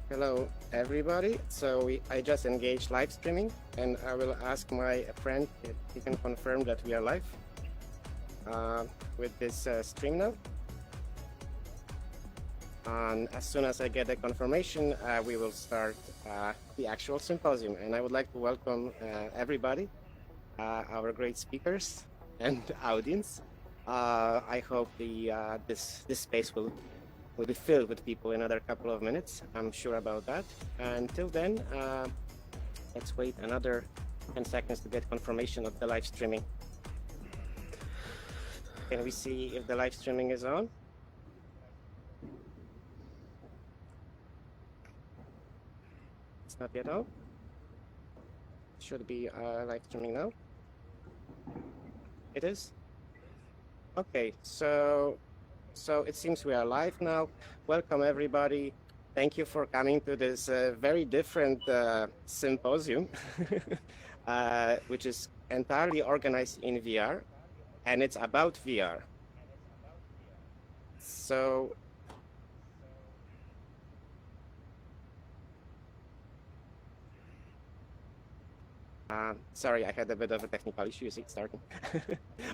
Hello, everybody. I just engaged live streaming, and I will ask my friend if he can confirm that we are live with this stream now. And as soon as I get a confirmation, we will start the actual symposium. And I would like to welcome everybody, our great speakers and audience. I hope this space will be filled with people in another couple of minutes. I'm sure about that. Until then, let's wait another 10 seconds to get confirmation of the live streaming. Can we see if the live streaming is on? It's not yet on. Should be live streaming now. It is? Okay, so it seems we are live now. Welcome everybody. Thank you for coming to this very different symposium, which is entirely organized in VR, and it's about VR. So sorry, I had a bit of a technical issue. Is it starting?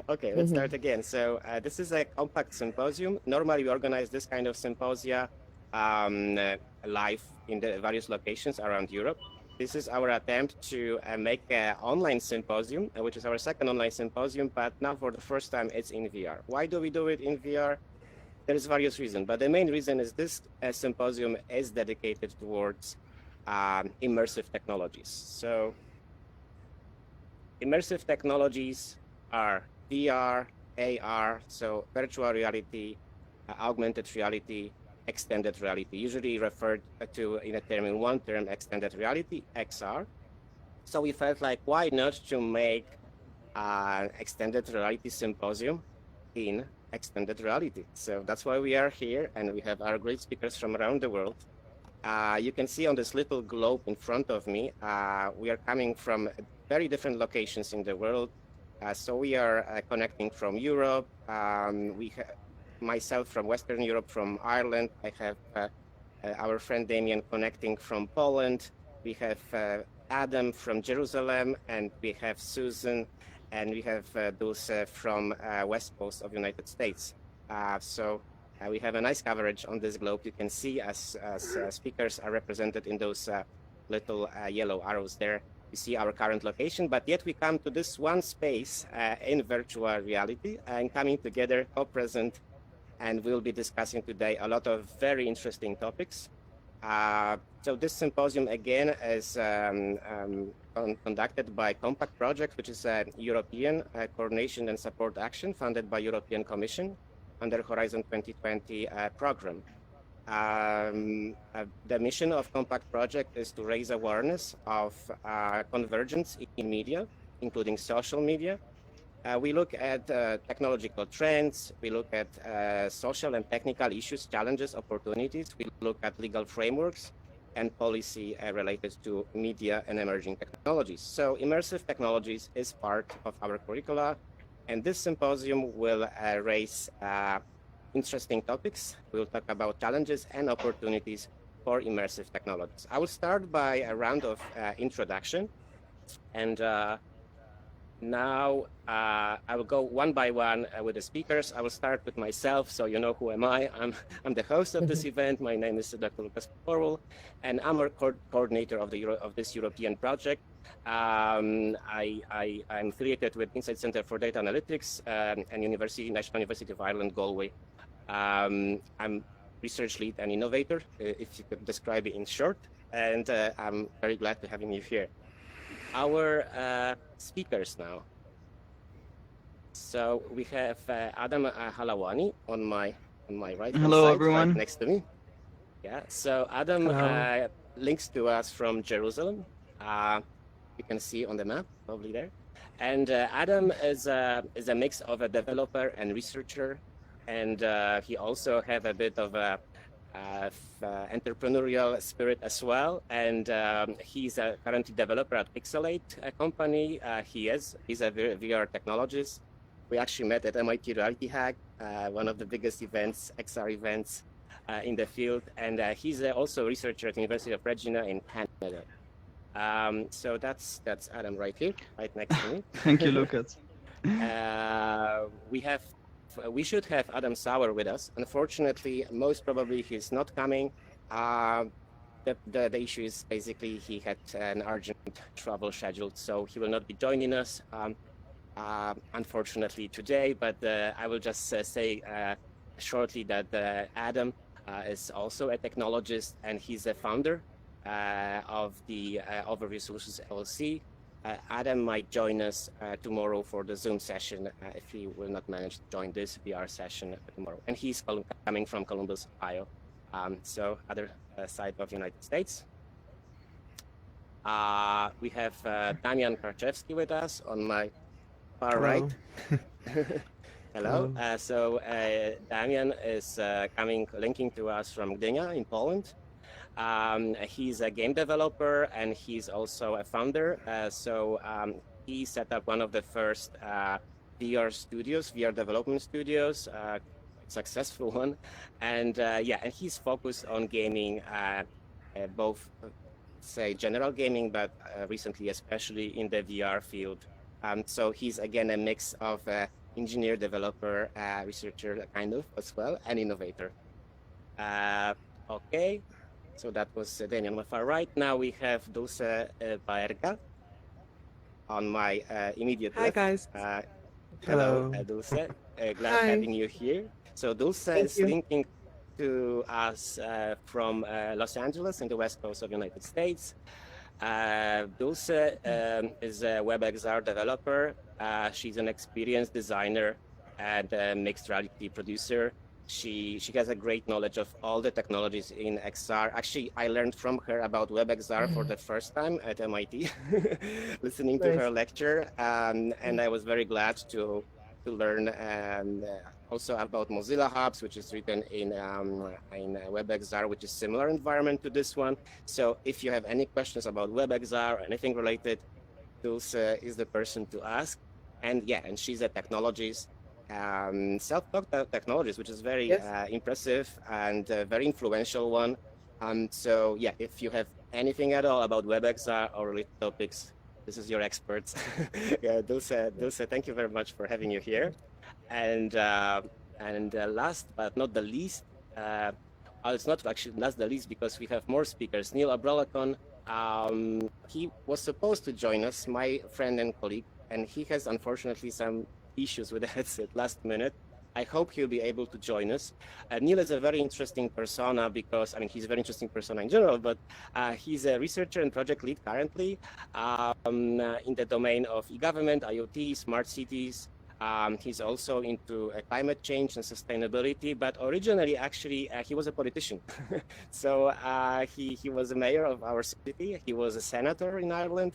Okay, let's start again. So this is a compact symposium. Normally we organize this kind of symposia live in the various locations around Europe. This is our attempt to make an online symposium, which is our second online symposium, but now for the first time it's in VR. Why do we do it in VR? There's various reasons, but the main reason is this symposium is dedicated towards immersive technologies. So immersive technologies are VR, AR, so virtual reality, augmented reality, extended reality, usually referred to in one term, extended reality, XR. So we felt like, why not to make an extended reality symposium in extended reality? So that's why we are here, and we have our great speakers from around the world. You can see on this little globe in front of me, we are coming from very different locations in the world. So we are connecting from Europe. Myself from Western Europe, from Ireland. I have our friend Damien connecting from Poland. We have Adam from Jerusalem, and we have Susan, and we have those from West Coast of United States. We have a nice coverage on this globe. You can see as speakers are represented in those little yellow arrows there. You see our current location, but yet we come to this one space in virtual reality and coming together, co-present, and we'll be discussing today a lot of very interesting topics. So this symposium, again, is conducted by Compact Project, which is a European coordination and support action funded by European Commission under Horizon 2020 program. The mission of Compact Project is to raise awareness of convergence in media, including social media. We look at technological trends, we look at social and technical issues, challenges, opportunities. We look at legal frameworks and policy related to media and emerging technologies. So immersive technologies is part of our curricula, and this symposium will raise interesting topics. We'll talk about challenges and opportunities for immersive technologies. I will start by a round of introduction, and now I will go one by one with the speakers. I will start with myself, so you know who am I. I'm the host of this event. My name is Dr. Lucas Porwell, and I'm a coordinator of this European project. I'm affiliated with Insight Center for Data Analytics and National University of Ireland, Galway. I'm research lead and innovator, if you could describe it in short, and I'm very glad to having you here. Our speakers now. So we have Adam Halawani on my right hand side, everyone. Right next to me. Yeah. So Adam links to us from Jerusalem. You can see on the map, probably there. And Adam is a mix of a developer and researcher, and he also have a bit of a entrepreneurial spirit as well, and he's a currently developer at Pixelate company. He's a VR technologist. We actually met at MIT Reality Hack, one of the biggest events, XR events in the field, and he's also a researcher at the University of Regina in Canada. So that's Adam right here, right next to me. Thank you, Lucas. We should have Adam Sauer with us. Unfortunately, most probably he's not coming. The issue is basically he had an urgent travel scheduled, so he will not be joining us, unfortunately today. But I will just say shortly that Adam is also a technologist, and he's a founder of the Overview Solutions LLC. Adam might join us tomorrow for the Zoom session if he will not manage to join this VR session tomorrow. And he's coming from Columbus, Ohio, so other side of the United States. We have Damian Karczewski with us on my far right. Hello. So Damian is linking to us from Gdynia in Poland. He's a game developer and he's also a founder. He set up one of the first VR development studios, successful one. And and he's focused on gaming, both say general gaming, but recently especially in the VR field. So he's again a mix of engineer, developer, researcher kind of as well, and innovator. Okay. So that was Daniel on my far right. Now we have Dulce Baerga on my immediate left. Hi, guys. Hello, Dulce. Glad having you here. So Dulce is linking to us from Los Angeles in the West Coast of the United States. Dulce is a WebXR developer. She's an experienced designer and a mixed reality producer. She has a great knowledge of all the technologies in XR. Actually, I learned from her about WebXR for the first time at MIT, listening to her lecture, and I was very glad to learn also about Mozilla Hubs, which is written in WebXR, which is similar environment to this one. So if you have any questions about WebXR or anything related, Dulce is the person to ask. And she's a technologist. Self-taught technologies, which is very impressive and very influential one. So if you have anything at all about WebXR or related topics, this is your experts. Dulce, thank you very much for having you here. And last but not the least, it's not actually last the least because we have more speakers. Neil Abralacon, he was supposed to join us, my friend and colleague, and he has unfortunately some issues with the headset last minute. I hope he'll be able to join us. Neil is a very interesting persona because, he's a very interesting persona in general, but he's a researcher and project lead currently in the domain of e-government, IoT, smart cities. He's also into climate change and sustainability, but originally, actually, he was a politician. So he was a mayor of our city. He was a senator in Ireland.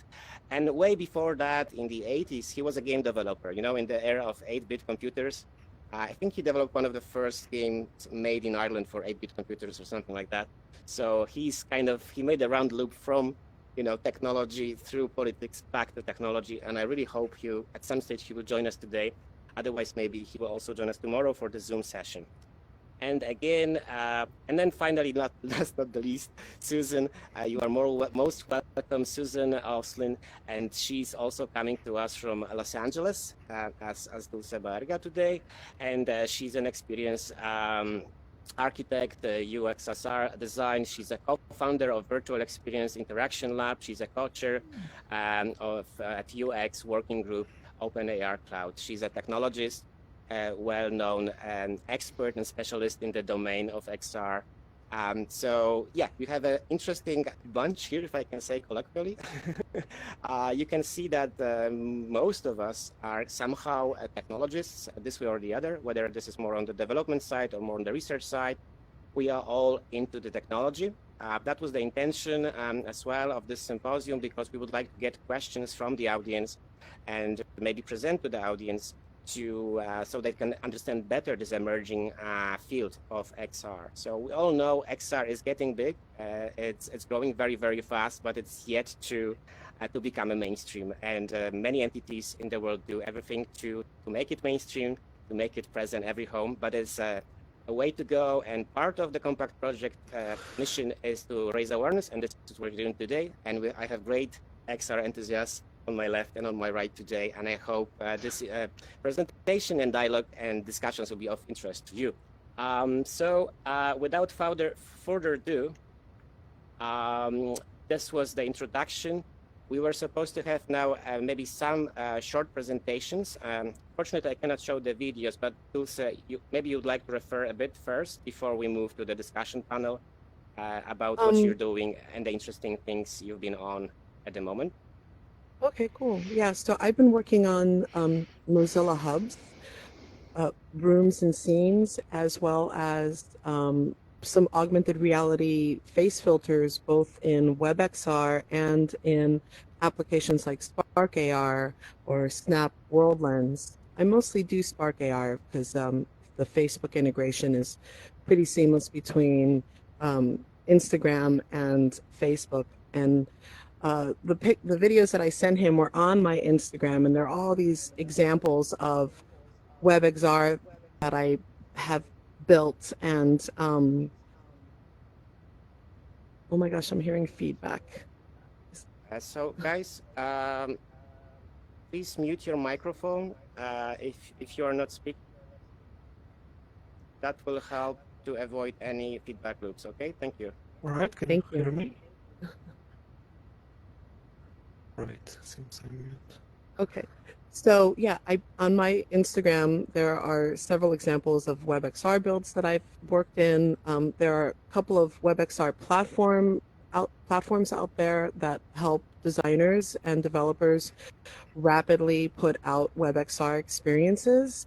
And way before that, in the 80s, he was a game developer, in the era of 8-bit computers. I think he developed one of the first games made in Ireland for 8-bit computers or something like that. So he made a round loop from technology through politics back to technology. And I really hope at some stage he will join us today. Otherwise, maybe he will also join us tomorrow for the Zoom session. And again, and then finally, last but not the least, Susan, you are most welcome, Susan Oslin, and she's also coming to us from Los Angeles as Dulce Baerga today. And she's an experienced architect, UXSR design. She's a co-founder of Virtual Experience Interaction Lab. She's a co-chair of at UX Working Group OpenAR Cloud. She's a technologist, well-known expert and specialist in the domain of XR. You have an interesting bunch here, if I can say colloquially. You can see that most of us are somehow technologists, this way or the other, whether this is more on the development side or more on the research side. We are all into the technology. That was the intention as well of this symposium, because we would like to get questions from the audience and maybe present to the audience so they can understand better this emerging field of XR. So we all know XR is getting big. It's growing very, very fast, but it's yet to become a mainstream. And many entities in the world do everything to make it mainstream, to make it present every home. But it's a way to go. And part of the Compact project mission is to raise awareness, and this is what we're doing today. And I have great XR enthusiasts on my left and on my right today, and I hope this presentation and dialogue and discussions will be of interest to you. So without further ado, this was the introduction. We were supposed to have now maybe some short presentations. Fortunately, I cannot show the videos, but Dulce, maybe you'd like to refer a bit first before we move to the discussion panel about what you're doing and the interesting things you've been on at the moment. Okay, cool. Yeah, so I've been working on Mozilla Hubs, rooms and scenes, as well as some augmented reality face filters, both in WebXR and in applications like Spark AR or Snap World Lens. I mostly do Spark AR because the Facebook integration is pretty seamless between Instagram and Facebook. And the videos that I sent him were on my Instagram, and they're all these examples of WebXR that I have built. And oh my gosh, I'm hearing feedback. So guys, please mute your microphone if you are not speaking. That will help to avoid any feedback loops. Okay, thank you. All right, can Thank you hear you. me? Right, seems I'm mute. Okay. So yeah, on my Instagram, there are several examples of WebXR builds that I've worked in. There are a couple of WebXR platforms out there that help designers and developers rapidly put out WebXR experiences.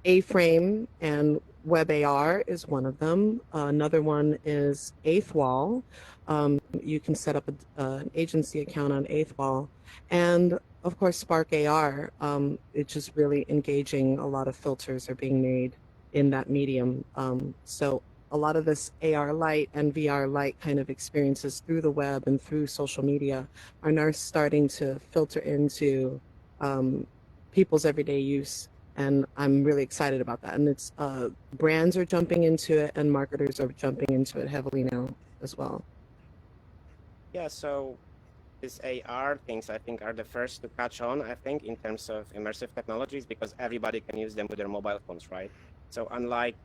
A-Frame and WebAR is one of them. Another one is Eighth Wall. You can set up an agency account on Eighth Wall. And of course, Spark AR, it's just really engaging. A lot of filters are being made in that medium. So a lot of this AR Lite and VR Lite kind of experiences through the web and through social media are now starting to filter into people's everyday use. And I'm really excited about that. And it's brands are jumping into it, and marketers are jumping into it heavily now as well. Yeah, so these AR things, I think, are the first to catch on, I think, in terms of immersive technologies, because everybody can use them with their mobile phones, right? So unlike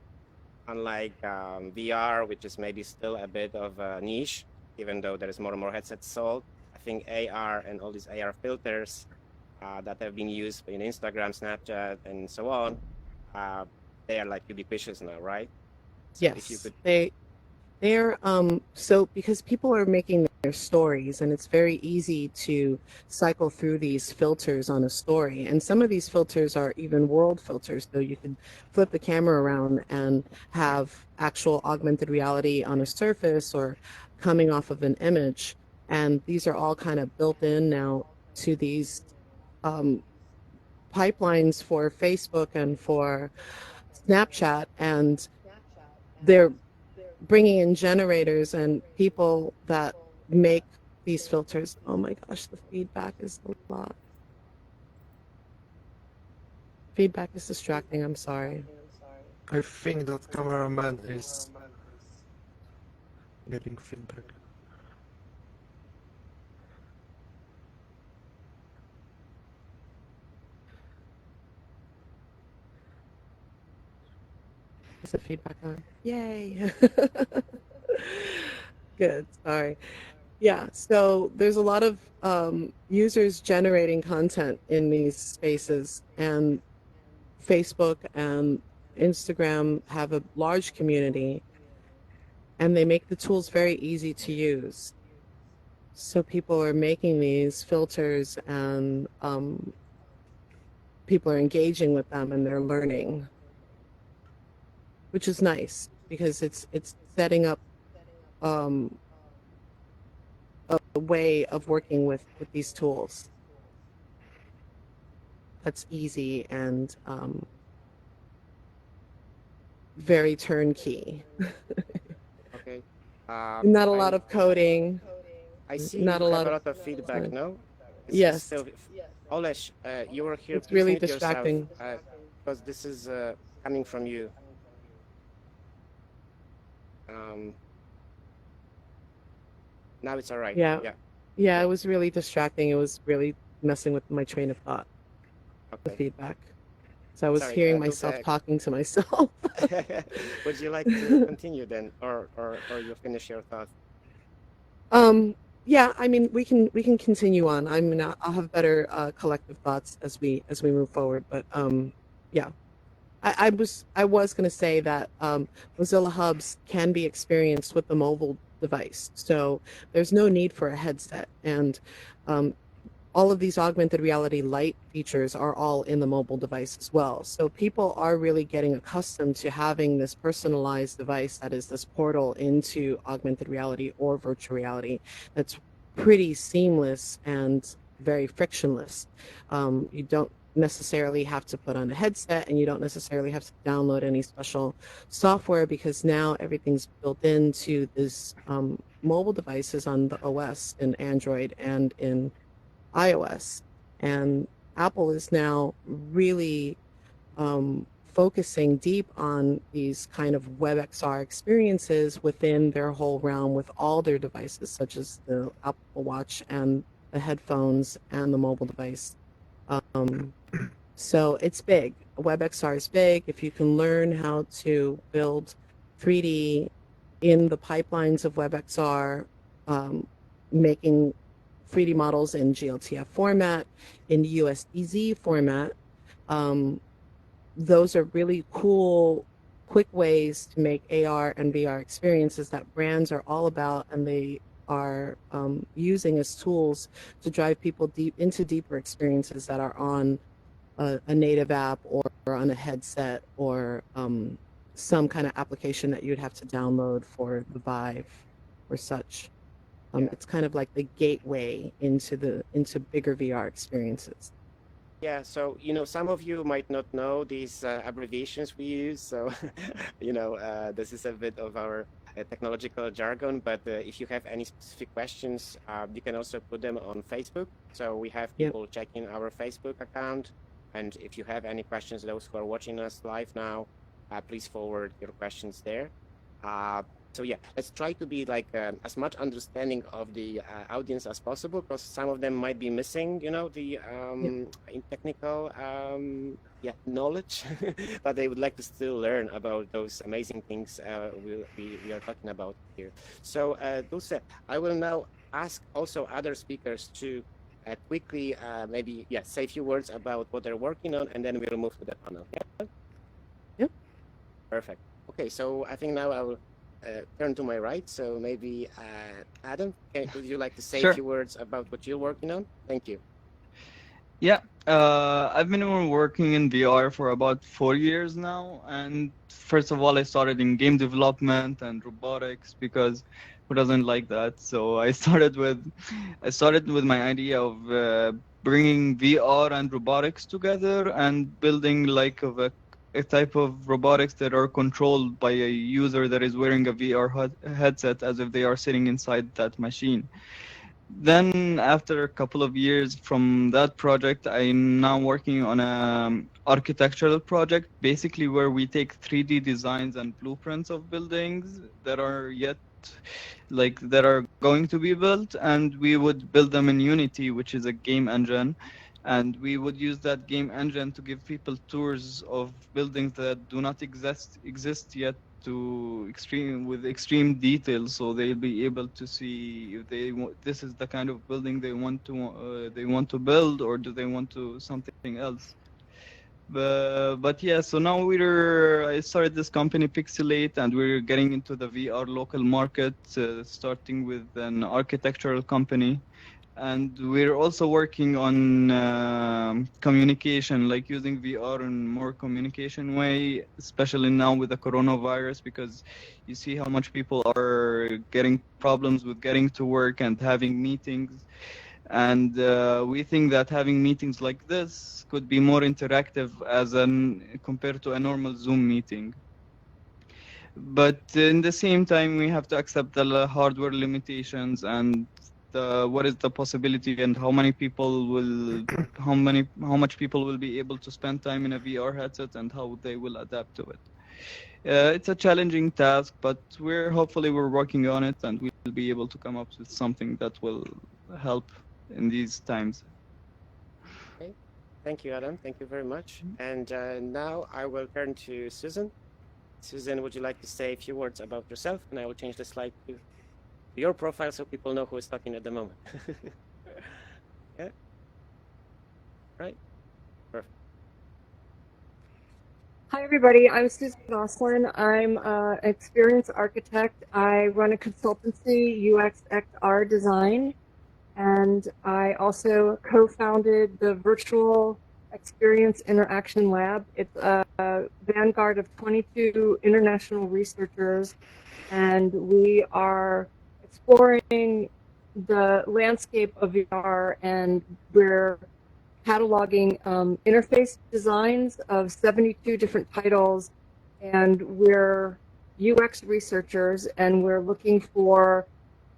VR, which is maybe still a bit of a niche, even though there is more and more headsets sold, I think AR and all these AR filters that have been used in Instagram, Snapchat, and so on, they are like ubiquitous now, right? So Yes, if you could... they're so because people are making their stories, and it's very easy to cycle through these filters on a story. And some of these filters are even world filters, so you can flip the camera around and have actual augmented reality on a surface or coming off of an image. And these are all kind of built in now to these pipelines for Facebook and for Snapchat, and they're bringing in generators and people that make these filters. Oh my gosh, the feedback is a lot. Feedback is distracting, I'm sorry. I think that cameraman is getting feedback. Is the feedback on? Yay. Good, sorry. Yeah, so there's a lot of users generating content in these spaces, and Facebook and Instagram have a large community, and they make the tools very easy to use. So people are making these filters, and people are engaging with them, and they're learning, which is nice because it's setting up a way of working with these tools that's easy and very turnkey. Okay. Not a lot of coding. I see Not you a have lot a of lot of feedback, no? Yes. Still, Olesh, you were here. It's Please really mute distracting. yourself, because this is coming from you. Now it's all right. Yeah. Yeah. Yeah, Yeah. it was really distracting. It was really messing with my train of thought, the Okay. feedback. So I was Sorry, hearing Dulce. myself talking to myself. Would you like to continue then, or you finish your thoughts? Yeah, I mean, we can continue on. I mean, I'll have better collective thoughts as we move forward. But yeah, I was going to say that Mozilla Hubs can be experienced with the mobile device, so there's no need for a headset, and um, all of these augmented reality light features are all in the mobile device as well. So people are really getting accustomed to having this personalized device that is this portal into augmented reality or virtual reality that's pretty seamless and very frictionless. You don't necessarily have to put on a headset, and you don't necessarily have to download any special software, because now everything's built into this mobile devices on the OS in Android and in iOS. And Apple is now really focusing deep on these kind of WebXR experiences within their whole realm with all their devices, such as the Apple Watch and the headphones and the mobile device. Um, so it's big. WebXR is big. If you can learn how to build 3D in the pipelines of WebXR, making 3D models in GLTF format, in USDZ format. Those are really cool, quick ways to make AR and VR experiences that brands are all about, and they are using as tools to drive people into deeper experiences that are on a native app or on a headset or some kind of application that you'd have to download for the Vive or such. Yeah. It's kind of like the gateway into bigger VR experiences. Yeah, so some of you might not know these abbreviations we use. So, this is a bit of our technological jargon. But if you have any specific questions, you can also put them on Facebook. So we have Yep. people checking our Facebook account. And if you have any questions, those who are watching us live now, please forward your questions there. So yeah, let's try to be like as much understanding of the audience as possible, because some of them might be missing, the Yep. in technical knowledge, but they would like to still learn about those amazing things we are talking about here. So Dulce, I will now ask also other speakers to quickly maybe say a few words about what they're working on, and then we'll move to the panel. Yeah? Yep. Perfect. Okay, so I think now I will turn to my right. So maybe Adam, would you like to say a Sure. few words about what you're working on? Thank you. Yeah, I've been working in VR for about 4 years now. And first of all, I started in game development and robotics, because who doesn't like that? So I started with my idea of bringing VR and robotics together and building like a type of robotics that are controlled by a user that is wearing a VR headset as if they are sitting inside that machine. Then after a couple of years from that project, I'm now working on a architectural project, basically where we take 3D designs and blueprints of buildings that are that are going to be built, and we would build them in Unity, which is a game engine. And we would use that game engine to give people tours of buildings that do not exist yet, with extreme detail, so they'll be able to see if this is the kind of building they want to build, or do they want to something else. But yeah, so now I started this company Pixelate, and we're getting into the VR local market, starting with an architectural company. And we're also working on communication, like using VR in more communication way, especially now with the coronavirus, because you see how much people are getting problems with getting to work and having meetings. And we think that having meetings like this could be more interactive compared to a normal Zoom meeting. But in the same time, we have to accept the hardware limitations and what is the possibility and how much people will be able to spend time in a VR headset and how they will adapt to it. It's a challenging task, but hopefully we're working on it, and we'll be able to come up with something that will help in these times. Okay. Thank you, Adam. Thank you very much. And now I will turn to Susan. Susan, would you like to say a few words about yourself? And I will change the slide to your profile so people know who is talking at the moment. Yeah. Right. Perfect. Hi, everybody. I'm Susan Gosselin. I'm an experienced architect. I run a consultancy, UX XR Design, and I also co-founded the Virtual Experience Interaction Lab. It's a vanguard of 22 international researchers, and we are exploring the landscape of VR, and we're cataloging interface designs of 72 different titles, and we're UX researchers, and we're looking for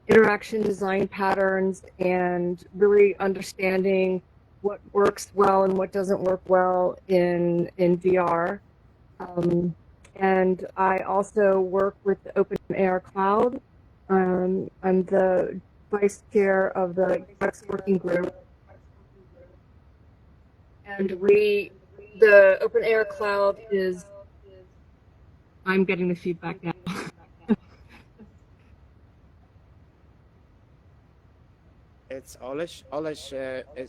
interaction design patterns and really understanding what works well and what doesn't work well in VR. And I also work with the OpenAR Cloud. I'm the vice chair of the UX working group. And the OpenAR Cloud is, I'm getting the feedback now. It's Olish. Olish,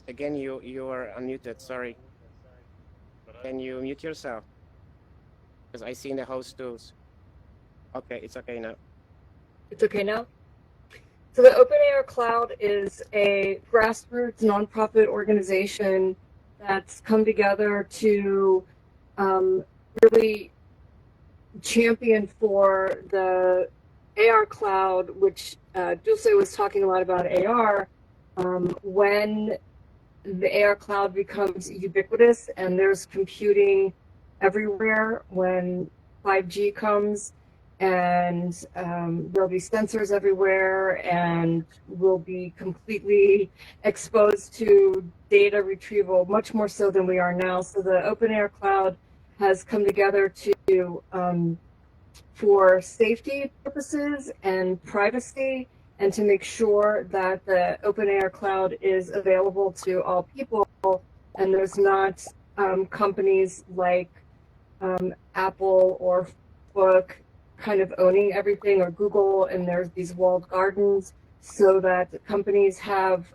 again, you are unmuted. Sorry. Can you mute yourself? Because I see in the host tools. Okay, it's okay now. It's okay now? So the OpenAR Cloud is a grassroots nonprofit organization that's come together to really champion for the AR cloud, which Dulce was talking a lot about AR. When the AR cloud becomes ubiquitous and there's computing everywhere, when 5G comes, and there'll be sensors everywhere, and we'll be completely exposed to data retrieval, much more so than we are now. So the OpenAR Cloud has come together to for safety purposes and privacy, and to make sure that the OpenAR Cloud is available to all people, and there's not companies like Apple or Facebook kind of owning everything, or Google, and there's these walled gardens, so that companies have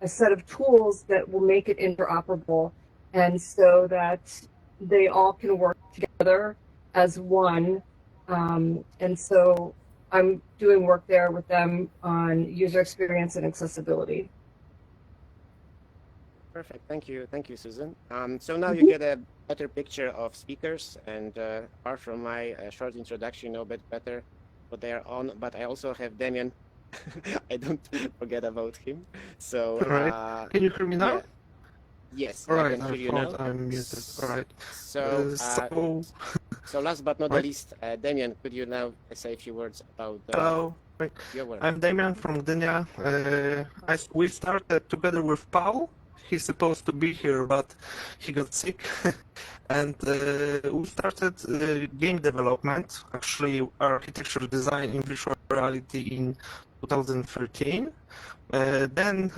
a set of tools that will make it interoperable, and so that they all can work together as one. And so I'm doing work there with them on user experience and accessibility. Perfect. Thank you, Susan. So now you get a better picture of speakers, and apart from my short introduction, you know a bit better what they are on. But I also have Damien. I don't forget about him. So All right. Can you hear me now? yeah. Yes, All I right. can hear I you now. thought I'm muted. All right. So so last but not the Right. least, Damien, could you now say a few words about Hello. your work? I'm Damian from Gdynia. We started together with Paul. He's supposed to be here, but he got sick. And we started game development, actually architecture design in virtual reality in 2013. Then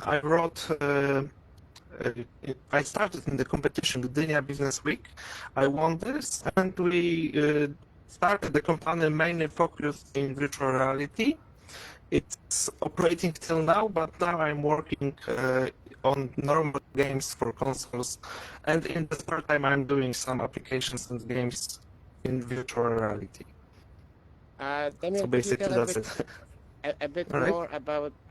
I started in the competition, Gdynia Business Week. I won this, and we started the company mainly focused in virtual reality. It's operating till now, but now I'm working on normal games for consoles, and in the spare time I'm doing some applications and games in virtual reality. Damien, So could you basically tell that's it. a bit All right. more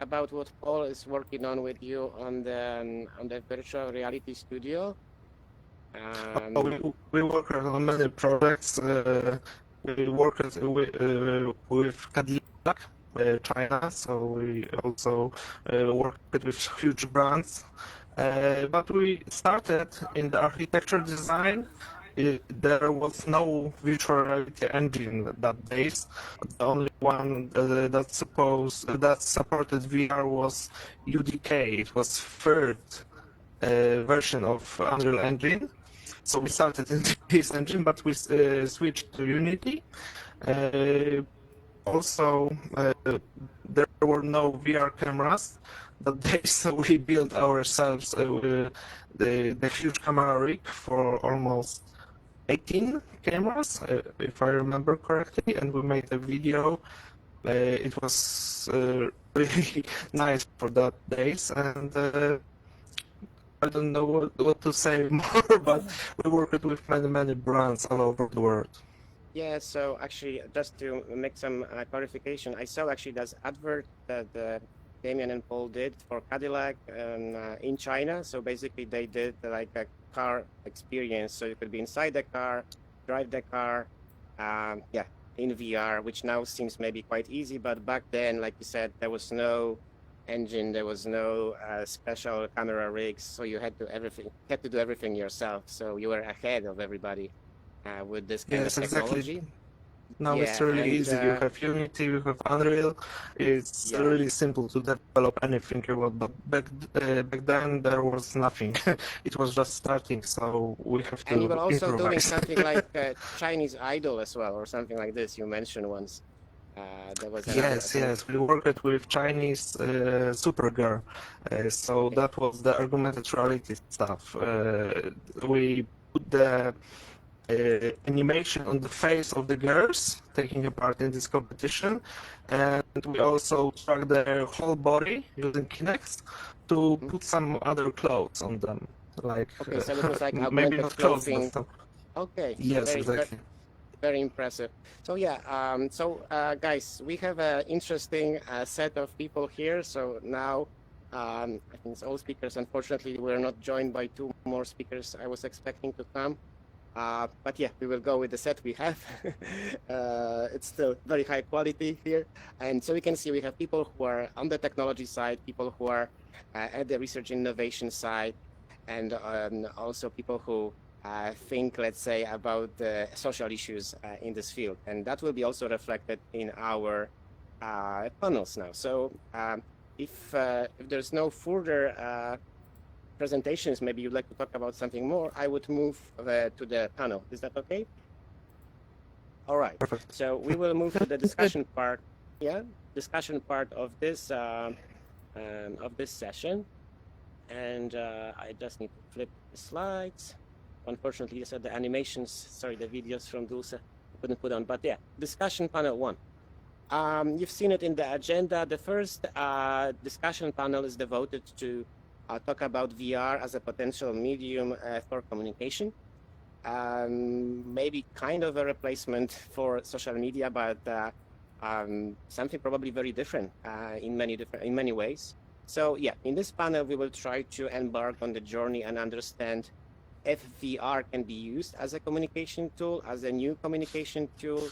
about what Paul is working on with you on the virtual reality studio? We work on many projects. We work with Cadillac, China, so we also worked with huge brands. But we started in the architecture design. There was no virtual reality engine that days. The only one that supported VR was UDK. It was third version of Unreal Engine. So we started in this engine, but we switched to Unity. Also, there were no VR cameras that day, so we built ourselves the huge camera rig for almost 18 cameras, if I remember correctly, and we made a video. It was really nice for that days, and I don't know what to say more, but we worked with many brands all over the world. Yeah, so actually, just to make some clarification, I saw actually this advert that Damien and Paul did for Cadillac in China. So basically, they did like a car experience. So you could be inside the car, drive the car, yeah, in VR, which now seems maybe quite easy. But back then, like you said, there was no engine, there was no special camera rigs, so you had to do everything yourself. So you were ahead of everybody with this kind Yes, of technology. exactly. Now Yeah, it's really and easy. You have Unity, you have Unreal. It's yeah, really simple to develop anything you want. But back then there was nothing. It was just starting, so we have and you were to also doing improvise. something like Chinese Idol as well, or something like this. You mentioned once. There was another. Yes, we worked with Chinese Supergirl, so that was the augmented reality stuff. We put the animation on the face of the girls taking a part in this competition, and we also track their whole body using Kinect to put some other clothes on them, like Okay, so it was like maybe augmented not clothes, but clothing. some. Okay, Yes, very, very, exactly. very impressive. So yeah, guys, we have an interesting set of people here. So now, I think it's all speakers. Unfortunately, we're not joined by two more speakers I was expecting to come. But yeah, we will go with the set we have. It's still very high quality here. And so we can see we have people who are on the technology side, people who are at the research innovation side, and also people who think, let's say, about the social issues in this field. And that will be also reflected in our panels now. So if there's no further presentations, maybe you'd like to talk about something more, I would move to the panel. Is that okay? All right. Perfect. So we will move to the discussion part. Yeah, discussion part of this session. And I just need to flip the slides. Unfortunately, these are the animations. Sorry, the videos from Dulce couldn't put on. But yeah, discussion panel 1. You've seen it in the agenda. The first discussion panel is devoted to talk about VR as a potential medium for communication. Maybe kind of a replacement for social media, but something probably very different in many ways. So yeah, in this panel, we will try to embark on the journey and understand if VR can be used as a communication tool, as a new communication tool,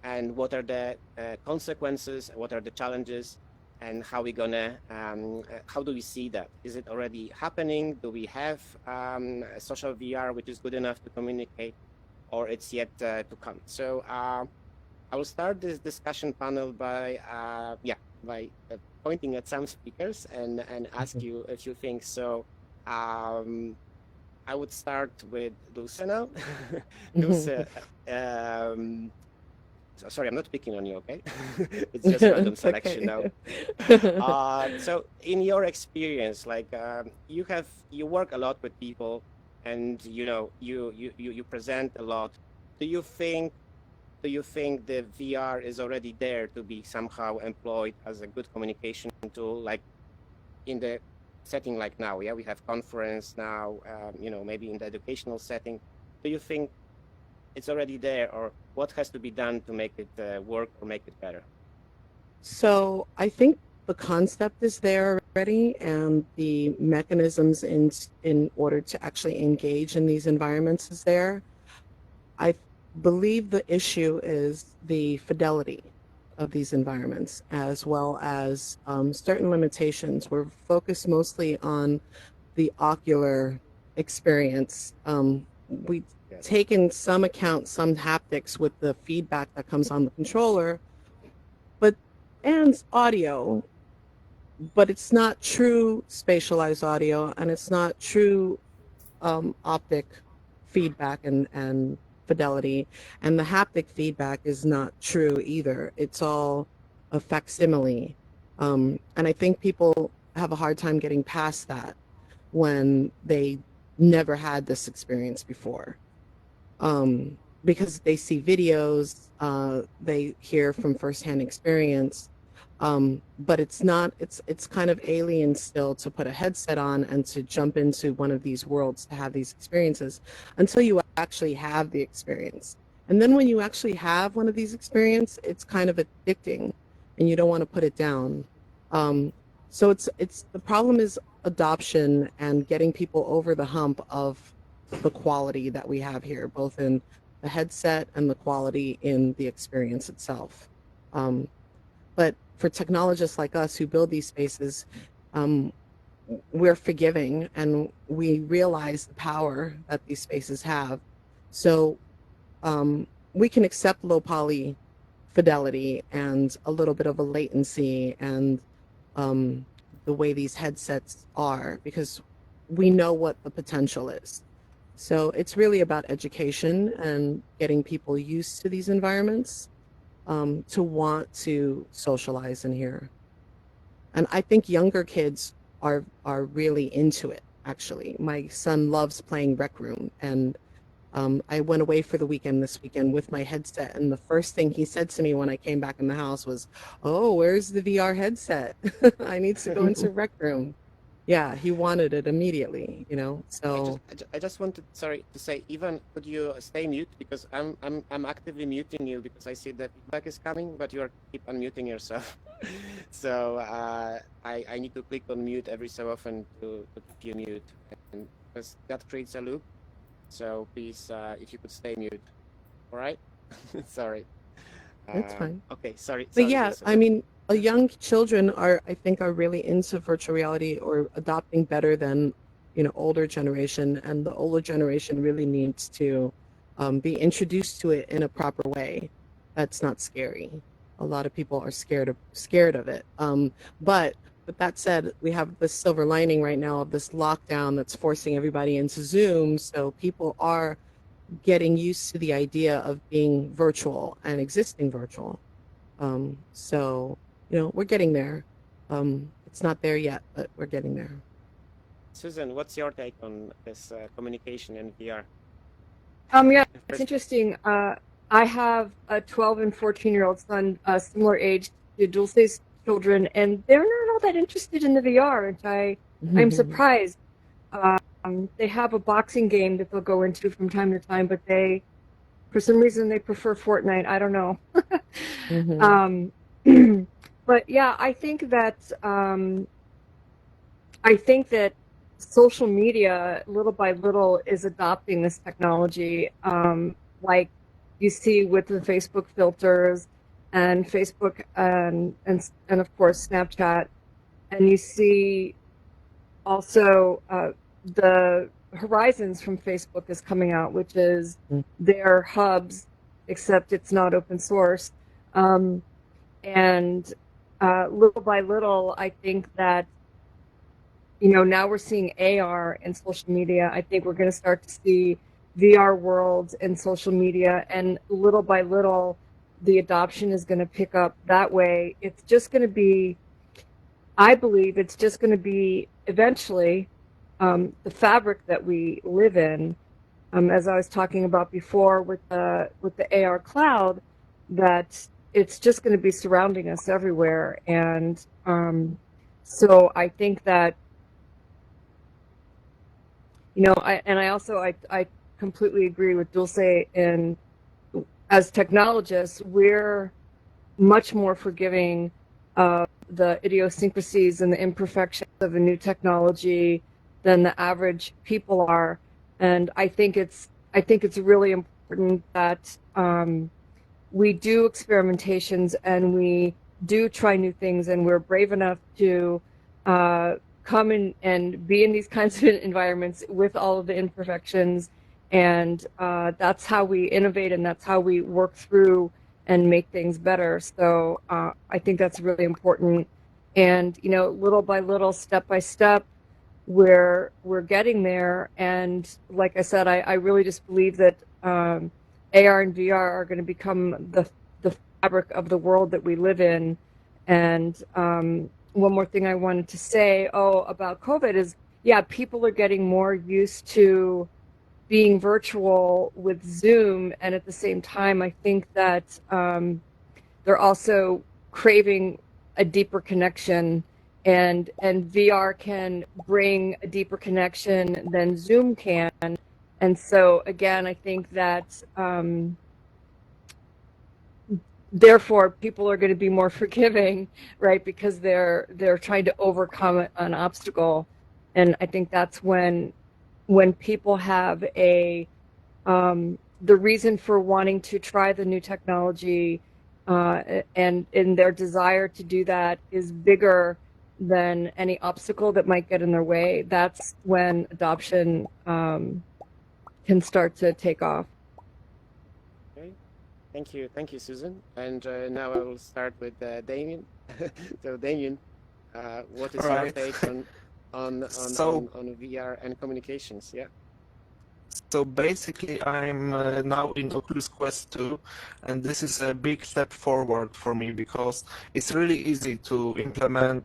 and what are the consequences, what are the challenges, and how we gonna how do we see that? Is it already happening? Do we have a social VR which is good enough to communicate, or it's yet to come? So I will start this discussion panel by pointing at some speakers and ask you a few things. So I would start with Dulce now. Dulce, sorry, I'm not picking on you, okay? It's just random It's selection okay. now. So in your experience, like you work a lot with people, and you present a lot. Do you think the VR is already there to be somehow employed as a good communication tool, like in the setting like now? Yeah, we have conference now, maybe in the educational setting. Do you think it's already there, or what has to be done to make it work or make it better? So I think the concept is there already, and the mechanisms in order to actually engage in these environments is there. I believe the issue is the fidelity of these environments, as well as certain limitations. We're focused mostly on the ocular experience. We take in some account, some haptics with the feedback that comes on the controller, and audio, but it's not true spatialized audio, and it's not true optic feedback and fidelity. And the haptic feedback is not true either. It's all a facsimile. And I think people have a hard time getting past that when they never had this experience before. Because they see videos, they hear from firsthand experience, but it's kind of alien still to put a headset on and to jump into one of these worlds to have these experiences until you actually have the experience. And then when you actually have one of these experiences, it's kind of addicting and you don't want to put it down. So it's the problem is adoption and getting people over the hump of the quality that we have here, both in the headset and the quality in the experience itself. But for technologists like us who build these spaces, we're forgiving and we realize the power that these spaces have. So we can accept low poly fidelity and a little bit of a latency and the way these headsets are, because we know what the potential is. So it's really about education and getting people used to these environments, to want to socialize in here. And I think younger kids are really into it, actually. My son loves playing Rec Room, and I went away for the weekend this weekend with my headset, and the first thing he said to me when I came back in the house was, "Oh, where's the VR headset? I need to go into Rec Room." Yeah, he wanted it immediately, you know. So I just wanted, sorry, to say, Ivan, could you stay mute, because I'm actively muting you because I see that feedback is coming, but you keep unmuting yourself. So I need to click on mute every so often to keep you mute, and because that creates a loop. So please, if you could stay mute, all right? Sorry. that's fine. Okay, sorry. But yeah, Elizabeth. I mean, young children I think, are really into virtual reality or adopting better than, older generation. And the older generation really needs to be introduced to it in a proper way. That's not scary. A lot of people are scared of it. But with that said, we have this silver lining right now of this lockdown that's forcing everybody into Zoom. So people are getting used to the idea of being virtual and existing virtual. So, we're getting there. It's not there yet, but we're getting there. Susan, what's your take on this communication in VR? Yeah, it's interesting. I have a 12 and 14-year-old son, similar age to Dulce's children, and they're not all that interested in the VR, which I'm surprised. They have a boxing game that they'll go into from time to time, but for some reason, they prefer Fortnite. I don't know. But yeah, I think that social media, little by little, is adopting this technology, like you see with the Facebook filters and Facebook and of course Snapchat, and you see also the Horizons from Facebook is coming out, which is their hubs, except it's not open source. And little by little, I think that, now we're seeing AR in social media. I think we're going to start to see VR worlds in social media, and little by little, the adoption is going to pick up that way. It's just going to be, I believe it's just going to be eventually the fabric that we live in. As I was talking about before with the AR cloud, that it's just going to be surrounding us everywhere. And so I think that, I completely agree with Dulce. And as technologists, we're much more forgiving of the idiosyncrasies and the imperfections of a new technology than the average people are. And I think it's really important that we do experimentations and we do try new things, and we're brave enough to come in and be in these kinds of environments with all of the imperfections. And that's how we innovate, and that's how we work through and make things better. So I think that's really important. And, little by little, step by step, we're getting there. And like I said, I really just believe that AR and VR are going to become the fabric of the world that we live in. And one more thing I wanted to say, about COVID is, yeah, people are getting more used to being virtual with Zoom, and at the same time, I think that they're also craving a deeper connection, and VR can bring a deeper connection than Zoom can. And so again, I think that therefore people are going to be more forgiving, right? Because they're trying to overcome an obstacle, and I think that's when people have the reason for wanting to try the new technology, and in their desire to do that is bigger than any obstacle that might get in their way. That's when adoption can start to take off. Okay, thank you, Susan. And now I will start with Damien. So Damien, what is your Right. take So- on VR and communications? Yeah. So basically, I'm now in Oculus Quest 2, and this is a big step forward for me because it's really easy to implement,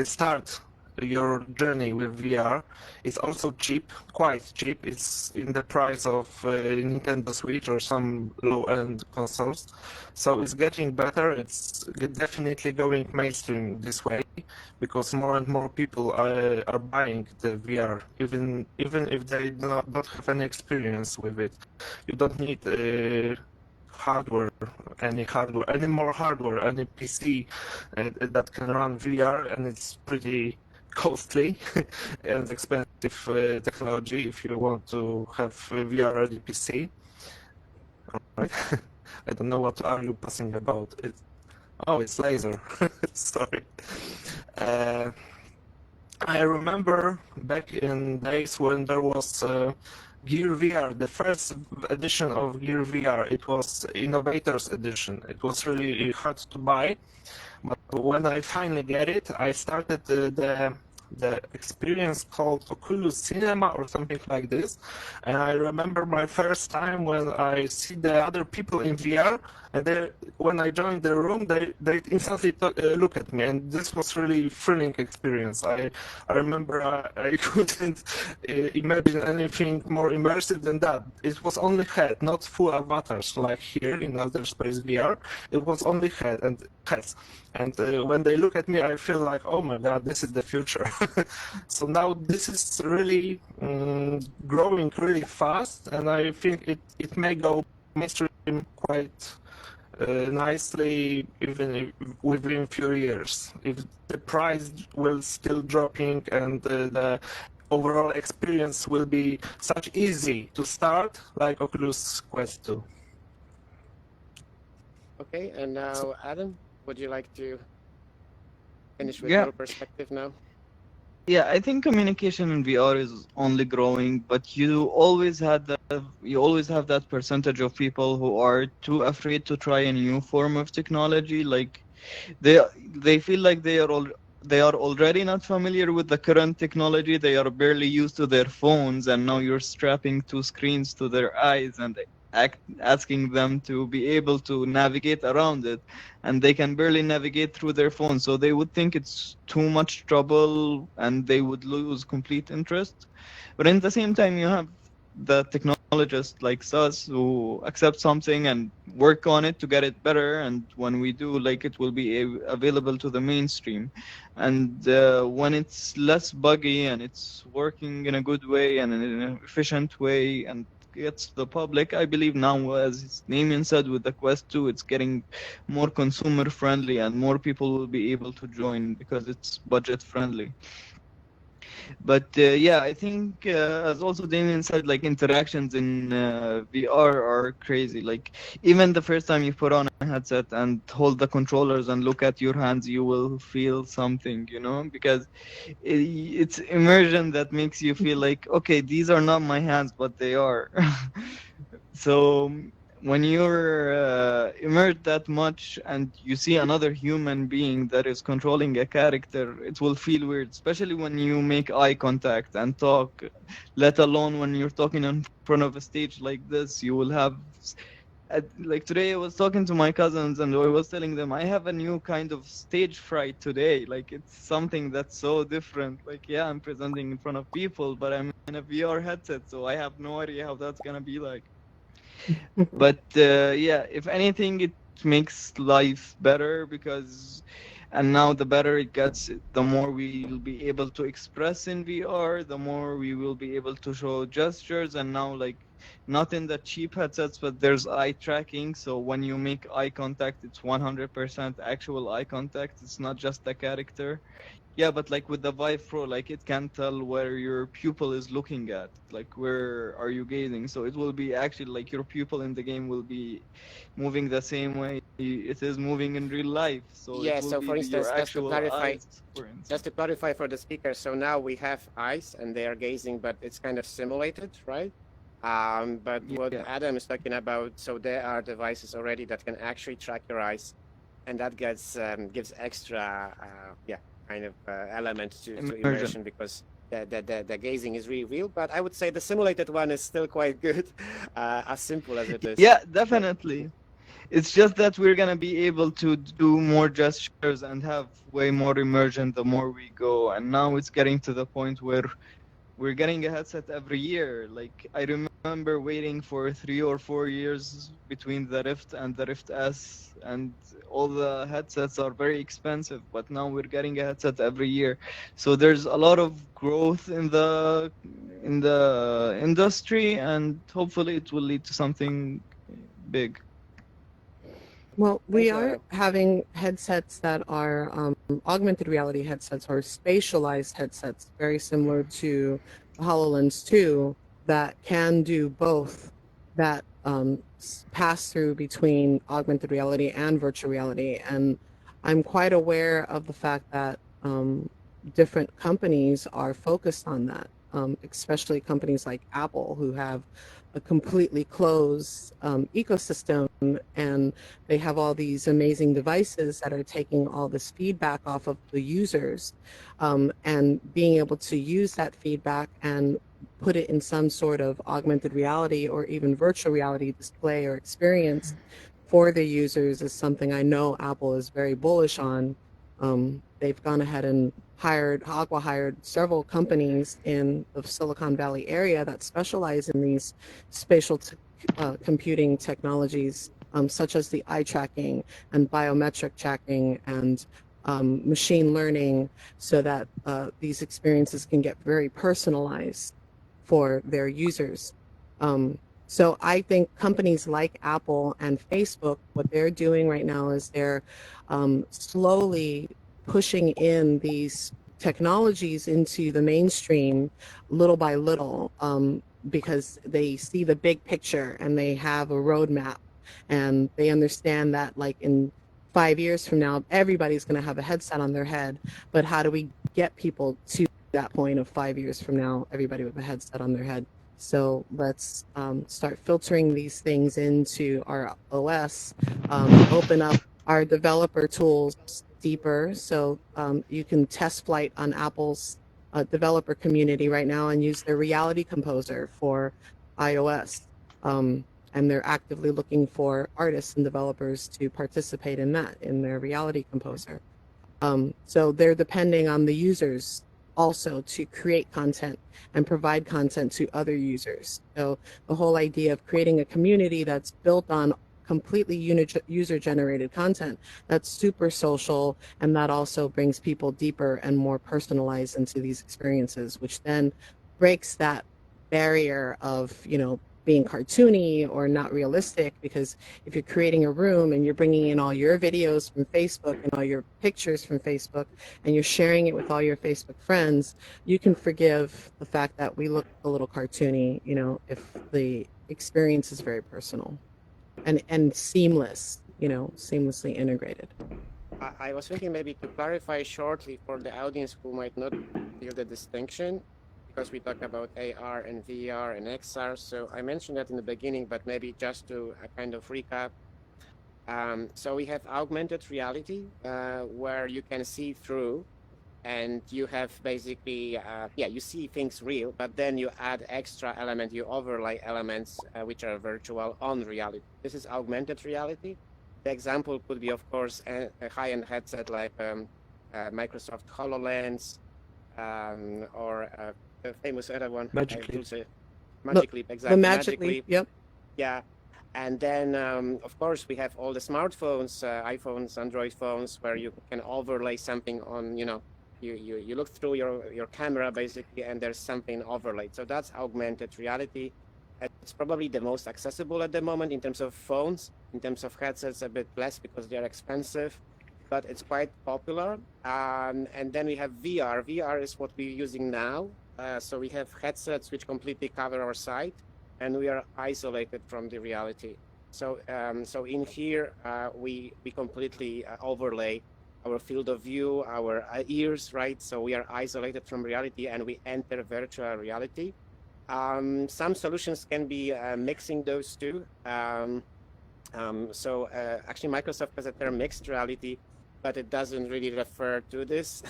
start your journey with VR. It's also cheap, quite cheap. It's in the price of Nintendo Switch or some low-end consoles. So it's getting better. It's definitely going mainstream this way because more and more people are buying the VR, even if they don't have any experience with it. You don't need any more hardware, any PC that can run VR, and it's pretty costly and expensive technology if you want to have a VR ready PC. Alright. I don't know what are you passing about. Oh, it's laser. Sorry. Uh, I remember back in days when there was Gear VR, the first edition of Gear VR. It was Innovators Edition. It was really hard to buy, but when I finally get it, I started the experience called Oculus Cinema or something like this. And I remember my first time when I see the other people in VR, and when I joined the room, they instantly look at me, and this was really thrilling experience. I remember I couldn't imagine anything more immersive than that. It was only head, not full avatars like here in Outer Space VR. It was only head and heads. And when they look at me, I feel like, oh my god, this is the future. So now this is really growing really fast, and I think it may go mainstream quite nicely within a few years. If the price will still dropping and the overall experience will be such easy to start like Oculus Quest 2. Okay, and now Adam, would you like to finish with Yeah. your perspective now? Yeah, I think communication in VR is only growing, but you always have that percentage of people who are too afraid to try a new form of technology. Like they feel like they are already not familiar with the current technology. They are barely used to their phones, and now you're strapping two screens to their eyes and asking them to be able to navigate around it, and they can barely navigate through their phone. So they would think it's too much trouble, and they would lose complete interest. But in the same time, you have the technologists like us who accept something and work on it to get it better, and when we do, like, it will be available to the mainstream. And when it's less buggy and it's working in a good way and in an efficient way and gets to the public, I believe now, as Damien said, with the Quest 2, it's getting more consumer friendly and more people will be able to join because it's budget friendly. But yeah, I think as also Damien said, like, interactions in VR are crazy. Like, even the first time you put on a headset and hold the controllers and look at your hands, you will feel something, because it's immersion that makes you feel like, okay, these are not my hands, but they are. So when you're immersed that much and you see another human being that is controlling a character, it will feel weird, especially when you make eye contact and talk, let alone when you're talking in front of a stage like this. You will have like today I was talking to my cousins and I was telling them I have a new kind of stage fright today. Like it's something that's so different. Like yeah, I'm presenting in front of people, but I'm in a VR headset, so I have no idea how that's gonna be like. But yeah, if anything, it makes life better because, and now the better it gets, the more we'll be able to express in VR, the more we will be able to show gestures. And now, like, not in the cheap headsets, but there's eye tracking. So when you make eye contact, it's 100% actual eye contact. It's not just a character. Yeah, but like with the Vive Pro, like it can tell where your pupil is looking at, like where are you gazing. So it will be actually like your pupil in the game will be moving the same way it is moving in real life. So it Yeah, will so be for your instance, actual eyes, for just instance. to clarify for the speaker, so now we have eyes and they are gazing, but it's kind of simulated, right? But what Yeah, Adam is talking about, so there are devices already that can actually track your eyes, and that gives extra, yeah, kind of element to immersion. immersion because the gazing is really real. But I would say the simulated one is still quite good, as simple as it is. Yeah, Yeah. definitely. It's just that we're gonna be able to do more gestures and have way more immersion the more we go. And now it's getting to the point where we're getting a headset every year. Like I remember waiting for 3 or 4 years between the Rift and the Rift S, and all the headsets are very expensive. But now we're getting a headset every year, so there's a lot of growth in the industry, and hopefully it will lead to something big. Well, Thank we you, are Adam. having headsets that are augmented reality headsets or spatialized headsets, very similar to the HoloLens 2, that can do both, that pass through between augmented reality and virtual reality. And I'm quite aware of the fact that different companies are focused on that, especially companies like Apple, who have a completely closed ecosystem, and they have all these amazing devices that are taking all this feedback off of the users, and being able to use that feedback and put it in some sort of augmented reality or even virtual reality display or experience for the users is something I know Apple is very bullish on. They've gone ahead and Aqua hired several companies in the Silicon Valley area that specialize in these computing technologies, such as the eye tracking and biometric tracking and machine learning, so that these experiences can get very personalized for their users. So I think companies like Apple and Facebook, what they're doing right now is they're slowly pushing in these technologies into the mainstream little by little, because they see the big picture and they have a roadmap, and they understand that like in 5 years from now, everybody's going to have a headset on their head. But how do we get people to that point of 5 years from now, everybody with a headset on their head? So let's start filtering these things into our OS, open up our developer tools deeper. So you can test flight on Apple's developer community right now and use their Reality Composer for iOS. And they're actively looking for artists and developers to participate in that in their Reality Composer. So they're depending on the users also to create content and provide content to other users. So the whole idea of creating a community that's built on completely user generated content, that's super social, and that also brings people deeper and more personalized into these experiences, which then breaks that barrier of, being cartoony or not realistic. Because if you're creating a room and you're bringing in all your videos from Facebook and all your pictures from Facebook and you're sharing it with all your Facebook friends, you can forgive the fact that we look a little cartoony, if the experience is very personal and seamless, seamlessly integrated. I was thinking maybe to clarify shortly for the audience who might not feel the distinction. because we talked about AR and VR and XR. So I mentioned that in the beginning, but maybe just to kind of recap. So we have augmented reality, where you can see through, and you have basically, you see things real, but then you add extra element, you overlay elements which are virtual on reality. This is augmented reality. The example could be, of course, a high-end headset like Microsoft HoloLens, or the famous other one. Magic Leap. Magic Leap, The exactly. Magic Leap, yep. Yeah. And then, of course, we have all the smartphones, iPhones, Android phones, where you can overlay something on, you look through your camera basically, and there's something overlaid. So that's augmented reality. It's probably the most accessible at the moment in terms of phones. In terms of headsets, a bit less because they're expensive, but it's quite popular. And then we have VR. VR is what we're using now. So we have headsets which completely cover our sight, and we are isolated from the reality. So in here, we completely overlay our field of view, our ears, right? So we are isolated from reality, and we enter virtual reality. Some solutions can be mixing those two. Actually, Microsoft has a term mixed reality, but it doesn't really refer to this.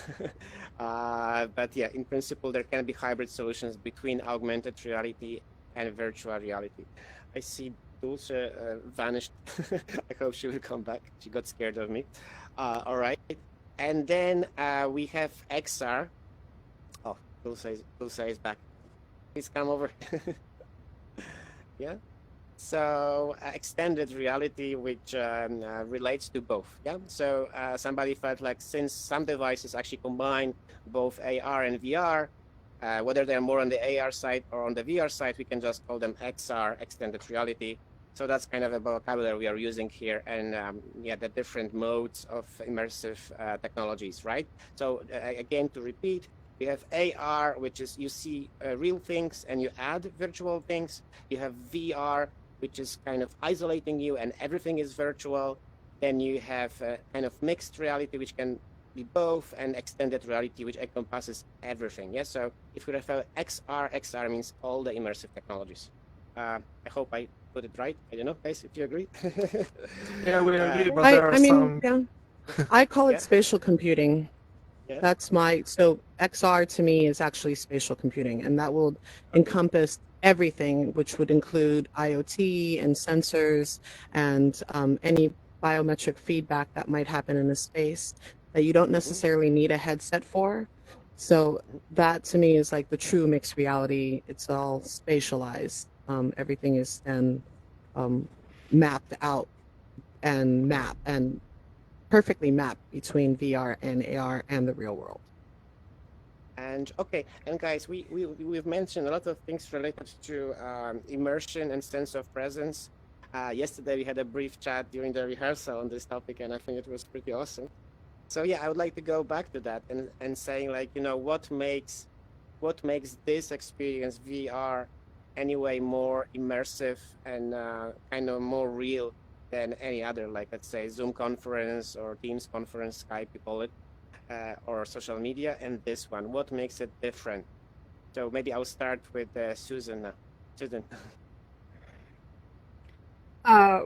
But yeah, in principle, there can be hybrid solutions between augmented reality and virtual reality. I see Dulce vanished. I hope she will come back. She got scared of me. All right. And then we have XR. Oh, Dulce is back. Please come over. Yeah. So extended reality, which relates to both. Yeah. So somebody felt like since some devices actually combine both AR and VR, whether they're more on the AR side or on the VR side, we can just call them XR, extended reality. So that's kind of a vocabulary we are using here, and the different modes of immersive technologies, right? So again, to repeat, we have AR, which is you see real things and you add virtual things. You have VR, which is kind of isolating you and everything is virtual. Then you have kind of mixed reality, which can be both, and extended reality, which encompasses everything. Yes. So if we refer XR, XR means all the immersive technologies. I hope I put it right. I don't know, guys, if you agree. Yeah, we agree, but there are some. Yeah, I call it Yeah. spatial computing. Yeah. That's so XR to me is actually spatial computing, and that will encompass everything, which would include IoT and sensors and any biometric feedback that might happen in a space that you don't necessarily need a headset for. So that to me is like the true mixed reality. It's all spatialized. Everything is then mapped out and perfectly mapped between VR and AR and the real world. And okay, and guys, we've mentioned a lot of things related to immersion and sense of presence. Yesterday we had a brief chat during the rehearsal on this topic, and I think it was pretty awesome. So yeah, I would like to go back to that and saying, like, what makes this experience VR anyway more immersive and kind of more real than any other, like, let's say Zoom conference or Teams conference, Skype we call it, or social media, and this one. What makes it different? So maybe I'll start with Susan. Susan.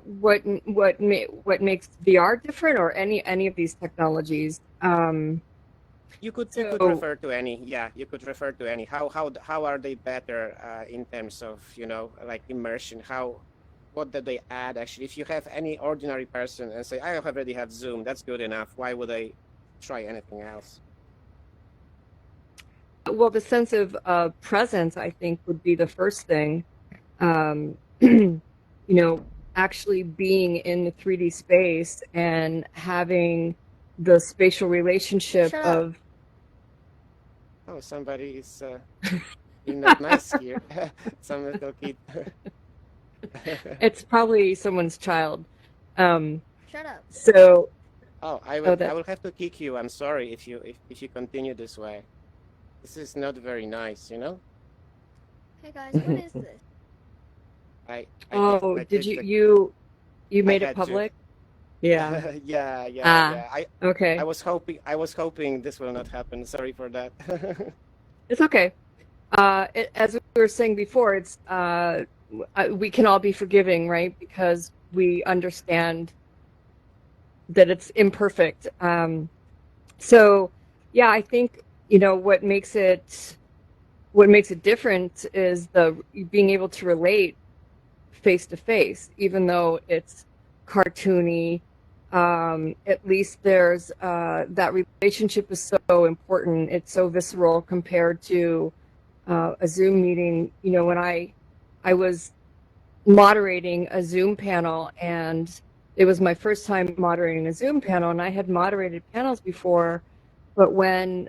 What makes VR different, or any of these technologies? You could refer to any. Yeah, you could refer to any. How are they better in terms of like immersion? What did they add actually? If you have any ordinary person and say, I already have Zoom, that's good enough. Why would I try anything else? Well, the sense of presence, I think, would be the first thing. Actually being in the 3D space and having the spatial relationship of. Oh, somebody is not nice here. Some little kid. It's probably someone's child. Shut up. So. Oh, I will have to kick you. I'm sorry if you continue this way. This is not very nice, Hey guys, what is this? Did you made it public? Yeah. Yeah. Okay. I was hoping this will not happen. Sorry for that. It's okay. as we were saying before, it's we can all be forgiving, right? Because we understand that it's imperfect. So, yeah, I think what makes it different is the being able to relate face to face, even though it's cartoony. At least there's that relationship is so important. It's so visceral compared to a Zoom meeting. When I was moderating a Zoom panel, and it was my first time moderating a Zoom panel, and I had moderated panels before, but when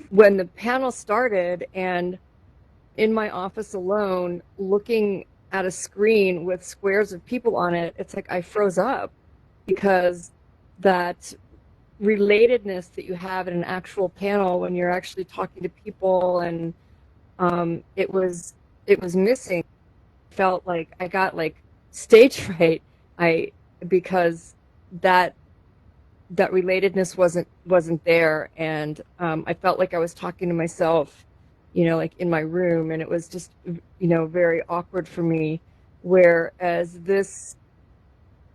the panel started and in my office alone looking at a screen with squares of people on it, it's like I froze up, because that relatedness that you have in an actual panel when you're actually talking to people, and it was missing. Felt like I got like stage fright, because that relatedness wasn't there, and I felt like I was talking to myself, like in my room, and it was just very awkward for me. Whereas this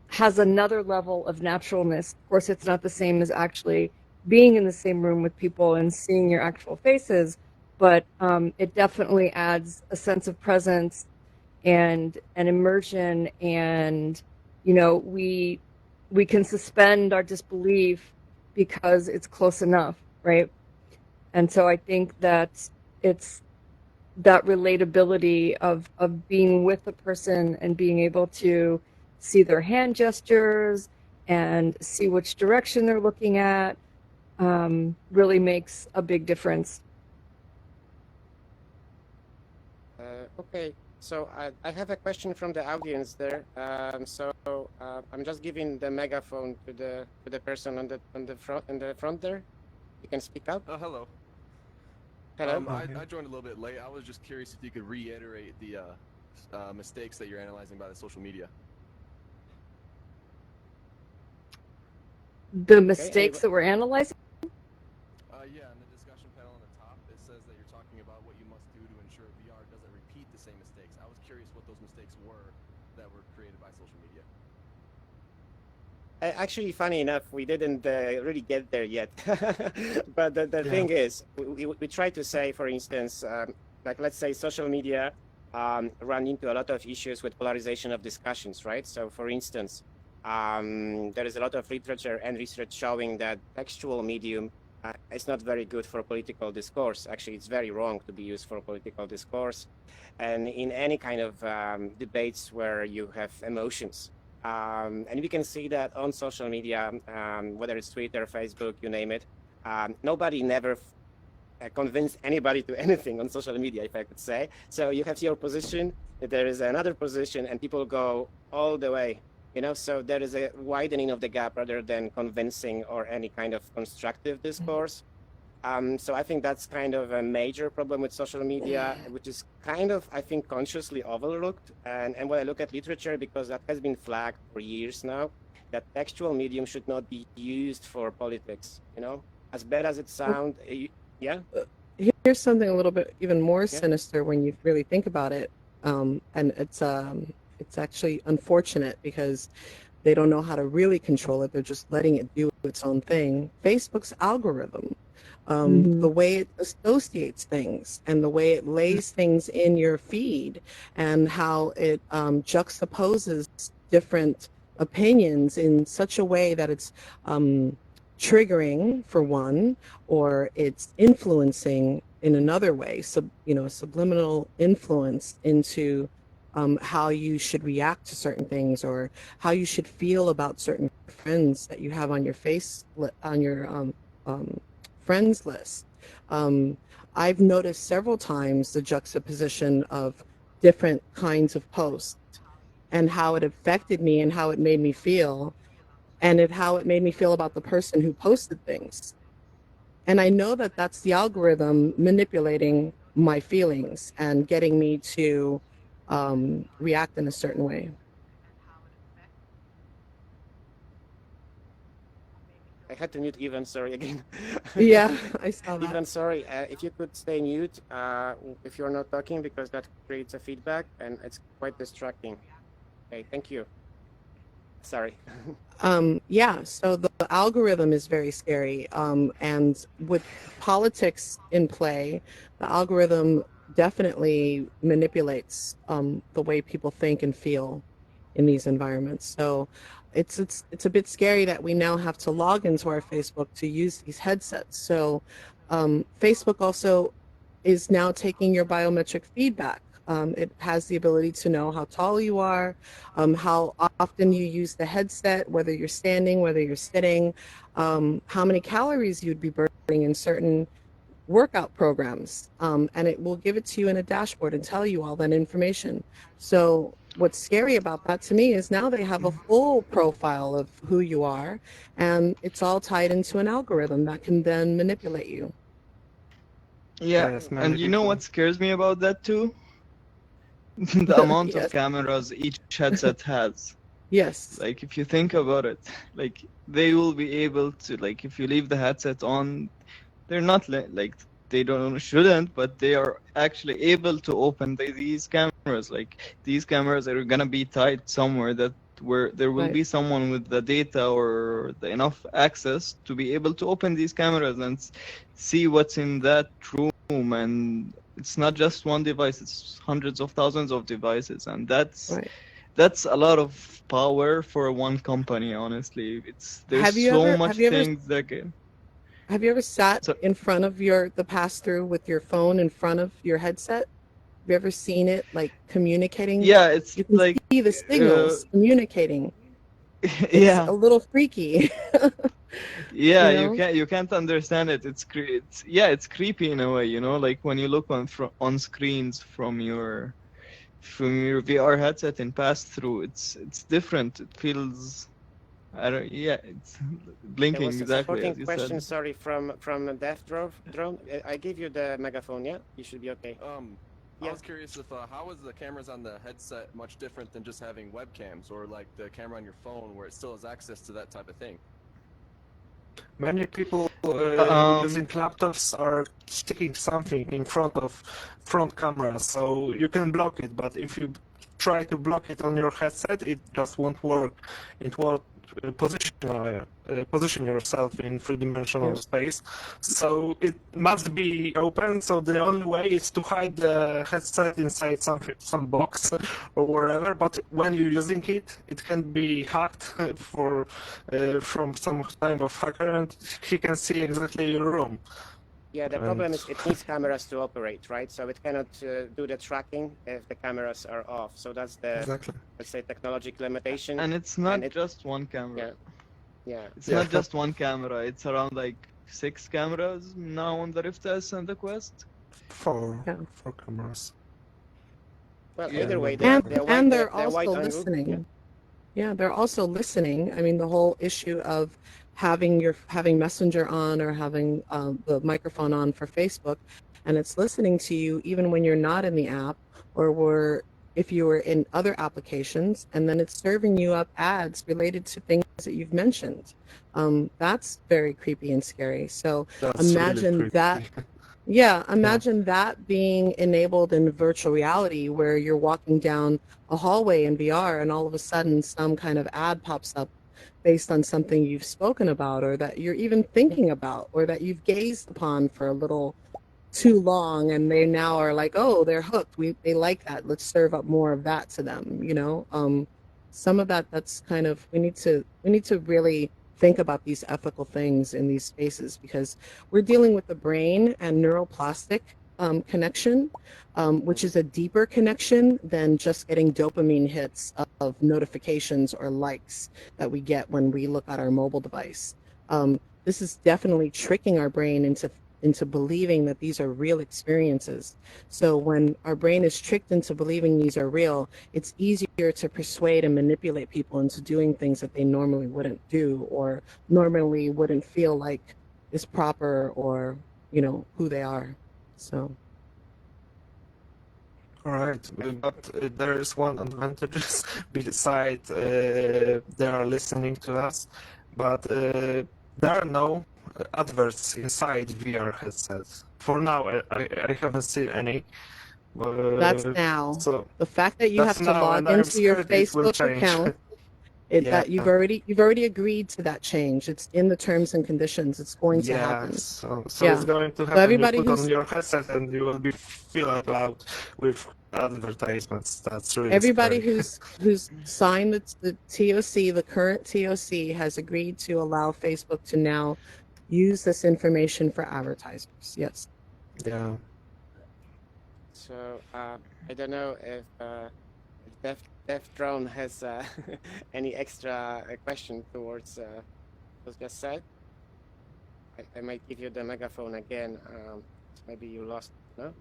has another level of naturalness. Of course, it's not the same as actually being in the same room with people and seeing your actual faces, but it definitely adds a sense of presence and an immersion, and we can suspend our disbelief because it's close enough, right? And so I think that it's that relatability of being with a person and being able to see their hand gestures and see which direction they're looking at really makes a big difference. Okay, so I have a question from the audience there. I'm just giving the megaphone to the person on the front there. You can speak up. Oh, hello. Hello. I joined a little bit late. I was just curious if you could reiterate the mistakes that you're analyzing by the social media. The mistakes that we're analyzing? Yeah, in the discussion panel on the top, it says that you're talking about what you must do to ensure VR doesn't repeat the same mistakes. I was curious what those mistakes were that were created by social media. Actually, funny enough, we didn't really get there yet. But the thing is, we try to say, for instance, like let's say social media run into a lot of issues with polarization of discussions, right? So for instance, there is a lot of literature and research showing that textual medium is not very good for political discourse. Actually, it's very wrong to be used for political discourse. And in any kind of debates where you have emotions. And we can see that on social media, whether it's Twitter, Facebook, you name it, nobody never convince anybody to anything on social media, if I could say. So you have your position, there is another position, and people go all the way, so there is a widening of the gap rather than convincing or any kind of constructive discourse. So I think that's kind of a major problem with social media, which is kind of, I think, consciously overlooked. And when I look at literature, because that has been flagged for years now, that textual medium should not be used for politics, as bad as it sounds. Yeah. Here's something a little bit even more sinister when you really think about it, and it's actually unfortunate because they don't know how to really control it. They're just letting it do its own thing. Facebook's algorithm, the way it associates things and the way it lays things in your feed, and how it juxtaposes different opinions in such a way that it's triggering for one, or it's influencing in another way, subliminal influence into how you should react to certain things, or how you should feel about certain friends that you have on your friends list. I've noticed several times the juxtaposition of different kinds of posts and how it affected me and how it made me feel, and how it made me feel about the person who posted things. And I know that that's the algorithm manipulating my feelings and getting me to react in a certain way. I had to mute Ivan, sorry again. Yeah, I saw that. Ivan, sorry, if you could stay mute if you're not talking, because that creates a feedback and it's quite distracting. Okay, thank you. Sorry. Yeah, so the algorithm is very scary. And with politics in play, the algorithm definitely manipulates the way people think and feel in these environments. So it's a bit scary that we now have to log into our Facebook to use these headsets. So Facebook also is now taking your biometric feedback. It has the ability to know how tall you are, how often you use the headset, whether you're standing, whether you're sitting, how many calories you'd be burning in certain workout programs. And it will give it to you in a dashboard and tell you all that information. So what's scary about that to me is now they have a full profile of who you are, and it's all tied into an algorithm that can then manipulate you. Yeah, Yes, many and you know people. what scares me about that too? The amount of Yes. cameras each headset has. Yes. Like if you think about it, like they will be able to, like if you leave the headset on, they're not like they don't shouldn't, but they are actually able to open these cameras. Like these cameras are gonna be tied somewhere that where there will Right. be someone with the data or the enough access to be able to open these cameras and see what's in that room. And it's not just one device; it's hundreds of thousands of devices, and Right. that's a lot of power for one company. Honestly, there's Have you so ever much have you ever things that can. have you ever sat So in front of the pass-through with your phone in front of your headset? Have you ever seen it like communicating? yeah, it's You can like see the uh, signals communicating. It's yeah, a little freaky, yeah. you You know? can't understand it. It's yeah, it's creepy in a way. You know, like when you look on screens from your VR headset and pass through. It's different. It feels. I don't. Yeah, it's There was blinking a exactly supporting as you question, said. sorry, from Death Drone. I gave you the megaphone, yeah? You should be okay. I Yeah. was curious if how is the cameras on the headset much different than just having webcams or like the camera on your phone where it still has access to that type of thing? Many people using Um, laptops are sticking something in front camera, so you can block it. But if you try to block it on your headset, it just won't work. It won't position yourself in three-dimensional Yeah. space. So it must be open. So the only way is to hide the headset inside some box or wherever. But when you're using it, it can be hacked from some type of hacker, and he can see exactly your room. Yeah, the And problem is it needs cameras to operate, right? So it cannot do the tracking if the cameras are off. So that's the, exactly. let's say, technological limitation. and it's And not it, just one camera. yeah, yeah. It's Yeah. not just one camera. It's around like 6 cameras now on the Rift S and the Quest. Four Yeah. cameras. Well, Yeah. either way, And they're wide, and they're they're wide also angle. Yeah. listening. Yeah, they're also listening. I mean, the whole issue of having Messenger on or having the microphone on for Facebook, and it's listening to you even when you're not in the app, or if you were in other applications, and then it's serving you up ads related to things that you've mentioned. That's very creepy and scary. So That's really imagine creepy. that. Yeah, imagine that being enabled in virtual reality where you're walking down a hallway in VR and all of a sudden some kind of ad pops up based on something you've spoken about or that you're even thinking about or that you've gazed upon for a little too long, and they now are like, oh, they're hooked. They like that. Let's serve up more of that to them, you know? Some of that's kind of we need to really think about these ethical things in these spaces because we're dealing with the brain and neuroplastic connection, which is a deeper connection than just getting dopamine hits of notifications or likes that we get when we look at our mobile device. This is definitely tricking our brain into believing that these are real experiences. So when our brain is tricked into believing these are real, it's easier to persuade and manipulate people into doing things that they normally wouldn't do or normally wouldn't feel like is proper or, who they are. So All right, but there is one advantage besides they are listening to us, but there are no adverts inside VR headsets. For now, I haven't seen any. That's now. So The fact that you that's have to now, and log I'm into your scared it will Facebook change. account, Yeah. that you've already agreed to that change. It's in the terms and conditions. It's going to Yeah, happen. so Yeah. it's going to So happen. You everybody put on who's your headset and you will be filled out with advertisements. That's really everybody scary. who's signed the TOC, the current TOC, has agreed to allow Facebook to now use this information for advertisers. Yes. Yeah. So I don't know if Def Drone has any extra question towards what was just said. I might give you the megaphone again. Maybe you lost. No. A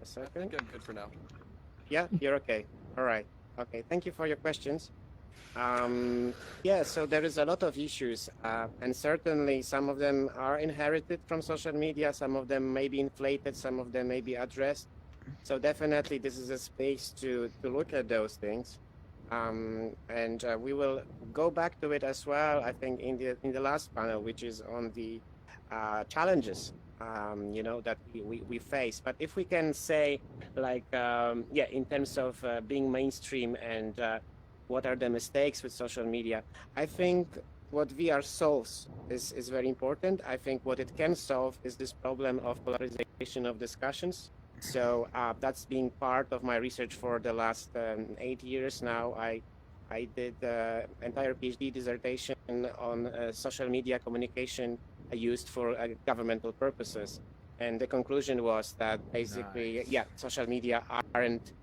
I second. think I'm good for now. Yeah, you're okay. All right. Okay. Thank you for your questions. Yeah, so there is a lot of issues, and certainly some of them are inherited from social media. Some of them may be inflated. Some of them may be addressed. So definitely, this is a space to look at those things, and we will go back to it as well. I think in the last panel, which is on the challenges, that we face. But if we can say, like, yeah, in terms of being mainstream and what are the mistakes with social media, I think what VR solves is very important. I think what it can solve is this problem of polarization of discussions. So that's been part of my research for the last 8 years now. I did entire PhD dissertation on social media communication used for governmental purposes. And the conclusion was that basically, yeah, social media aren't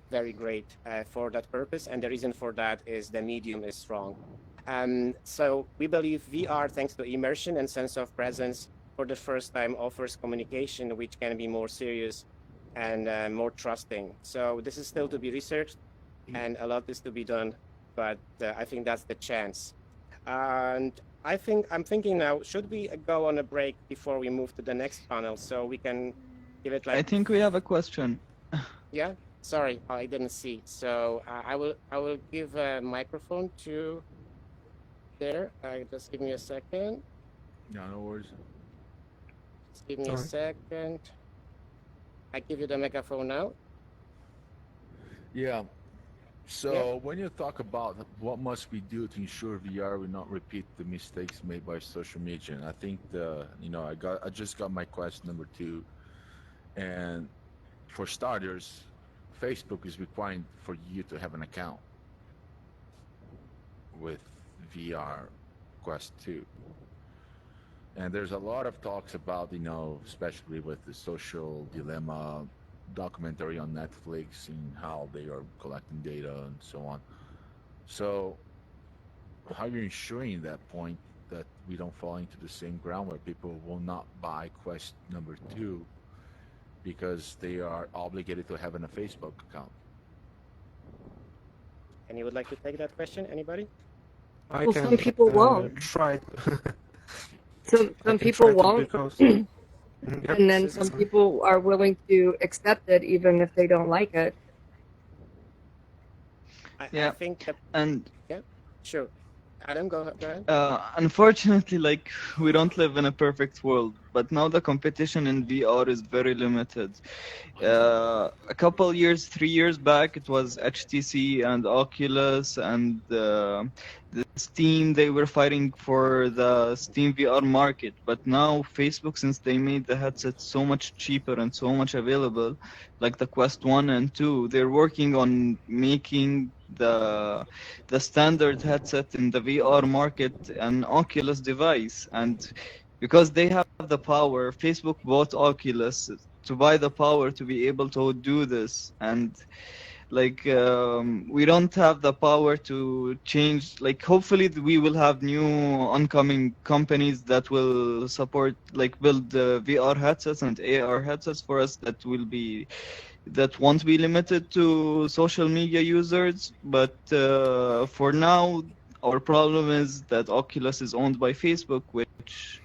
very great for that purpose. And the reason for that is the medium is strong. So we believe VR, thanks to immersion and sense of presence, for the first time offers communication which can be more serious and more trusting. So this is still to be researched and a lot is to be done, but I think that's the chance. And I'm thinking now, should we go on a break before we move to the next panel so we can give it like... I think we have a question. Yeah, sorry, I didn't see. So I will give a microphone to there. Just give me a second. No, no worries. Just give me a second. I give you the microphone now. Yeah. So when you talk about what must we do to ensure VR will not repeat the mistakes made by social media, and I think I just got my question number 2, and for starters, Facebook is requiring for you to have an account with VR Quest 2. And there's a lot of talks about, especially with the social dilemma documentary on Netflix and how they are collecting data and so on. So how are you ensuring that point that we don't fall into the same ground where people will not buy Quest number 2 because they are obligated to have a Facebook account? And you would like to take that question, anybody? Well, some people won't. Try. Some people won't. Yep. And then some people are willing to accept it even if they don't like it. I think that, and yeah, sure. Adam, go ahead. Unfortunately, like, we don't live in a perfect world, but now the competition in VR is very limited. A couple years, 3 years back, it was HTC and Oculus and the Steam. They were fighting for the Steam VR market, but now Facebook, since they made the headset so much cheaper and so much available, like the Quest 1 and 2, they're working on making the standard headset in the VR market an Oculus device. And because they have the power, Facebook bought Oculus to buy the power to be able to do this. And like, we don't have the power to change. Like, hopefully we will have new oncoming companies that will support, like, build VR headsets and AR headsets for us that won't be limited to social media users. But for now, our problem is that Oculus is owned by Facebook, which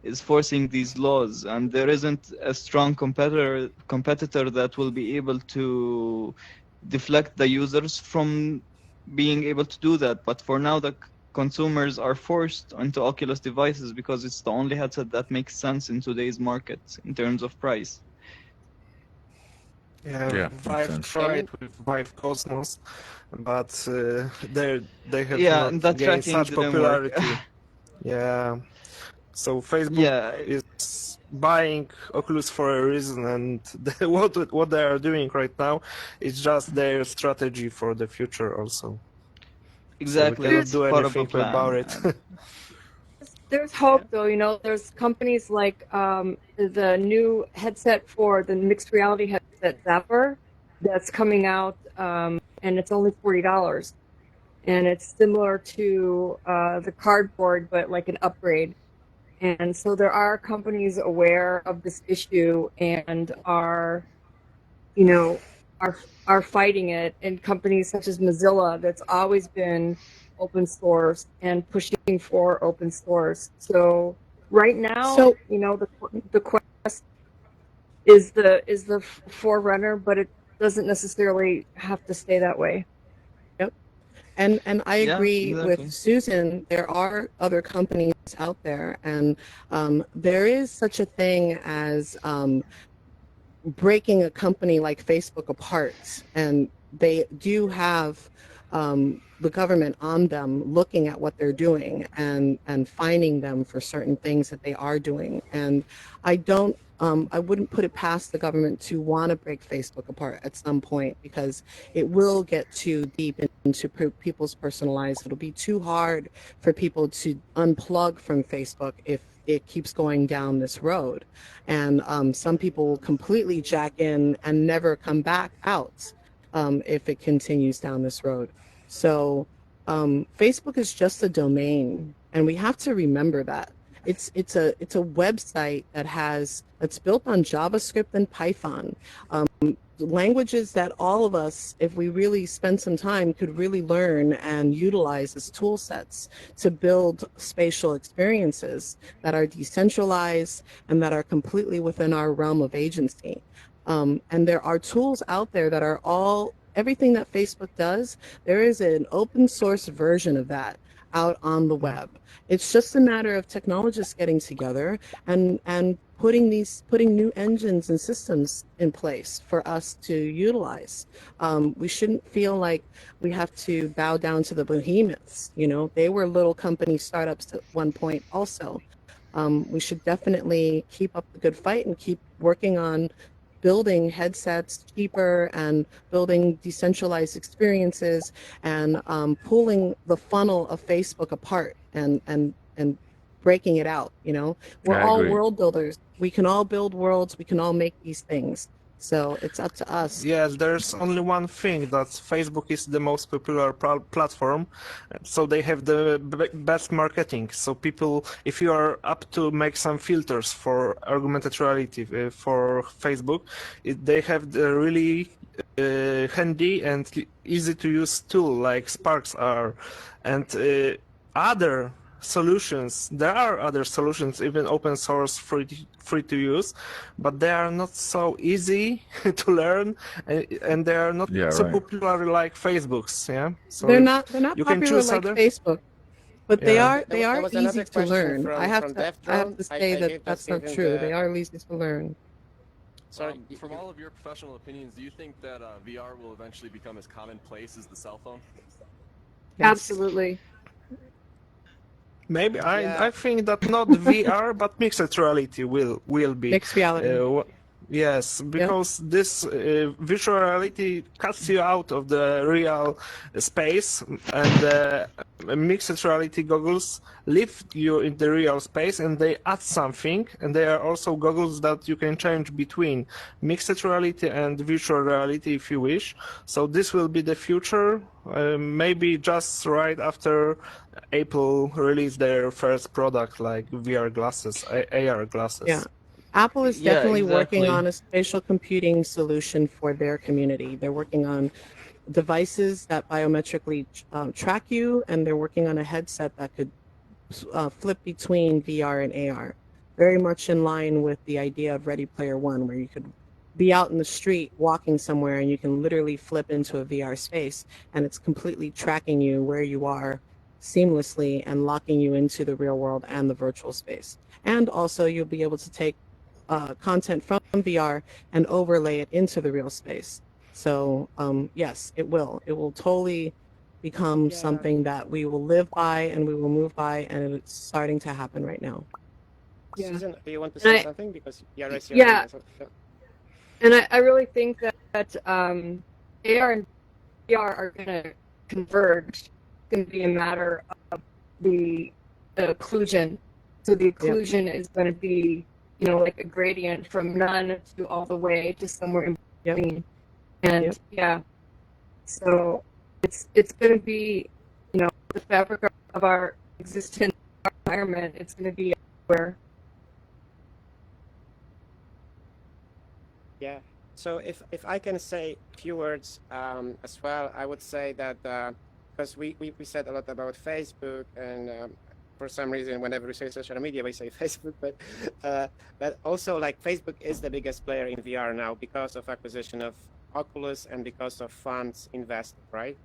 is forcing these laws, and there isn't a strong competitor that will be able to deflect the users from being able to do that. But for now, the consumers are forced onto Oculus devices because it's the only headset that makes sense in today's market in terms of price. Yeah, makes Vive sense. tried with Vive Cosmos, but they have Yeah, not that gained tracking such didn't work. popularity. Yeah, so Facebook Yeah, is buying Oculus for a reason, and what they are doing right now is just their strategy for the future also. So we exactly. cannot It's do part of a anything about plan. it. And There's hope, though. You know, there's companies like the new headset for the mixed reality headset Zapper that's coming out, and it's only $40, and it's similar to the cardboard, but like an upgrade. And so there are companies aware of this issue and are, you know, are fighting it. And companies such as Mozilla, that's always been open source and pushing for open source. So right now, So you know, the Quest is the forerunner, but it doesn't necessarily have to stay that way. yep. And I yeah, agree with exactly. Susan. There are other companies out there, and there is such a thing as breaking a company like Facebook apart, and they do have the government on them looking at what they're doing and fining them for certain things that they are doing. And I wouldn't put it past the government to want to break Facebook apart at some point, because it will get too deep into people's personal lives. It'll be too hard for people to unplug from Facebook if it keeps going down this road. And some people will completely jack in and never come back out if it continues down this road. So Facebook is just a domain, and we have to remember that. It's a website that's built on JavaScript and Python, languages that all of us, if we really spend some time, could really learn and utilize as tool sets to build spatial experiences that are decentralized and that are completely within our realm of agency. And there are tools out there that are everything that Facebook does. There is an open source version of that out on the web. It's just a matter of technologists getting together and putting new engines and systems in place for us to utilize. We shouldn't feel like we have to bow down to the behemoths. You know, they were little company startups at one point also. We should definitely keep up the good fight and keep working on building headsets cheaper and building decentralized experiences and pulling the funnel of Facebook apart and breaking it out. You know, we're I all agree. world builders. We can all build worlds. We can all make these things. So it's up to us. Yes, there's only one thing, that Facebook is the most popular platform, so they have the best marketing. So people, if you are up to make some filters for augmented reality for Facebook, they have the really handy and easy to use tool like Sparks are, and other solutions. There are other solutions, even open source, free to use, but they are not so easy to learn, and they are not Yeah, so right. popular like Facebook's. Yeah, so They're not you can popular choose like other. Facebook, but Yeah. they There are was easy another to question learn. from Deaf I have Drone. to say I that hate just that's not giving true. They the are easy to learn. sorry. From all of your professional opinions, do you think that VR will eventually become as commonplace as the cell phone? Yes. Absolutely. Maybe Yeah. I think that not VR but mixed reality will be. Mixed reality. Yes, because this virtual reality cuts you out of the real space, and mixed reality goggles lift you in the real space, and they add something. And they are also goggles that you can change between mixed reality and virtual reality if you wish. So this will be the future. Maybe just right after Apple released their first product, like VR glasses, AR glasses. Yeah. Apple is Yeah, definitely working exactly. on a spatial computing solution for their community. They're working on devices that biometrically track you, and they're working on a headset that could flip between VR and AR. Very much in line with the idea of Ready Player One, where you could be out in the street walking somewhere and you can literally flip into a VR space, and it's completely tracking you where you are seamlessly and locking you into the real world and the virtual space. And also, you'll be able to take content from VR and overlay it into the real space. So yes, it will. It will totally become Yeah. something that we will live by and we will move by, and it's starting to happen right now. Yeah. Susan, do you want to And say I- something? Because you raised your hand. Yeah. And I really think that AR and VR are going to converge. It's going to be a matter of the occlusion. So the occlusion is going to be, you know, like a gradient from none to all the way to somewhere in Yep. between. And Yep. yeah, so it's going to be, you know, the fabric of our existence, our environment. It's going to be everywhere. Yeah. So if I can say a few words as well, I would say that because we said a lot about Facebook, and for some reason, whenever we say social media, we say Facebook, but also like Facebook is the biggest player in VR now because of acquisition of Oculus and because of funds invested, right?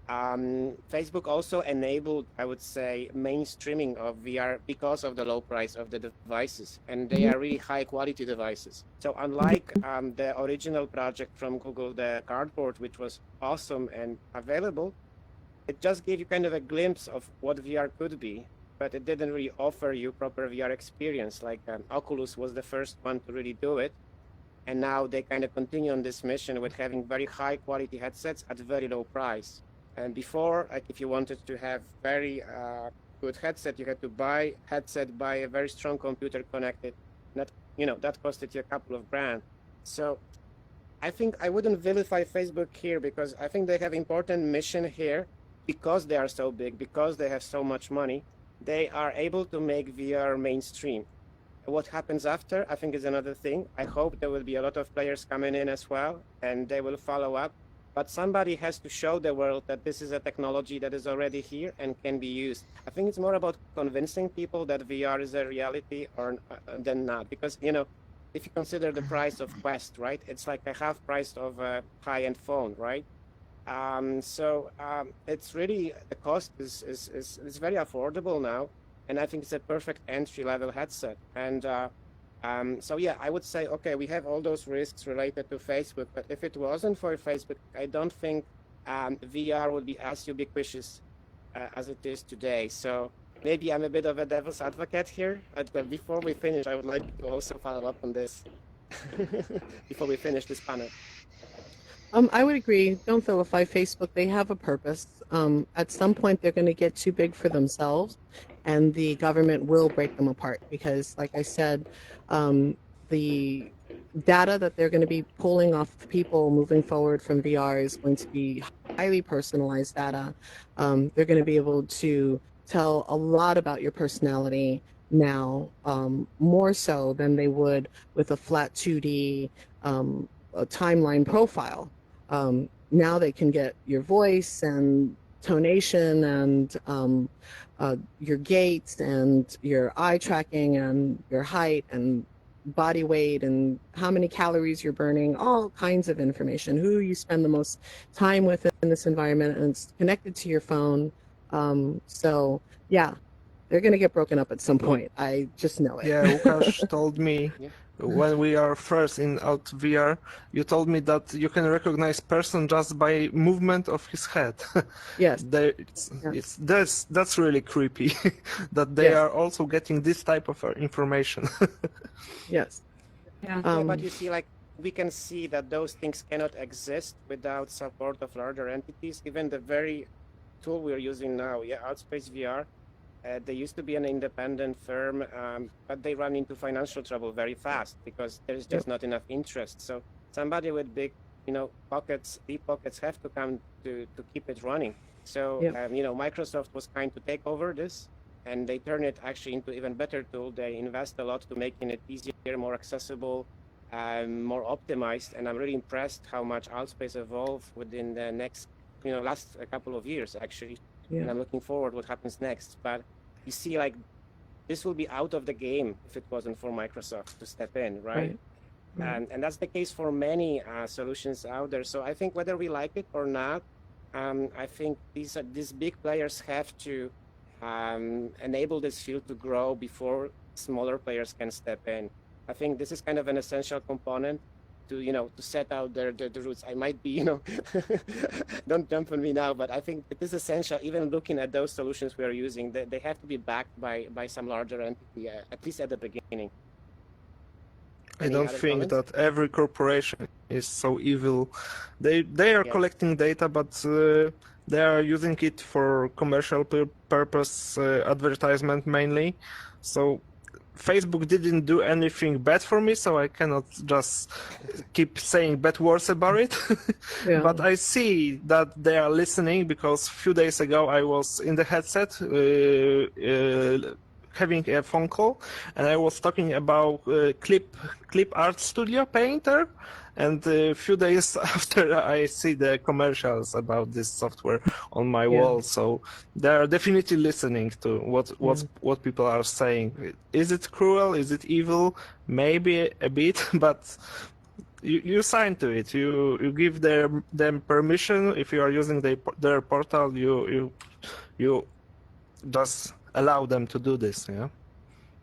Facebook also enabled, I would say, mainstreaming of VR because of the low price of the devices, and they are really high quality devices. So unlike the original project from Google, the Cardboard, which was awesome and available, it just gave you kind of a glimpse of what VR could be, but it didn't really offer you proper VR experience. Like Oculus was the first one to really do it. And now they kind of continue on this mission with having very high quality headsets at very low price. And before, like if you wanted to have very good headset, you had to buy headset, buy a very strong computer connected. That, you know, that costed you a couple of grand. So I think I wouldn't vilify Facebook here because I think they have important mission here because they are so big, because they have so much money. They are able to make VR mainstream. What happens after, I think, is another thing. I hope there will be a lot of players coming in as well, and they will follow up. But somebody has to show the world that this is a technology that is already here and can be used. I think it's more about convincing people that VR is a reality or than not. Because, you know, if you consider the price of Quest, right? It's like a half price of a high-end phone, right? It's really, the cost is very affordable now. And I think it's a perfect entry-level headset. And so yeah, I would say, okay, we have all those risks related to Facebook, but if it wasn't for Facebook, I don't think VR would be as ubiquitous as it is today. So maybe I'm a bit of a devil's advocate here, but before we finish, I would like to also follow up on this before we finish this panel. I would agree. Don't vilify Facebook. They have a purpose. At some point, they're going to get too big for themselves, and the government will break them apart because, like I said, the data that they're going to be pulling off of people moving forward from VR is going to be highly personalized data. They're going to be able to tell a lot about your personality now, more so than they would with a flat 2D a timeline profile. Now they can get your voice and tonation and your gait and your eye tracking and your height and body weight and how many calories you're burning, all kinds of information, who you spend the most time with in this environment, and it's connected to your phone. So yeah, they're going to get broken up at some point. I just know it. Yeah, Łukasz told me Yeah. when we are first in out VR, you told me that you can recognize person just by movement of his head. Yes. That's really creepy that they Yes. are also getting this type of information. Yes. Yeah. Yeah, but you see, like, we can see that those things cannot exist without support of larger entities. Even the very tool we're using now, yeah, Outspace VR, they used to be an independent firm, but they run into financial trouble very fast because there's just not enough interest. So somebody with big, you know, pockets, deep pockets, have to come to keep it running. So you know, Microsoft was kind to take over this, and they turn it actually into even better tool. They invest a lot to making it easier, more accessible, more optimized. And I'm really impressed how much Outspace evolved within the next, you know, last couple of years actually. And I'm looking forward what happens next. But you see, like, this will be out of the game if it wasn't for Microsoft to step in, right? And that's the case for many solutions out there. So I think whether we like it or not, I think these big players have to enable this field to grow before smaller players can step in. I think this is kind of an essential component to to set out the roots. I might be don't jump on me now, but I think it is essential. Even looking at those solutions we are using, they have to be backed by some larger entity, at least at the beginning. I Any don't other think comments? that every corporation is so evil. They are Yes. collecting data, but they are using it for commercial purpose, advertisement mainly. So Facebook didn't do anything bad for me, so I cannot just keep saying bad words about it. Yeah. But I see that they are listening because a few days ago I was in the headset having a phone call, and I was talking about Clip Art Studio Painter, and a few days after I see the commercials about this software on my wall. So they are definitely listening to what people are saying. Is it cruel? Is it evil? Maybe a bit, but you sign to it. You give them permission. If you are using their portal, you just allow them to do this. Yeah.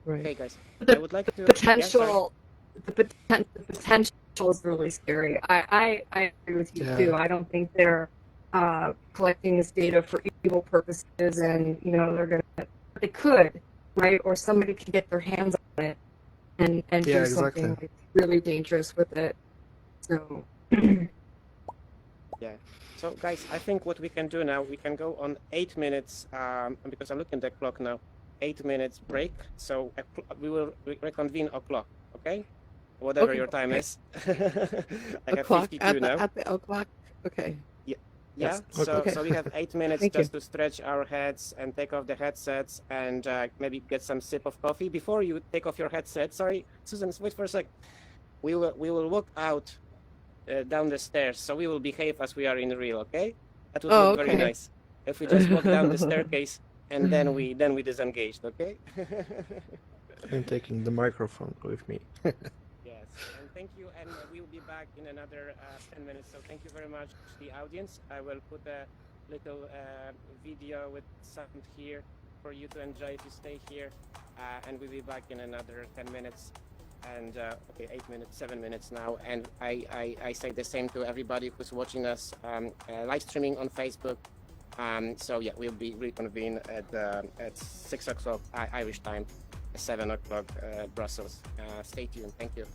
Right. Okay, guys. The I would like to. potential, the potential is really scary. I agree with you Yeah. too. I don't think they're collecting this data for evil purposes, and they're gonna. They could, right? Or somebody could get their hands on it and Yeah, do something exactly. like really dangerous with it. So. Yeah. So, guys, I think what we can do now, we can go on 8 minutes, because I'm looking at the clock now, 8 minutes break. So we will reconvene o'clock, okay? Whatever Okay, your time okay. is. I have O'clock 52 now. at the o'clock. Okay. Yeah. Yes. So Okay. so we have 8 minutes Thank just you. to stretch our heads and take off the headsets and maybe get some sip of coffee before you take off your headset. Sorry, Susan, wait for a sec. We will walk out down the stairs, so we will behave as we are in real, okay? That would look very okay. nice. If we just walk down the staircase and then we disengaged, okay? I'm taking the microphone with me. Yes, and thank you, and we will be back in another 10 minutes. So thank you very much, the audience. I will put a little video with sound here for you to enjoy if you stay here, and we'll be back in another 10 minutes. And okay, 8 minutes, 7 minutes now, and I say the same to everybody who's watching us live streaming on Facebook. So yeah, we'll be reconvene at 6 o'clock Irish time, 7 o'clock Brussels. Stay tuned. Thank you.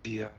VR.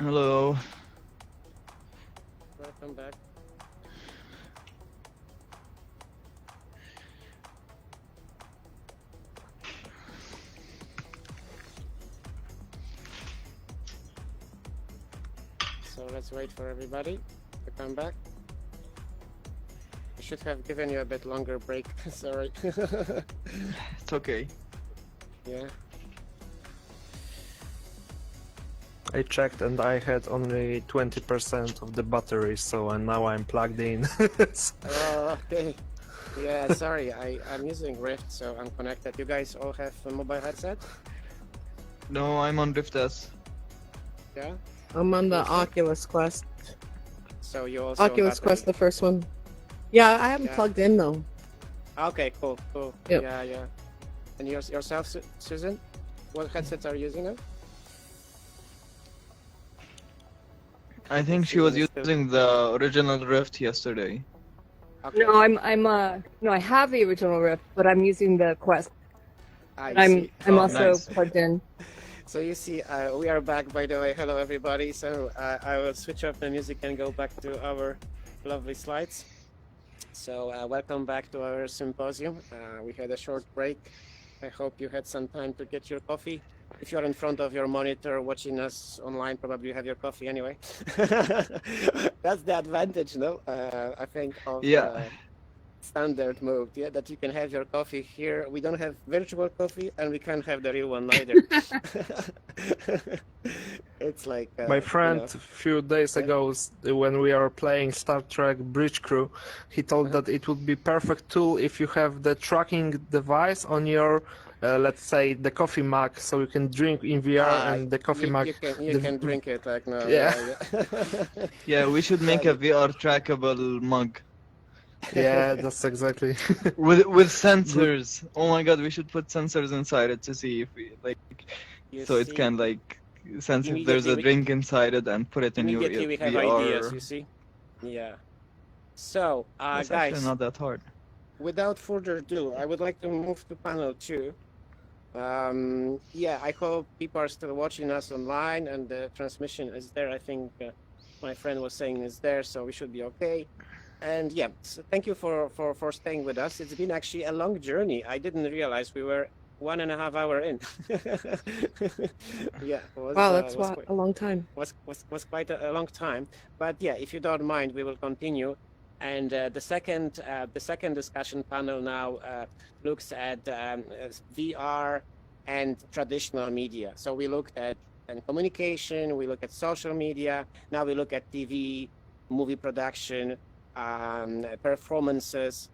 Hello. Welcome back. So let's wait for everybody to come back. I should have given you a bit longer break. Sorry. It's okay. Yeah. I checked and I had only 20% of the battery, so now I'm plugged in. Oh, okay. Yeah, sorry. I'm using Rift, so I'm connected. You guys all have a mobile headset? No, I'm on Rift S. Yeah. I'm on the Okay. Oculus Quest. So you also Oculus battery. Quest, the first one. Yeah, I haven't Yeah. plugged in though. Okay, cool. Yep. Yeah. And yourself, Susan? What headsets are you using now? I think she was using the original Rift yesterday. Okay. No, I have the original Rift, but I'm using the Quest. I And I'm see. I'm Oh, also nice. plugged in. So you see, we are back, by the way. Hello, everybody. So I will switch off the music and go back to our lovely slides. So welcome back to our symposium. We had a short break. I hope you had some time to get your coffee. If you're in front of your monitor watching us online, probably you have your coffee anyway. That's the advantage, no? I think of Yeah. standard mode, yeah, that you can have your coffee here. We don't have virtual coffee, and we can't have the real one either. It's like My friend, you a few days Yeah. ago, when we are playing Star Trek Bridge Crew, he told that it would be perfect tool if you have the tracking device on your, let's say, the coffee mug, so you can drink in VR and the coffee mug. you can drink it like no, Yeah. yeah. Yeah, we should make a Exactly. VR trackable mug Yeah, that's exactly. with sensors. Oh my god, we should put sensors inside it to see if we like, You so it see, can like sense if there's immediately a we- drink inside it and put it in your immediately we have VR. ideas. You see, yeah. So, That's actually guys, not that hard. without further ado, I would like to move to panel 2. Yeah, I hope people are still watching us online and the transmission is there. I think my friend was saying is there, so we should be okay. And yeah, so thank you for staying with us. It's been actually a long journey. I didn't realize we were 1.5 hours in. Yeah, it was, Wow, that's was a long time. was quite a long time. But yeah, if you don't mind, we will continue. And the second discussion panel now looks at VR and traditional media. So we looked at communication, we look at social media. Now we look at TV, movie production, performances.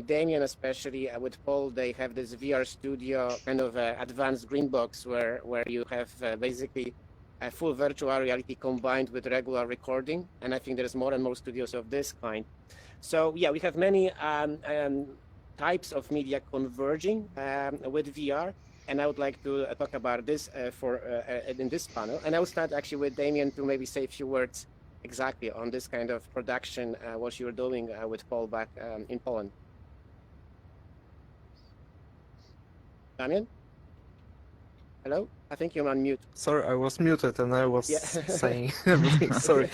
Damien, especially with Paul, they have this VR studio, kind of advanced green box where you have basically a full virtual reality combined with regular recording. And I think there's more and more studios of this kind. So yeah, we have many types of media converging with VR. And I would like to talk about this in this panel. And I will start actually with Damien to maybe say a few words exactly on this kind of production, what you're doing with Paul back in Poland. Damien? Hello? I think you're on mute. Sorry, I was muted and I was Yeah. saying everything. Sorry.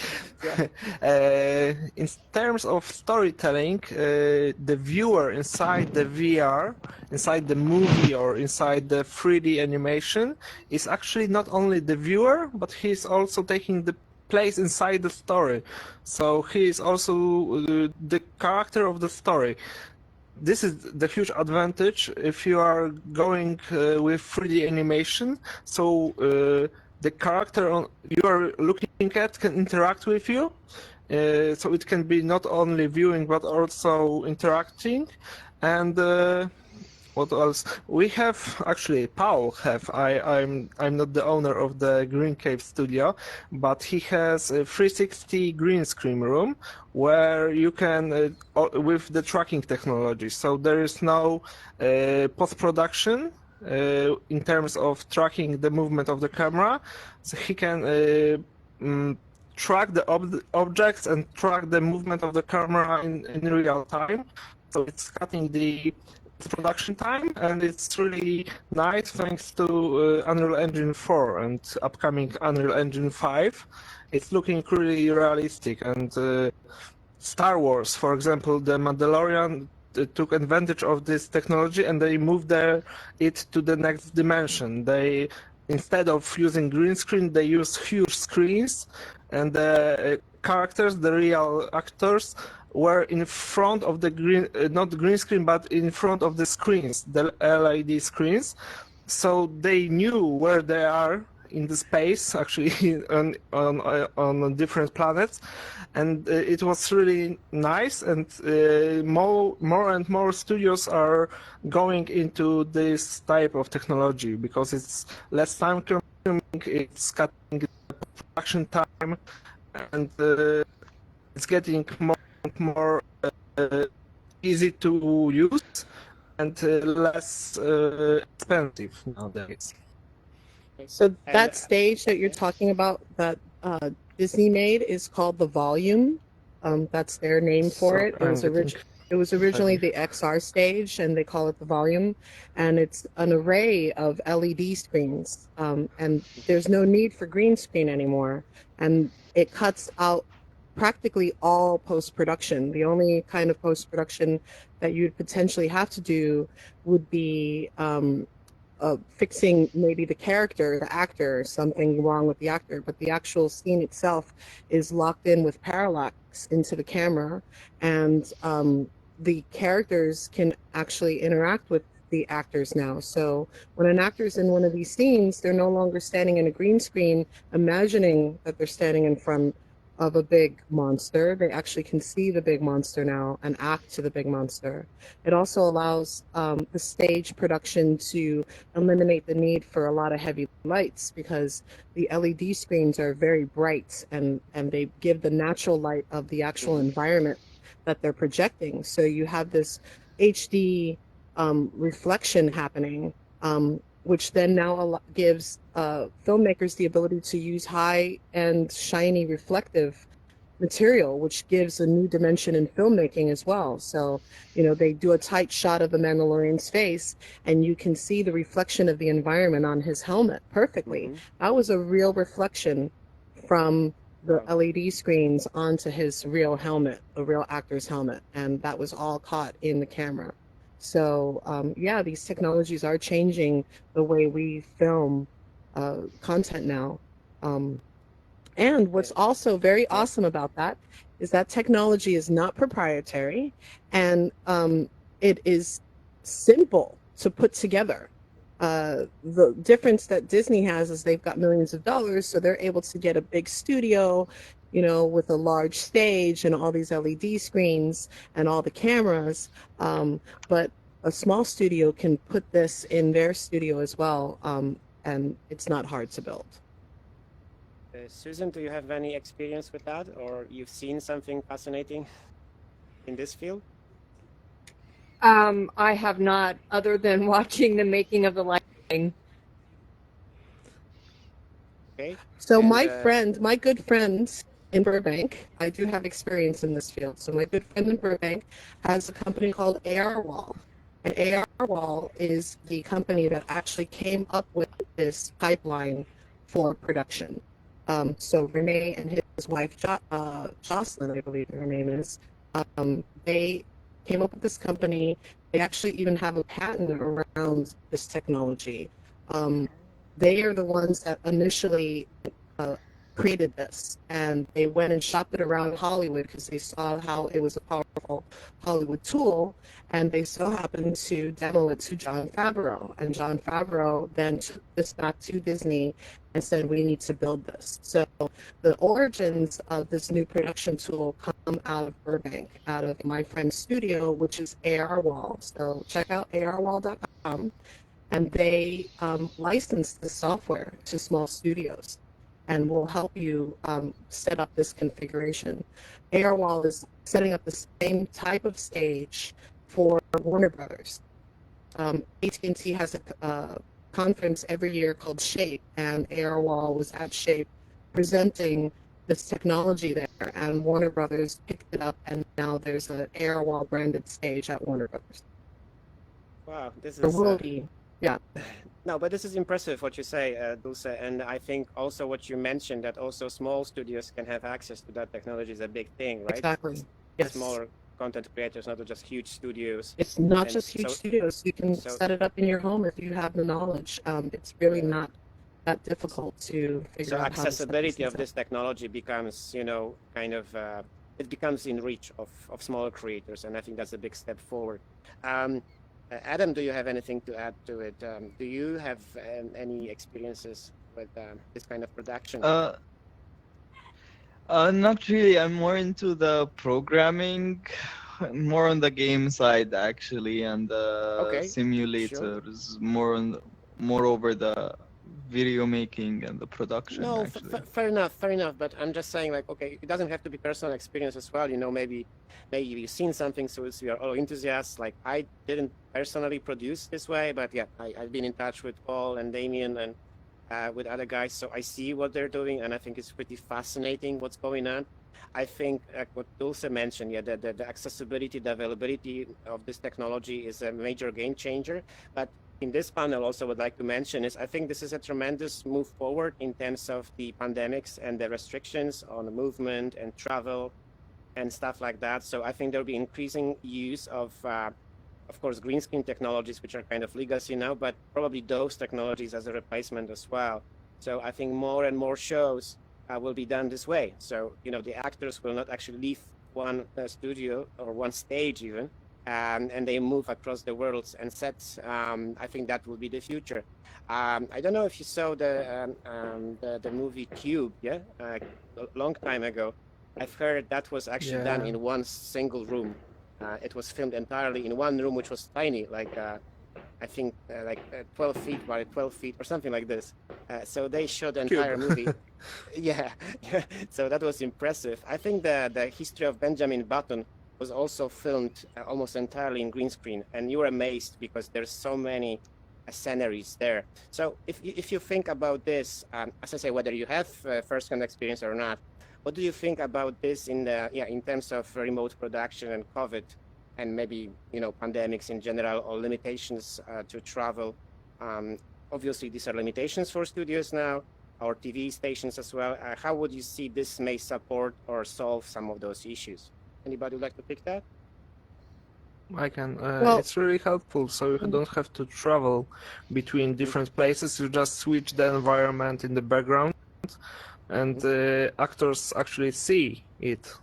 In terms of storytelling, the viewer inside the VR, inside the movie or inside the 3D animation is actually not only the viewer, but he's also taking the place inside the story. So he is also the character of the story. This is the huge advantage if you are going with 3D animation. So the character you are looking at can interact with you. So it can be not only viewing but also interacting. And what else? We have actually Paul have. I'm not the owner of the Green Cave studio, but he has a 360 green screen room where you can with the tracking technology. So there is no post-production in terms of tracking the movement of the camera. So he can track the objects and track the movement of the camera in real time. So it's cutting the production time, and it's really nice thanks to Unreal Engine 4 and upcoming Unreal Engine 5. It's looking really realistic, and Star Wars, for example, the Mandalorian took advantage of this technology and they moved it to the next dimension. They, instead of using green screen, they use huge screens, and the characters, the real actors, were in front of the not the green screen, but in front of the screens, the LED screens. So they knew where they are in the space, actually on different planets, and it was really nice. And more and more studios are going into this type of technology because it's less time consuming, it's cutting production time, and it's getting more and more easy to use and less expensive nowadays. So And that stage that you're talking about that Disney made is called the Volume. That's their name for So it. I'm getting It was originally the XR stage, and they call it the Volume. And it's an array of LED screens. And there's no need for green screen anymore. And it cuts out practically all post-production. The only kind of post-production that you'd potentially have to do would be fixing maybe the character, the actor, something wrong with the actor, but the actual scene itself is locked in with parallax into the camera, and the characters can actually interact with the actors now. So when an actor's in one of these scenes, they're no longer standing in a green screen, imagining that they're standing in front of a big monster. They actually can see the big monster now and act to the big monster. It also allows the stage production to eliminate the need for a lot of heavy lights, because the LED screens are very bright, and they give the natural light of the actual environment that they're projecting. So you have this HD reflection happening, which then now gives filmmakers the ability to use high and shiny reflective material, which gives a new dimension in filmmaking as well. So, they do a tight shot of the Mandalorian's face, and you can see the reflection of the environment on his helmet perfectly. That was a real reflection from the LED screens onto his real helmet, a real actor's helmet, and that was all caught in the camera. So, these technologies are changing the way we film content now. And what's also very awesome about that is that technology is not proprietary, and it is simple to put together. The difference that Disney has is they've got millions of dollars, so they're able to get a big studio, with a large stage and all these LED screens and all the cameras. But a small studio can put this in their studio as well, and it's not hard to build. Susan, do you have any experience with that, or you've seen something fascinating in this field? I have not, other than watching the making of the lighting. Okay. So And, my good friend in Burbank, I do have experience in this field. So my good friend in Burbank has a company called AR Wall. And AR Wall is the company that actually came up with this pipeline for production. So Renee and his wife, Jocelyn, I believe her name is, they came up with this company. They actually even have a patent around this technology. They are the ones that initially created this, and they went and shopped it around Hollywood because they saw how it was a powerful Hollywood tool, and they so happened to demo it to Jon Favreau, and Jon Favreau then took this back to Disney and said, we need to build this. So the origins of this new production tool come out of Burbank, out of my friend's studio, which is AR Wall. So check out arwall.com, and they license the software to small studios and will help you set up this configuration. AirWall is setting up the same type of stage for Warner Brothers. AT&T has a conference every year called SHAPE, and AirWall was at SHAPE presenting this technology there, and Warner Brothers picked it up, and now there's an AirWall branded stage at Warner Brothers. Wow, this There is will be, yeah, no, but this is impressive what you say, Dulce, and I think also what you mentioned that also small studios can have access to that technology is a big thing, right? exactly. Yes. Smaller content creators, not just huge studios. It's not And just huge so- studios. You can so- set it up in your home if you have the knowledge. It's really Yeah. not that difficult to figure So out how to set accessibility these of things this technology becomes, kind of, it becomes in reach of smaller creators, and I think that's a big step forward. Adam, do you have anything to add to it? Do you have any experiences with this kind of production? Not really. I'm more into the programming, more on the game side actually, and the Okay, sure. simulators, more over the video making and the production No, actually. fair enough, fair enough. But I'm just saying, like, okay, it doesn't have to be personal experience as well. Maybe you've seen something, so we are all enthusiasts. Like, I didn't personally produce this way, but yeah, I've been in touch with Paul and Damien and with other guys, so I see what they're doing, and I think it's pretty fascinating what's going on. I think what Dulce mentioned, yeah, the accessibility, the availability of this technology is a major game changer. But in this panel, also would like to mention is I think this is a tremendous move forward in terms of the pandemics and the restrictions on movement and travel and stuff like that. So I think there'll be increasing use of course, green screen technologies, which are kind of legacy now, but probably those technologies as a replacement as well. So I think more and more shows will be done this way. So, the actors will not actually leave one studio or one stage even, and they move across the worlds and sets. I think that will be the future. I don't know if you saw the movie Cube, yeah, a long time ago. I've heard that was actually done Yeah. in one single room. It was filmed entirely in one room, which was tiny, like I think 12 feet by 12 feet or something like this. So they shot the entire movie. Yeah, so that was impressive. I think the history of Benjamin Button was also filmed almost entirely in green screen, and you were amazed because there's so many sceneries there. So if you think about this, as I say, whether you have first-hand experience or not, what do you think about this in terms of remote production and COVID, and maybe pandemics in general or limitations to travel? Obviously, these are limitations for studios now, or TV stations as well. How would you see this may support or solve some of those issues? Anybody would like to pick that? I can. Well- It's really helpful, so you don't have to travel between different places. You just switch the environment in the background, and actors actually see it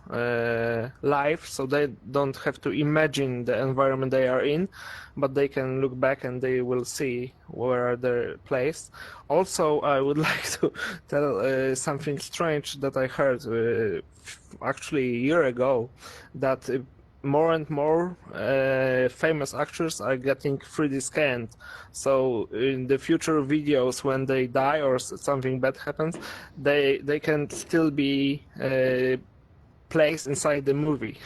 live, so they don't have to imagine the environment they are in, but they can look back and they will see where they're placed. Also, I would like to tell something strange that I heard actually a year ago, that more and more famous actors are getting 3D scanned. So in the future videos, when they die or something bad happens, they can still be placed inside the movie.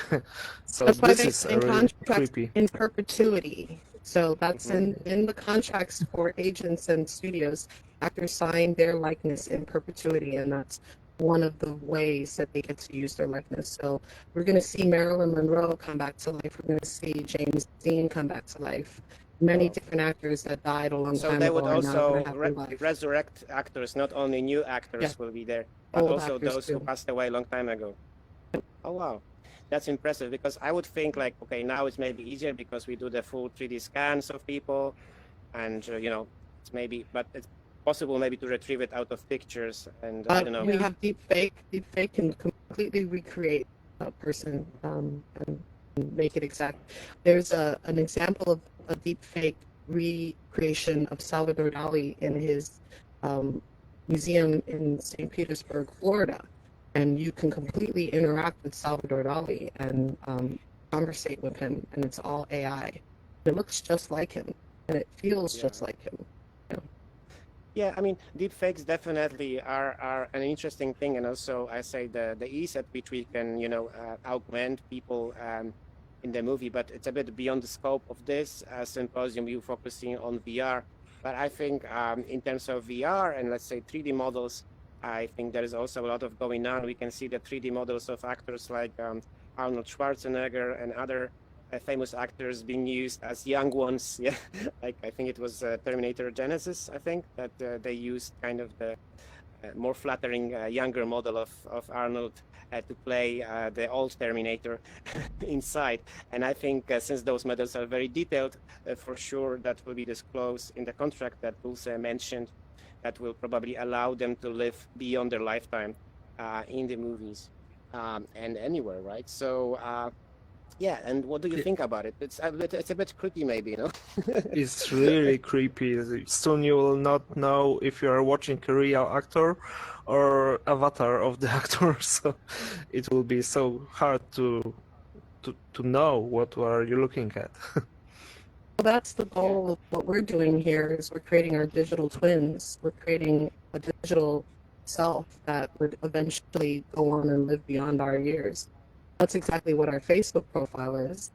So That's why this they is sign really contracts creepy. in perpetuity. So that's in the contracts for agents and studios. Actors sign their likeness in perpetuity, and that's one of the ways that they get to use their likeness. So we're going to see Marilyn Monroe come back to life. We're going to see James Dean come back to life. Many different actors that died a long So time they ago would are now going also to have their life. resurrect actors, not only new actors Yeah. will be there, but Old also actors those who too. passed away a long time ago. Oh, wow. That's impressive because I would think like, okay, now it's maybe easier because we do the full 3D scans of people and, it's maybe, but it's possible maybe to retrieve it out of pictures and I don't know. We have deepfake. Deepfake can completely recreate a person and make it exact. There's an example of a deepfake recreation of Salvador Dali in his museum in St. Petersburg, Florida, and you can completely interact with Salvador Dali and conversate with him, and it's all AI. It looks just like him, and it feels just like him. Yeah, I mean, deepfakes definitely are an interesting thing, and also I say the ease at which we can, augment people in the movie, but it's a bit beyond the scope of this symposium. You focusing on VR, but I think in terms of VR and let's say 3D models, I think there is also a lot of going on. We can see the 3D models of actors like Arnold Schwarzenegger and other famous actors being used as young ones. Yeah, like I think it was Terminator Genesis. I think that they used kind of the more flattering younger model of Arnold to play the old Terminator inside. And I think since those models are very detailed, for sure that will be disclosed in the contract that Dulce mentioned, that will probably allow them to live beyond their lifetime in the movies and anywhere, right? So yeah, and what do you think about it? It's a bit creepy, maybe, you know? It's really creepy. Soon you will not know if you are watching a real actor or avatar of the actor. So it will be so hard to know what are you looking at. Well, that's the goal of what we're doing here is we're creating our digital twins. We're creating a digital self that would eventually go on and live beyond our years. That's exactly what our Facebook profile is.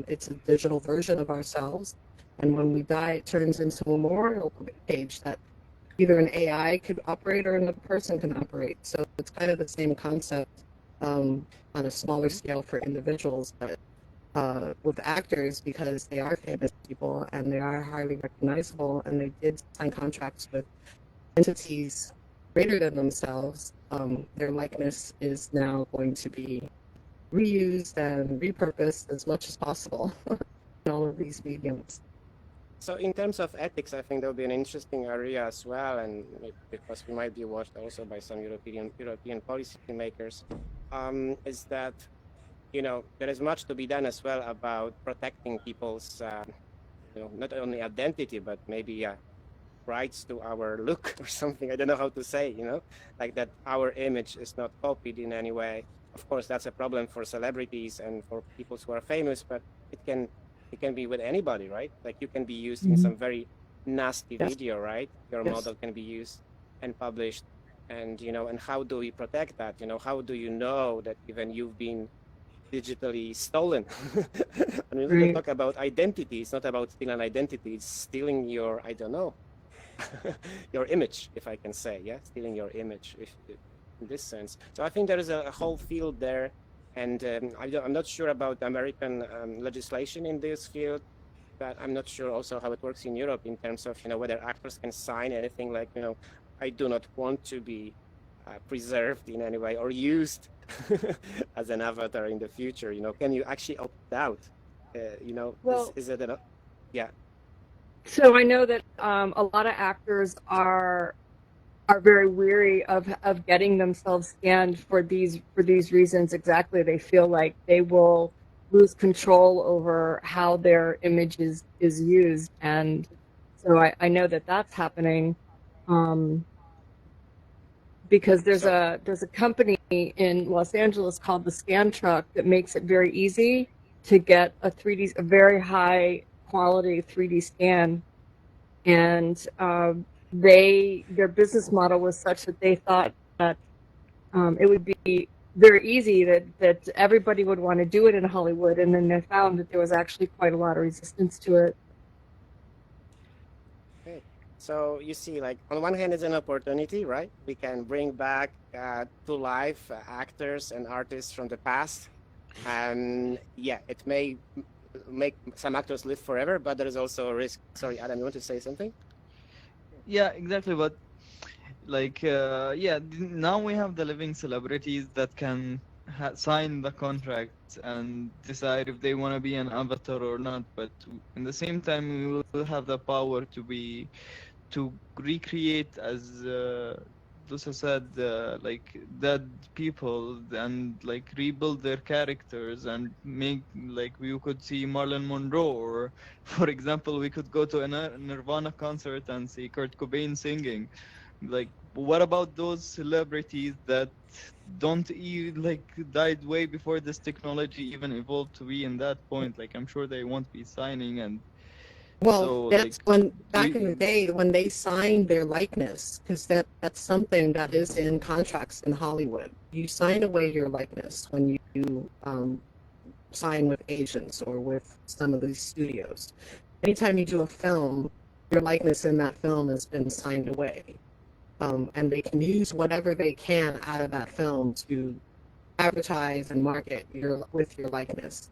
It's a digital version of ourselves. And when we die, it turns into a memorial page that either an AI could operate or another person can operate. So it's kind of the same concept on a smaller scale for individuals, but with actors, because they are famous people and they are highly recognizable and they did sign contracts with entities greater than themselves, their likeness is now going to be reused and repurposed as much as possible in all of these mediums. So in terms of ethics, I think that would be an interesting area as well, and because we might be watched also by some European policymakers, is that there is much to be done as well about protecting people's not only identity but maybe rights to our look or something. I don't know how to say, like that our image is not copied in any way. Of course, that's a problem for celebrities and for people who are famous, but it can be with anybody, right? Like you can be used in some very nasty Yes. video, right? Your Yes. model can be used and published, and and how do we protect that? How do you know that even you've been digitally stolen? I mean, we're going to talk about identity. It's not about stealing identity. It's stealing your, I don't know, your image, if I can say, yeah, stealing your image, if in this sense. So I think there is a whole field there, and I'm not sure about American legislation in this field, but I'm not sure also how it works in Europe in terms of whether actors can sign anything like I do not want to be preserved in any way or used as an avatar in the future. Can you actually opt out? Well, is it enough? Yeah. So I know that a lot of actors are very weary of getting themselves scanned for these reasons. Exactly, they feel like they will lose control over how their image is used, and so I know that that's happening. Because there's a company in Los Angeles called the Scan Truck that makes it very easy to get a very high quality 3D scan, and their business model was such that they thought that it would be very easy that everybody would want to do it in Hollywood, and then they found that there was actually quite a lot of resistance to it. Okay. So you see, like on one hand, it's an opportunity, right? We can bring back to life actors and artists from the past, and yeah, it may make some actors live forever, but there is also a risk. Sorry, Adam, you want to say something? Yeah, exactly. But now we have the living celebrities that can sign the contracts and decide if they want to be an avatar or not. But in the same time, we will have the power to recreate, as Dusa said, like dead people, and like rebuild their characters and make, like, we could see Marilyn Monroe, or for example, we could go to a Nirvana concert and see Kurt Cobain singing. Like, what about those celebrities that don't like died way before this technology even evolved to be in that point? Like, I'm sure they won't be signing, and Well, so that's like when back in we the day when they signed their likeness, because that's something that is in contracts in Hollywood. You sign away your likeness when you sign with agents or with some of these studios. Anytime you do a film, your likeness in that film has been signed away, and they can use whatever they can out of that film to advertise and market with your likeness.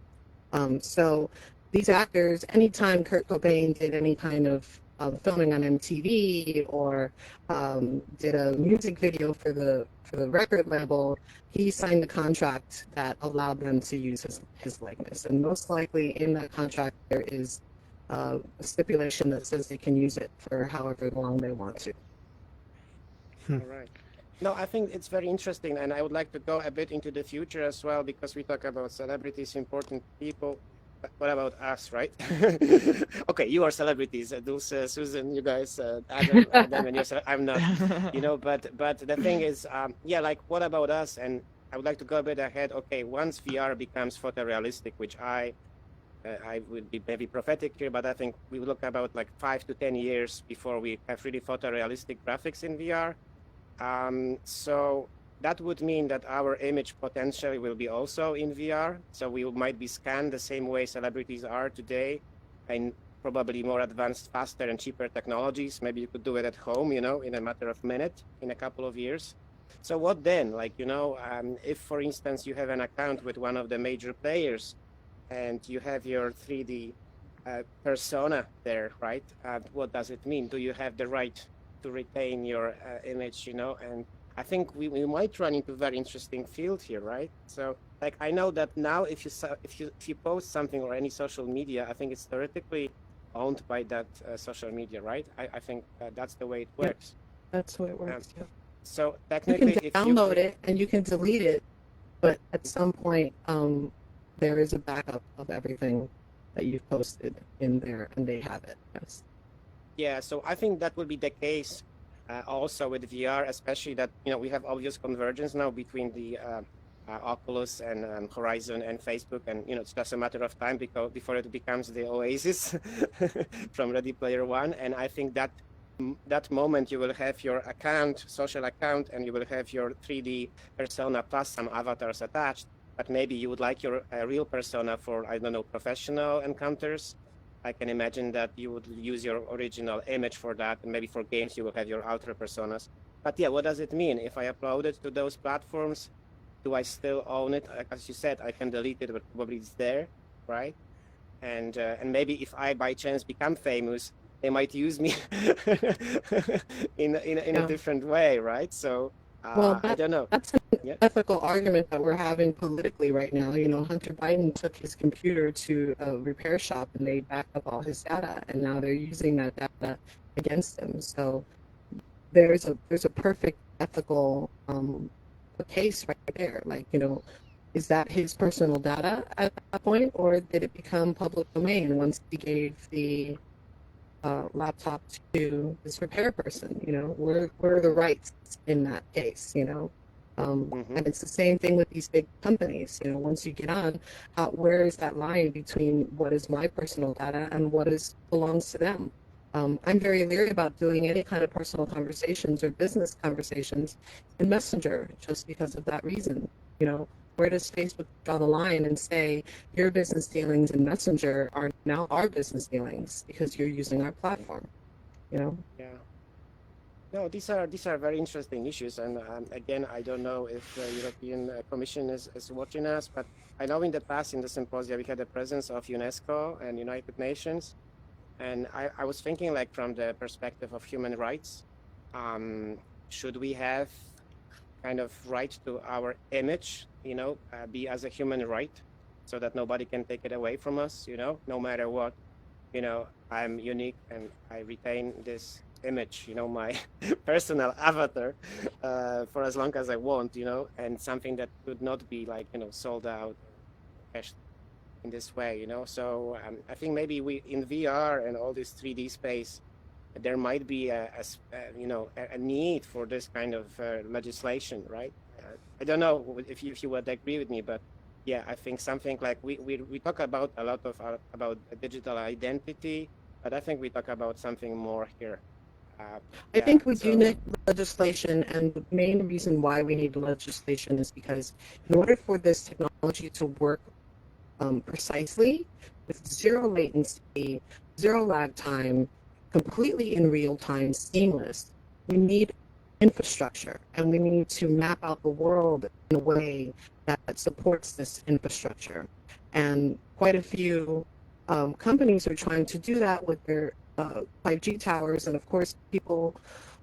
So these actors, anytime Kurt Cobain did any kind of filming on MTV or did a music video for the record label, he signed a contract that allowed them to use his likeness. And most likely in that contract there is a stipulation that says they can use it for however long they want to. All right. No, I think it's very interesting, and I would like to go a bit into the future as well, because we talk about celebrities, important people. But what about us, right? Okay, you are celebrities, Dulce, Susan, you guys, Adam, and yourself. I'm not, you know. But the thing is, yeah, like what about us? And I would like to go a bit ahead. Okay, once VR becomes photorealistic, which I would be maybe prophetic here, but I think we will look about like 5 to 10 years before we have really photorealistic graphics in VR. So that would mean that our image potentially will be also in VR. So we might be scanned the same way celebrities are today, and probably more advanced, faster, and cheaper technologies. Maybe you could do it at home, you know, in a matter of minutes, in a couple of years. So what then? Like, you know, if, for instance, you have an account with one of the major players and you have your 3D persona there, right? What does it mean? Do you have the right to retain your image, you know? And I think we might run into a very interesting field here, right? So, like, I know that now if you post something or any social media, I think it's theoretically owned by that social media, right? I think that's the way it works. That's the way it works. Yeah. So You technically, can if download it and you can delete it, but at some point, there is a backup of everything that you've posted in there, and they have it. Yes. Yeah, so I think that will be the case also with VR, especially that, you know, we have obvious convergence now between the Oculus and Horizon and Facebook, and, you know, it's just a matter of time before it becomes the Oasis from Ready Player One. And I think that that moment you will have your account, social account, and you will have your 3D persona plus some avatars attached. But maybe you would like your real persona for, I don't know, professional encounters. I can imagine that you would use your original image for that, and maybe for games you will have your ultra personas. But yeah, what does it mean? If I upload it to those platforms, do I still own it? As you said, I can delete it, but probably it's there, right? And maybe if I by chance become famous, they might use me in a different way, right? So Well, I don't know. that's an Yeah. ethical argument that we're having politically right now. You know, Hunter Biden took his computer to a repair shop and they backed up all his data, and now they're using that data against him. So there's a perfect ethical case right there. Like, you know, is that his personal data at that point, or did it become public domain once he gave the laptop to this repair person? You know, where are the rights in that case? You know, and it's the same thing with these big companies. You know, once you get on, where is that line between what is my personal data and what belongs to them? I'm very leery about doing any kind of personal conversations or business conversations in Messenger just because of that reason. You know, where does Facebook draw the line and say your business dealings in Messenger are now our business dealings because you're using our platform? You know? Yeah. No, these are very interesting issues, and again, I don't know if the European Commission is watching us, but I know in the past in the symposium we had the presence of UNESCO and United Nations, and I was thinking, like, from the perspective of human rights, should we have kind of right to our image, you know, be as a human right, so that nobody can take it away from us, you know, no matter what, you know, I'm unique and I retain this image, you know, my personal avatar for as long as I want, you know, and something that could not be, like, you know, sold out or cashed in this way, you know. So I think maybe we in VR and all this 3D space, there might be you know, a need for this kind of legislation, right? I don't know if you would agree with me, but yeah, I think something like we talk about a lot of about digital identity, but I think we talk about something more here. I think we do need legislation, and the main reason why we need legislation is because in order for this technology to work precisely, with zero latency, zero lag time, completely in real time, seamless, we need infrastructure, and we need to map out the world in a way that supports this infrastructure. And quite a few companies are trying to do that with their 5G towers. And of course, people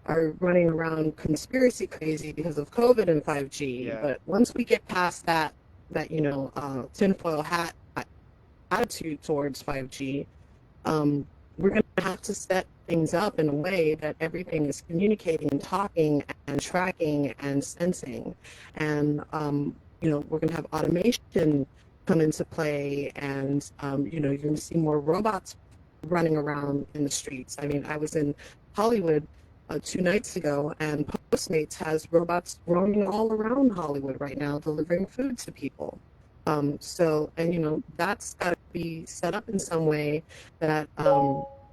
are running around conspiracy crazy because of COVID and 5G. Yeah. But once we get past that tinfoil hat attitude towards 5G, we're going to have to set things up in a way that everything is communicating and talking and tracking and sensing. And, we're going to have automation come into play, and, you're going to see more robots running around in the streets. I mean, I was in Hollywood 2 nights ago, and Postmates has robots roaming all around Hollywood right now, delivering food to people. That's got to be set up in some way that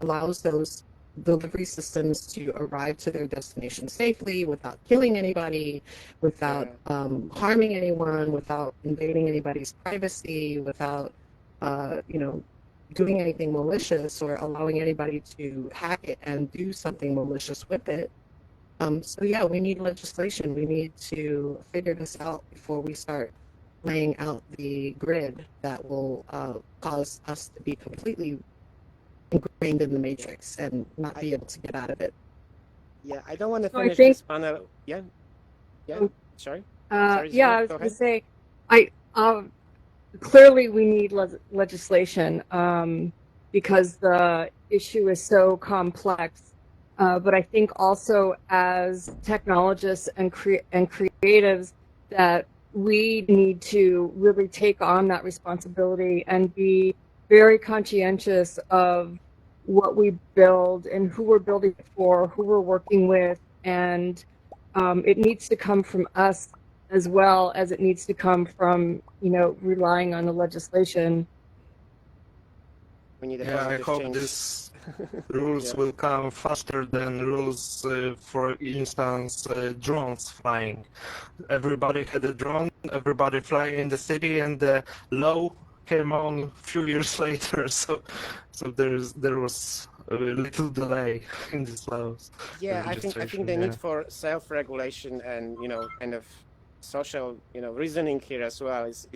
allows those delivery systems to arrive to their destination safely without killing anybody, without harming anyone, without invading anybody's privacy, without, doing anything malicious or allowing anybody to hack it and do something malicious with it. We need legislation. We need to figure this out before we start laying out the grid that will cause us to be completely ingrained in the matrix and not be able to get out of it. Yeah, I don't want to So I finish think- this panel. Yeah. Oh. Sorry. Yeah, Zina, I was go going to ahead. say, clearly we need legislation because the issue is so complex. But I think also as technologists and creatives that we need to really take on that responsibility and be very conscientious of what we build and who we're building it for, who we're working with, and it needs to come from us as well as it needs to come from, relying on the legislation. We need a Yeah, I positive hope change. these rules Yeah. will come faster than rules, for instance, drones flying. Everybody had a drone, everybody flying in the city, and the law came on a few years later. So there was a little delay in these laws. Yeah, I think registration, the yeah. need for self-regulation and kind of social reasoning here as well is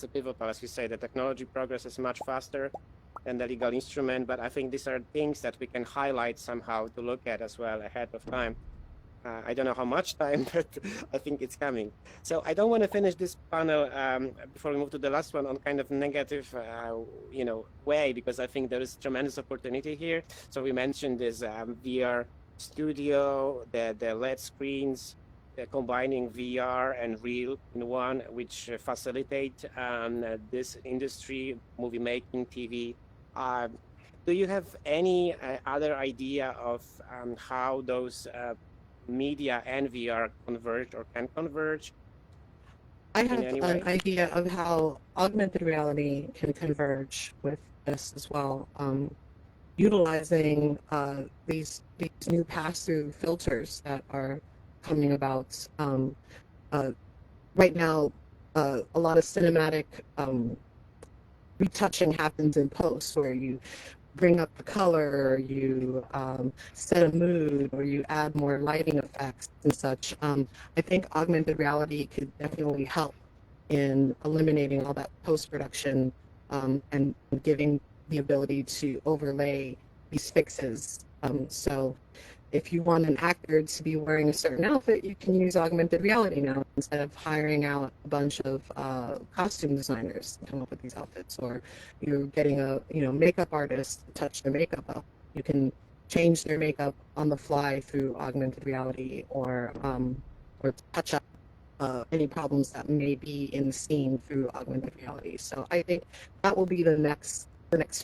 a pivotal. As you say, the technology progress is much faster than the legal instrument, but I think these are things that we can highlight somehow to look at as well ahead of time. I don't know how much time, but I think it's coming. So I don't want to finish this panel before we move to the last one on kind of negative, way, because I think there is tremendous opportunity here. So we mentioned this VR studio, the LED screens, combining VR and real in one, which facilitate this industry, movie making, TV. Do you have any other idea of how those media and VR converge or can converge? I have any an way? idea of how augmented reality can converge with this as well, utilizing these new pass-through filters that are coming about. Right now, a lot of cinematic retouching happens in post, where you bring up the color, or you set a mood, or you add more lighting effects and such. I think augmented reality could definitely help in eliminating all that post-production and giving the ability to overlay these fixes. So if you want an actor to be wearing a certain outfit, you can use augmented reality now instead of hiring out a bunch of costume designers to come up with these outfits, or you're getting a makeup artist to touch their makeup up. You can change their makeup on the fly through augmented reality, or touch up any problems that may be in the scene through augmented reality. So I think that will be the next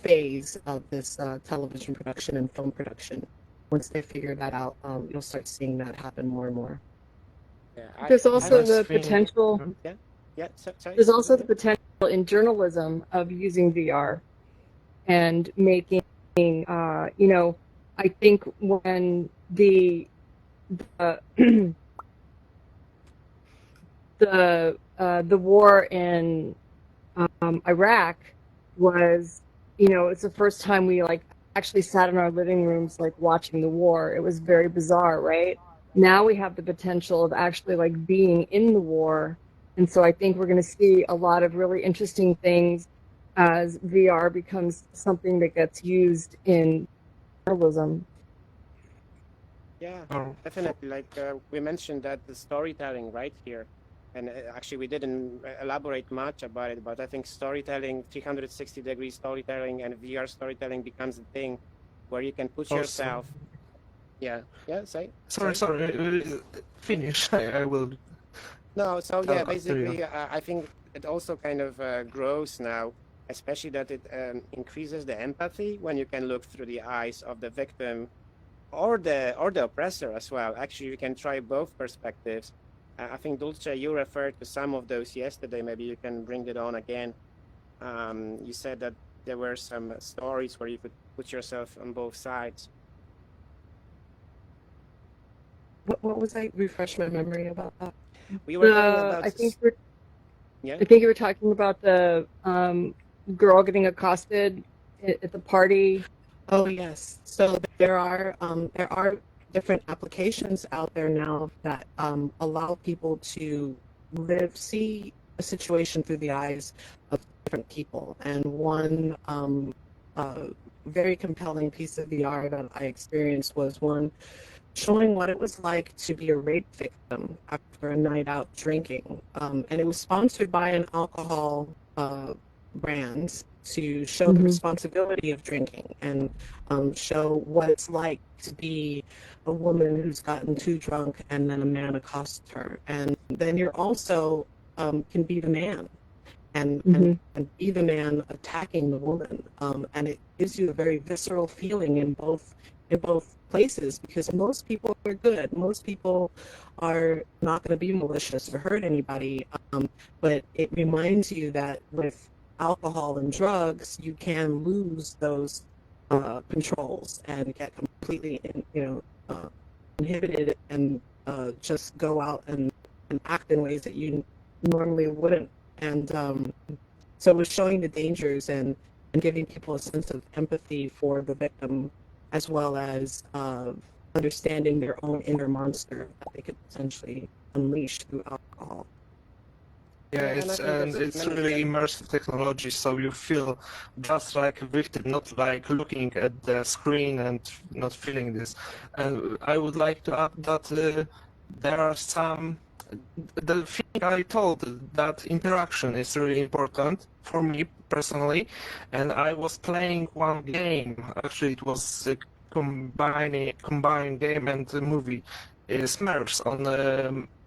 phase of this television production and film production. Once they figure that out, you'll start seeing that happen more and more. Yeah, There's also Last the thing- potential. Yeah, sorry. There's also the potential in journalism of using VR and making. I think when the the war in Iraq was, it's the first time we actually sat in our living rooms watching the war. It was very bizarre, right? Now we have the potential of actually being in the war, and so I think we're going to see a lot of really interesting things as VR becomes something that gets used in journalism. Yeah, Or definitely. Like we mentioned that the storytelling right here, and actually we didn't elaborate much about it, but I think storytelling, 360-degree storytelling and VR storytelling becomes a thing where you can put also, yourself. Yeah, yeah. sorry, Say. sorry, finish. I will No, so tell yeah, after you. basically, I think it also kind of grows now, especially that it increases the empathy when you can look through the eyes of the victim or the oppressor as well. Actually, you can try both perspectives. I think Dulce, you referred to some of those yesterday. Maybe you can bring it on again. You said that there were some stories where you could put yourself on both sides. What was I? Refresh my memory about that. We were talking The about I think yeah. I think you were talking about the girl getting accosted at the party. Oh yes. So there are different applications out there now that allow people to see a situation through the eyes of different people. And one very compelling piece of VR that I experienced was one showing what it was like to be a rape victim after a night out drinking. And it was sponsored by an alcohol brand to show the Mhm. responsibility of drinking and show what it's like to be a woman who's gotten too drunk and then a man accosts her. And then you're also can be the man and be the man attacking the woman. And it gives you a very visceral feeling in both places because most people are good. Most people are not going to be malicious or hurt anybody. But it reminds you that with alcohol and drugs, you can lose those controls and get completely, inhibited and just go out and act in ways that you normally wouldn't. And so it was showing the dangers and giving people a sense of empathy for the victim, as well as understanding their own inner monster that they could potentially unleash through alcohol. Yeah, Yeah, and I think there's it's many. really Yeah, immersive technology, so you feel just like a victim, not like looking at the screen and not feeling this. And I would like to add that there are some. The thing I told that interaction is really important for me personally, and I was playing one game. Actually, it was a combined game and a movie, Smurfs on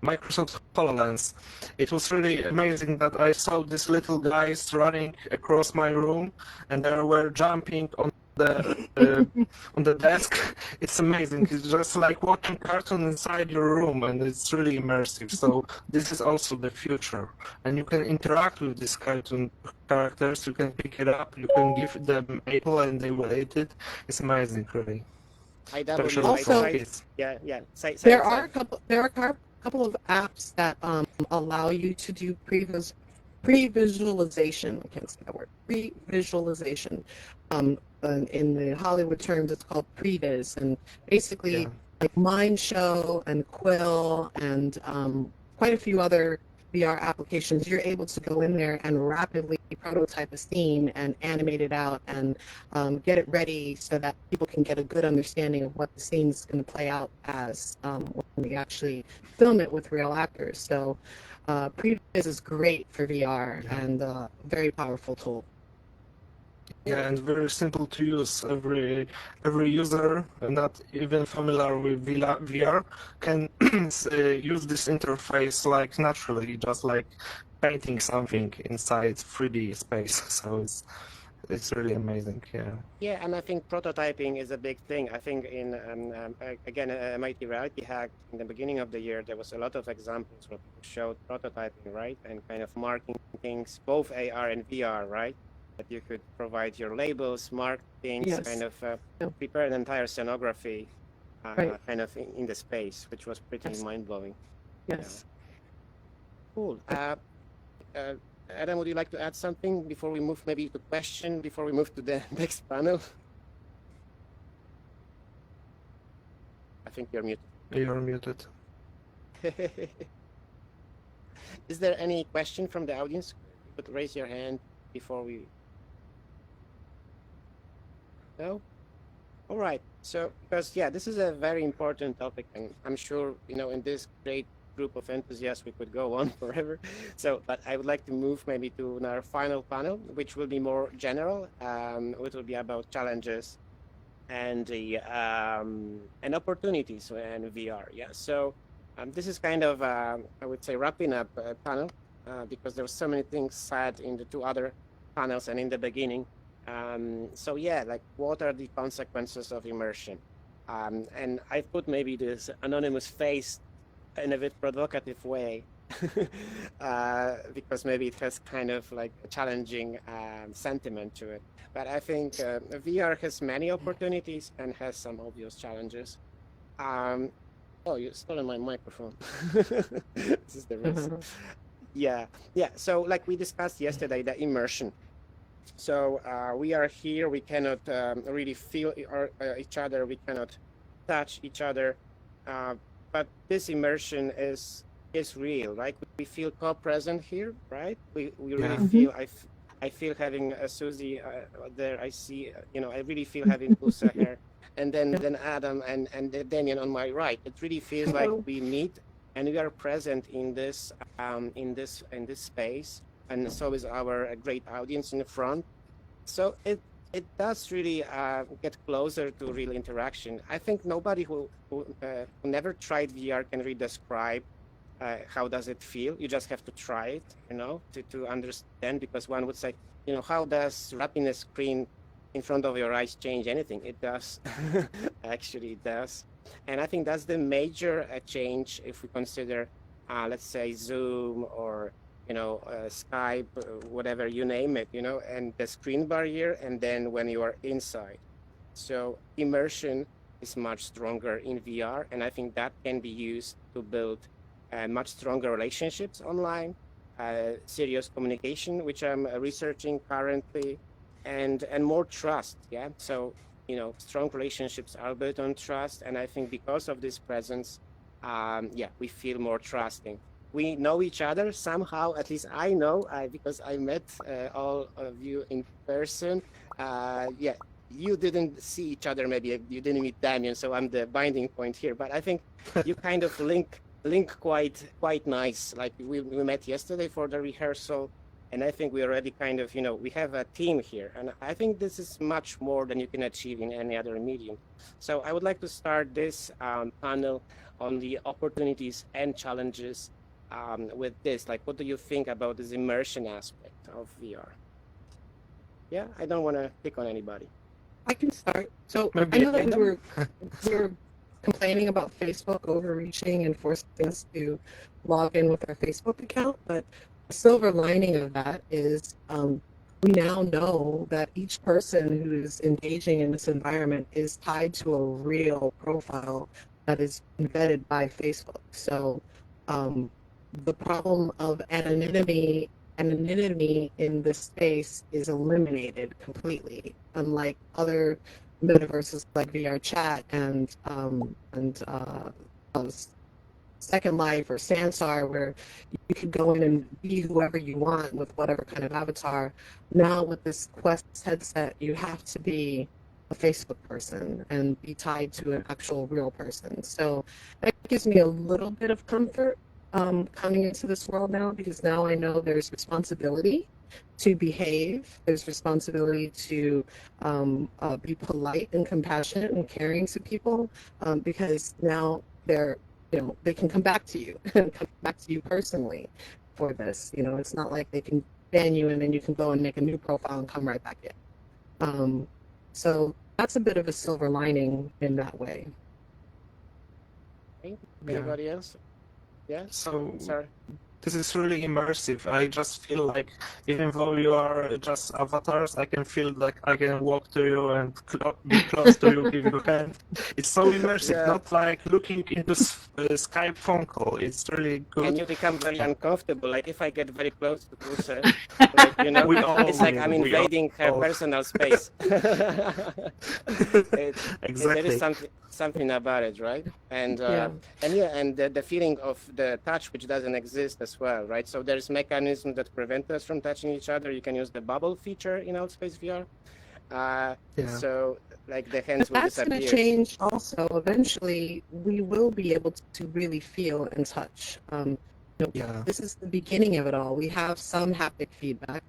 Microsoft HoloLens. It was really amazing that I saw these little guys running across my room, and they were jumping on the desk. It's amazing. It's just like watching cartoon inside your room, and it's really immersive. So this is also the future, and you can interact with these cartoon characters. You can pick it up. You can give them apple, and they will eat it. It's amazing, really, IW, especially right? for Also, Sites. kids. Yeah, yeah. there Say. are a couple of apps that allow you to do pre-visualization. I can't say that word. Pre-visualization. In the Hollywood terms, it's called previs, and basically Yeah. like Mind Show and Quill and quite a few other VR applications. You're able to go in there and rapidly prototype a scene and animate it out and get it ready so that people can get a good understanding of what the scene's going to play out as when we actually film it with real actors. So Previs is great for VR Yeah. and a very powerful tool. Yeah, and very simple to use. Every user not even familiar with VR can use this interface like naturally, just like painting something inside 3D space. So it's really amazing. Yeah. Yeah, and I think prototyping is a big thing. I think in again MIT Reality Hack in the beginning of the year there was a lot of examples where people showed prototyping, right, and kind of marking things, both AR and VR, right, that you could provide your labels, mark things, kind Yes. of Yeah. prepare an entire scenography, Right. kind of in the space, which was pretty Yes. mind blowing. Yes. Cool. Adam, would you like to add something before we move maybe to question before we move to the next panel? I think you're muted. You're muted. Is there any question from the audience? You could raise your hand before we No? All right. So, because yeah, this is a very important topic, and I'm sure in this great group of enthusiasts we could go on forever. So, but I would like to move maybe to our final panel, which will be more general. It will be about challenges and the and opportunities in VR. Yeah. So, this is kind of I would say wrapping up a panel because there were so many things said in the two other panels and in the beginning. So yeah, like what are the consequences of immersion? And I put maybe this anonymous face in a bit provocative way because maybe it has kind of like a challenging sentiment to it. But I think VR has many opportunities and has some obvious challenges. Oh, you stolen my microphone. This is the risk. Yeah. So like we discussed yesterday, the immersion. So we are here. We cannot really feel each other. We cannot touch each other. But this immersion is real, right? We feel co-present here, right? We really feel. I feel having Susie there. I see. I really feel having Usa here, and then Adam and Damien on my right. It really feels like we meet and we are present in this space, and so is our great audience in the front. So it does really get closer to real interaction. I think nobody who never tried VR can really describe how does it feel. You just have to try it, to understand, because one would say, how does wrapping a screen in front of your eyes change anything? It does. Actually, it does. And I think that's the major change if we consider, let's say, Zoom or Skype, whatever you name it, and the screen barrier, and then when you are inside. So immersion is much stronger in VR, and I think that can be used to build much stronger relationships online, serious communication, which I'm researching currently, and more trust. Yeah. So strong relationships are built on trust, and I think because of this presence, we feel more trusting. We know each other somehow. At least I know, because I met all of you in person. You didn't see each other. Maybe you didn't meet Damien, so I'm the binding point here. But I think you kind of link quite nice. Like we met yesterday for the rehearsal, and I think we already kind of we have a team here, and I think this is much more than you can achieve in any other medium. So I would like to start this panel on the opportunities and challenges with this. Like, what do you think about this immersion aspect of VR? Yeah, I don't want to pick on anybody. I can start. So I know that we were complaining about Facebook overreaching and forcing us to log in with our Facebook account, but the silver lining of that is we now know that each person who is engaging in this environment is tied to a real profile that is embedded by Facebook. So the problem of anonymity in this space is eliminated completely, unlike other metaverses like VR Chat and Second Life or Sansar, where you could go in and be whoever you want with whatever kind of avatar. Now with this Quest headset, you have to be a Facebook person and be tied to an actual real person. So that gives me a little bit of comfort coming into this world now, because now I know there's responsibility to behave. There's responsibility to be polite and compassionate and caring to people, because now they can come back to you and come back to you personally for this. It's not like they can ban you and then you can go and make a new profile and come right back in. So that's a bit of a silver lining in that way. Anybody else? Yeah. So Sorry. this is really immersive. I just feel like even though you are just avatars, I can feel like I can walk to you and be close to you, give you a hand. It's so immersive, not like looking into Skype phone call. It's really good. And you become very uncomfortable. Like if I get very close to Bruce, it's like I'm invading her personal space. Exactly. There is something about it, right? And the feeling of the touch, which doesn't exist as well, right? So there's mechanisms that prevent us from touching each other. You can use the bubble feature in Outspace VR, Yeah. So like the hands But will that's going to disappear. change also. Eventually, we will be able to really feel and touch. Yeah. This is the beginning of it all. We have some haptic feedback.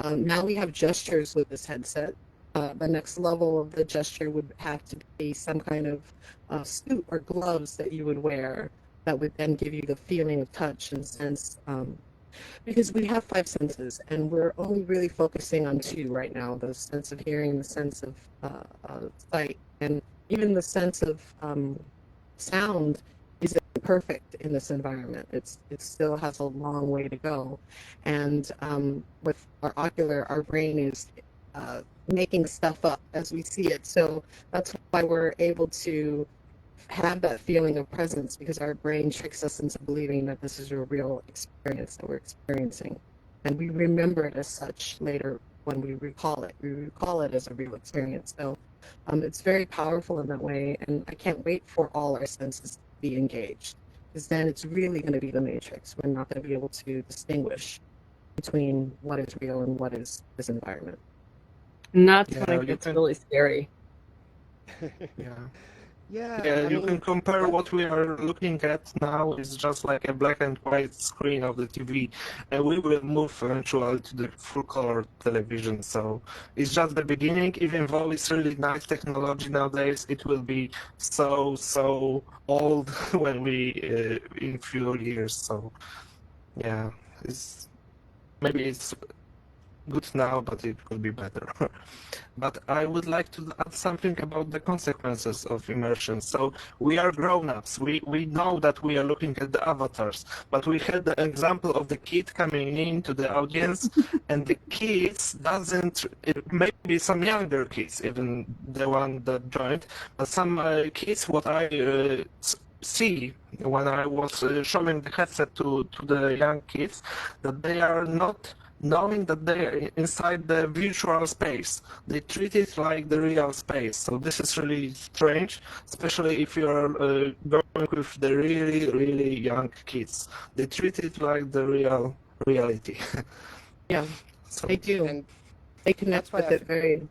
Now we have gestures with this headset. The next level of the gesture would have to be some kind of suit or gloves that you would wear that would then give you the feeling of touch and sense. Because we have five senses, and we're only really focusing on two right now: the sense of hearing, the sense of sight, and even the sense of sound isn't perfect in this environment. It still has a long way to go, and with our ocular, our brain is making stuff up as we see it. So that's why we're able to have that feeling of presence, because our brain tricks us into believing that this is a real experience that we're experiencing. And we remember it as such later when we recall it. We recall it as a real experience. So it's very powerful in that way. And I can't wait for all our senses to be engaged, because then it's really going to be the matrix. We're not going to be able to distinguish between what is real and what is this environment. And that's Yeah, when it you gets can. really scary. Yeah. Yeah, Yeah, I you can mean, compare yeah. what we are looking at now is just like a black and white screen of the TV, and we will move eventually to the full color television. So it's just the beginning. Even though it's really nice technology nowadays, it will be so old when we in few years. So yeah, it's maybe it's good now, but it could be better. But I would like to add something about the consequences of immersion. So we are grown-ups. We know that we are looking at the avatars, but we had the example of the kid coming into the audience, and the kids doesn't, maybe some younger kids, even the one that joined, but some kids, what I see when I was showing the headset to the young kids, that they are not knowing that they are inside the virtual space. They treat it like the real space. So this is really strange, especially if you are going with the really young kids. They treat it like the real reality. Yeah, So they do. And They that's connect why with it very.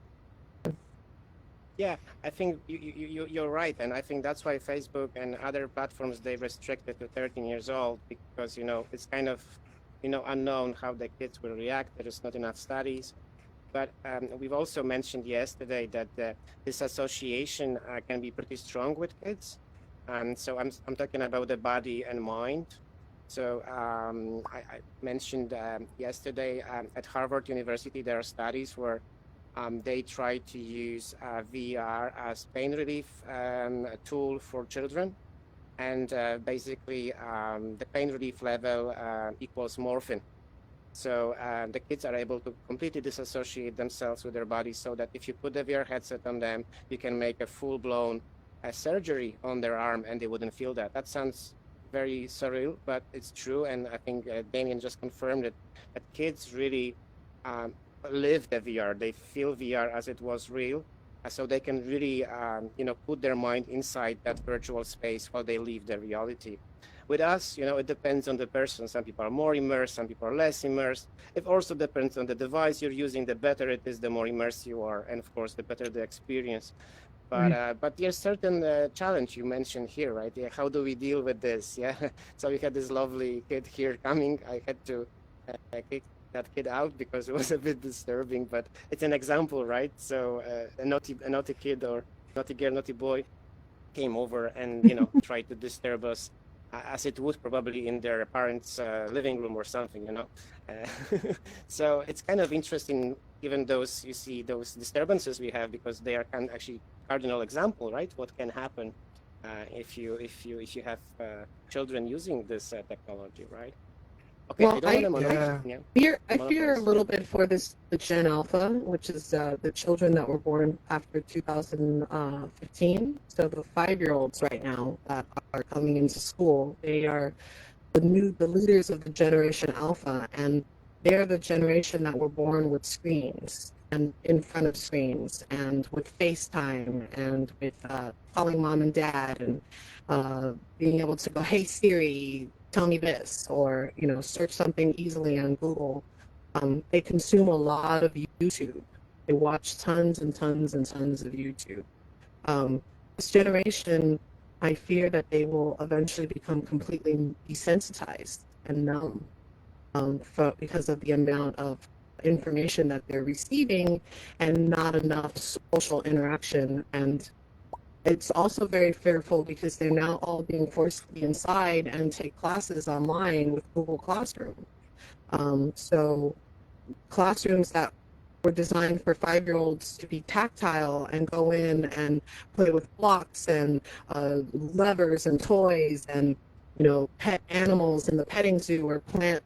yeah, I think you're right, and I think that's why Facebook and other platforms they restrict it to 13 years old, because it's kind of unknown how the kids will react. There is not enough studies, but we've also mentioned yesterday that this association can be pretty strong with kids, and so I'm talking about the body and mind. So I mentioned yesterday at Harvard University there are studies where they try to use VR as pain relief tool for children. And basically, the pain relief level equals morphine. So the kids are able to completely disassociate themselves with their bodies, so that if you put the VR headset on them, you can make a full-blown surgery on their arm and they wouldn't feel that. That sounds very surreal, but it's true. And I think Damien just confirmed it, that kids really um, live the VR. They feel VR as it was real. So they can really, put their mind inside that virtual space while they leave the reality. With us, it depends on the person. Some people are more immersed, some people are less immersed. It also depends on the device you're using. The better it is, the more immersed you are, and of course, the better the experience. But there's certain challenge you mentioned here, right? Yeah, how do we deal with this? Yeah. So we had this lovely kid here coming. I had to kick that kid out because it was a bit disturbing. But it's an example, right? So a naughty kid or naughty girl, naughty boy came over and tried to disturb us as it would probably in their parents' living room or something. So it's kind of interesting, given those you see those disturbances we have, because they are kind of actually cardinal example, right? What can happen if you have children using this technology, right? Okay, Well, I don't want to monopolize. yeah, Yeah, I fear a monopolize. Yeah. little bit for the Gen Alpha, which is the children that were born after 2015. So the 5-year-olds right now that are coming into school, they are the leaders of the Generation Alpha, and they're the generation that were born with screens and in front of screens and with FaceTime and with calling mom and dad and being able to go, hey Siri, tell me this, or search something easily on Google. They consume a lot of YouTube, They watch tons and tons and tons of YouTube. This generation, I fear that they will eventually become completely desensitized and numb because of the amount of information that they're receiving and not enough social interaction. And it's also very fearful because they're now all being forced to be inside and take classes online with Google Classroom. So classrooms that were designed for 5-year-olds to be tactile and go in and play with blocks and levers and toys and pet animals in the petting zoo or plant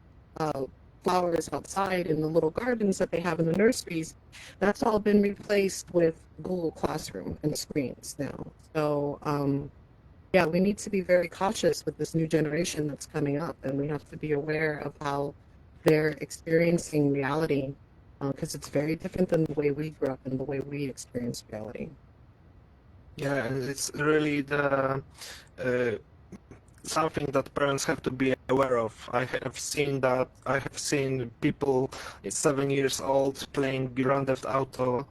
flowers outside in the little gardens that they have in the nurseries. That's all been replaced with Google Classroom and screens now. So yeah, we need to be very cautious with this new generation that's coming up, and we have to be aware of how they're experiencing reality, because it's very different than the way we grew up and the way we experience reality. Yeah, and it's really the something that parents have to be aware of. I have seen people 7 years old playing Grand Theft Auto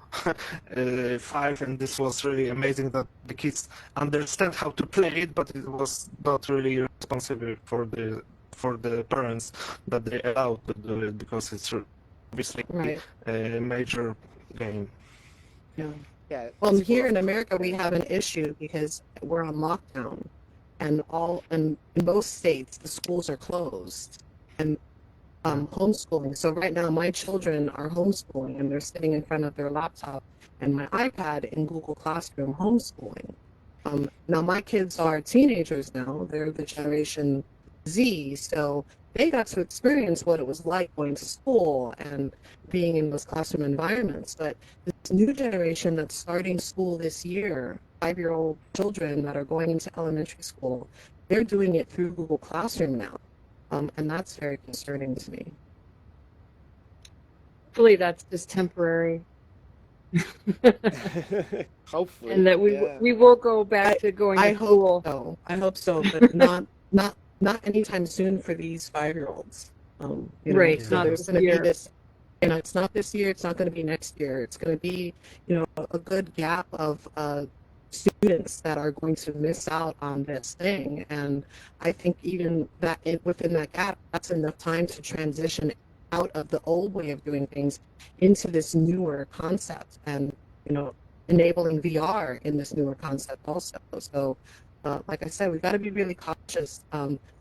5, and this was really amazing that the kids understand how to play it, but it was not really responsible for the parents that they allowed to do it, because it's obviously Right. a major game. Yeah. Yeah, Well, it's full here of in America, we have an issue because we're on lockdown, and in most states the schools are closed and homeschooling. So right now, my children are homeschooling, and they're sitting in front of their laptop and my iPad in Google Classroom homeschooling. Now my kids are teenagers now; they're the Generation Z, so they got to experience what it was like going to school and being in those classroom environments. But this new generation that's starting school this year, 5-year-old children that are going into elementary school, they're doing it through Google Classroom now. And that's very concerning to me. Hopefully that's just temporary. hopefully, And that yeah. we will go back to going I to school. hope so. I hope so, but not anytime soon for these 5-year-olds. Right, So not there's this going to be year. this. It's not this year. It's not going to be next year. It's going to be, a good gap of students that are going to miss out on this thing. And I think even that within that gap, that's enough time to transition out of the old way of doing things into this newer concept, and enabling VR in this newer concept also. So, like I said, we've got to be really cautious.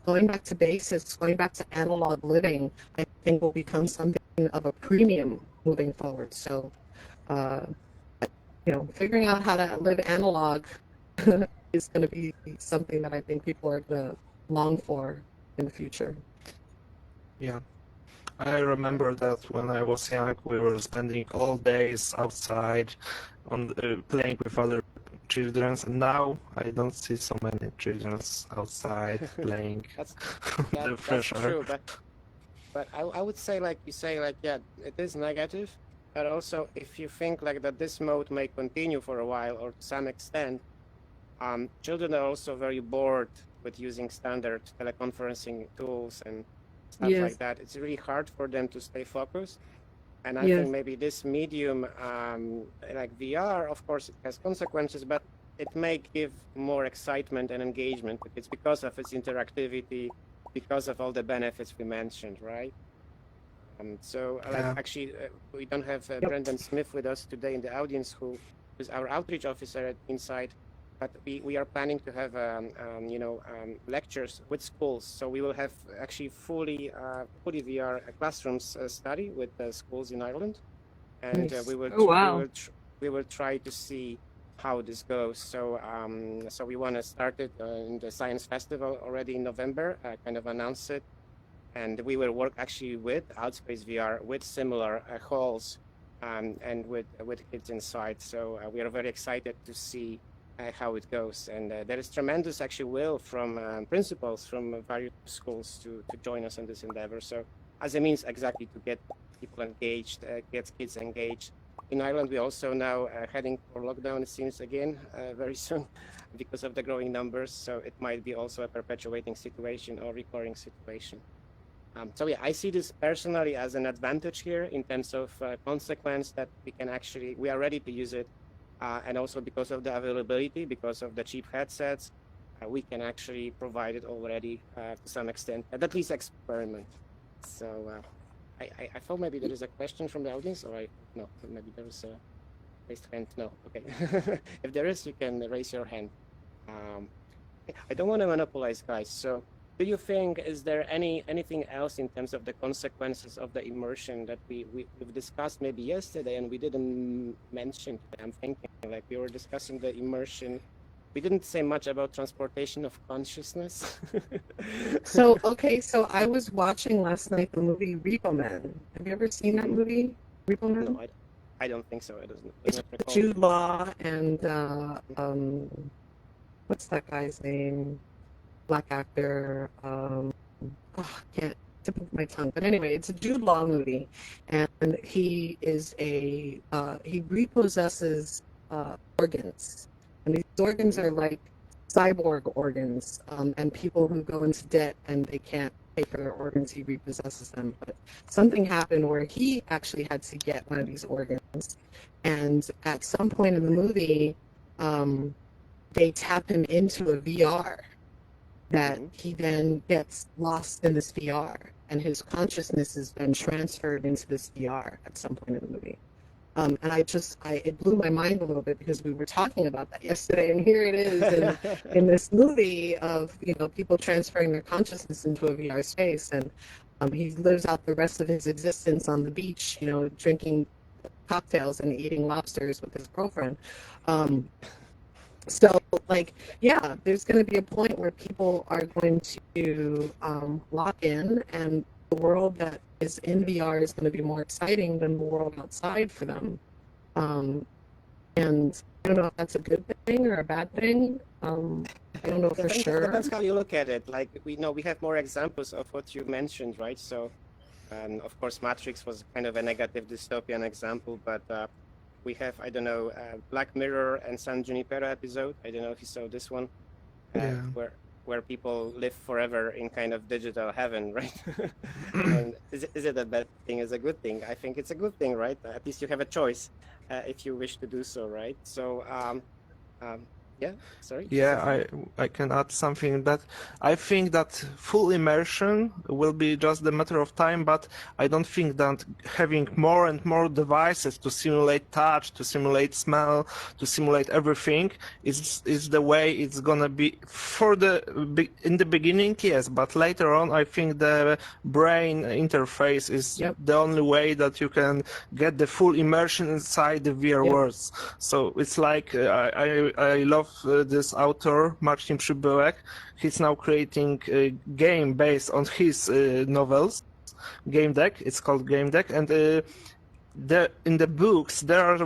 Going back to basics, going back to analog living, I think will become something of a premium moving forward. So, figuring out how to live analog is going to be something that I think people are going to long for in the future. Yeah. I remember that when I was young, we were spending all days outside on playing with other children, and now I don't see so many children outside playing the fresh That's air. true, but I would say, like you say, like, yeah, it is negative, but also if you think like that this mode may continue for a while or to some extent, children are also very bored with using standard teleconferencing tools and stuff Yes. like that. It's really hard for them to stay focused. And I Yes. think maybe this medium, like VR, of course, it has consequences, but it may give more excitement and engagement. It's because of its interactivity, because of all the benefits we mentioned, right? So, like, Yeah. actually, we don't have Brendan Smith with us today in the audience, who is our outreach officer at Insight, but we are planning to have lectures with schools. So we will have actually fully VR classrooms study with the schools in Ireland, and Nice. Oh, wow. we will try to see how this goes. So so we want to start it in the Science Festival already in November, kind of announce it, and we will work actually with Outspace VR, with similar halls, and with kids inside. So we are very excited to see how it goes, and there is tremendous actually will from principals from various schools to join us in this endeavor. So as a means exactly to get people engaged, get kids engaged. In Ireland, we also now heading for lockdown, it seems, again very soon because of the growing numbers. So it might be also a perpetuating situation or recurring situation. So yeah, I see this personally as an advantage here in terms of consequence that we are ready to use it. And also because of the availability, because of the cheap headsets, we can actually provide it already to some extent, at least experiment. So I thought maybe there is a question from the audience, or no, maybe there is a raised hand. No, okay. If there is, you can raise your hand. I don't want to monopolize, guys. So do you think, is there anything else in terms of the consequences of the immersion that we've discussed maybe yesterday and we didn't mention? I'm thinking like we were discussing the immersion. We didn't say much about transportation of consciousness. So, okay, so I was watching last night the movie Repo Man. Have you ever seen that movie, Repo Man? No, I don't think so. It doesn't. It's with Jude Law and what's that guy's name? Black actor. Can't tip of my tongue. But anyway, it's a Jude Law movie, and he is he repossesses organs, and these organs are like cyborg organs, and people who go into debt and they can't pay for their organs, he repossesses them. But something happened where he actually had to get one of these organs, and at some point in the movie, they tap him into a VR that he then gets lost in this VR, and his consciousness has been transferred into this VR at some point in the movie. And it blew my mind a little bit because we were talking about that yesterday, and here it is in this movie of people transferring their consciousness into a VR space, and he lives out the rest of his existence on the beach, drinking cocktails and eating lobsters with his girlfriend. So, there's going to be a point where people are going to lock in, and the world that is in VR is going to be more exciting than the world outside for them. And I don't know if that's a good thing or a bad thing. I don't know for sure. Depends how you look at it. Like we have more examples of what you mentioned, right? So, of course, Matrix was kind of a negative dystopian example, but we have, I don't know, Black Mirror and San Junipero episode. I don't know if you saw this one, where people live forever in kind of digital heaven, right? And is it a bad thing? Is a good thing? I think it's a good thing, right? At least you have a choice if you wish to do so, right? So, yeah, sorry. Yeah, I can add something that I think that full immersion will be just a matter of time, but I don't think that having more and more devices to simulate touch, to simulate smell, to simulate everything is the way it's gonna be in the beginning, yes, but later on I think the brain interface is the only way that you can get the full immersion inside the VR worlds. So it's like I love this author, Marcin Przybyłek. He's now creating a game based on his novels, Game Deck. It's called Game Deck, and in the books there are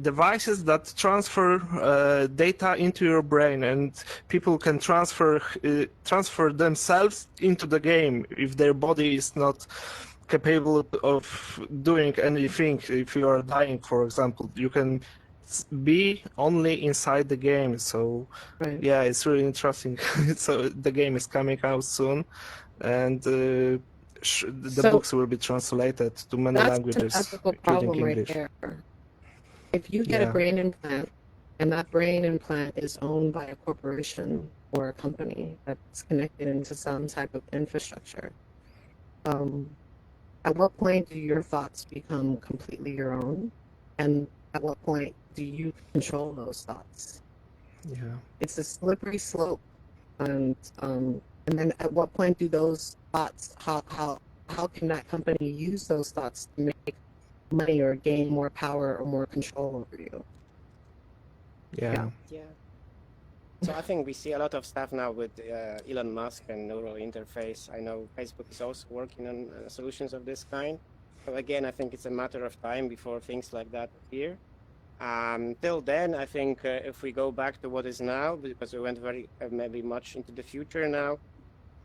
devices that transfer data into your brain, and people can transfer themselves into the game if their body is not capable of doing anything. If you are dying, for example, you can be only inside the game. So yeah, it's really interesting. So the game is coming out soon, and the books will be translated to many languages, that's an ethical including problem English. right there. If you get a brain implant, and that brain implant is owned by a corporation or a company that's connected into some type of infrastructure, at what point do your thoughts become completely your own? And at what point do you control those thoughts? Yeah. It's a slippery slope. And then at what point do those thoughts, how can that company use those thoughts to make money or gain more power or more control over you? Yeah. So I think we see a lot of stuff now with Elon Musk and neural interface. I know Facebook is also working on solutions of this kind. So again, I think it's a matter of time before things like that appear. Till then, I think if we go back to what is now, because we went very maybe much into the future now,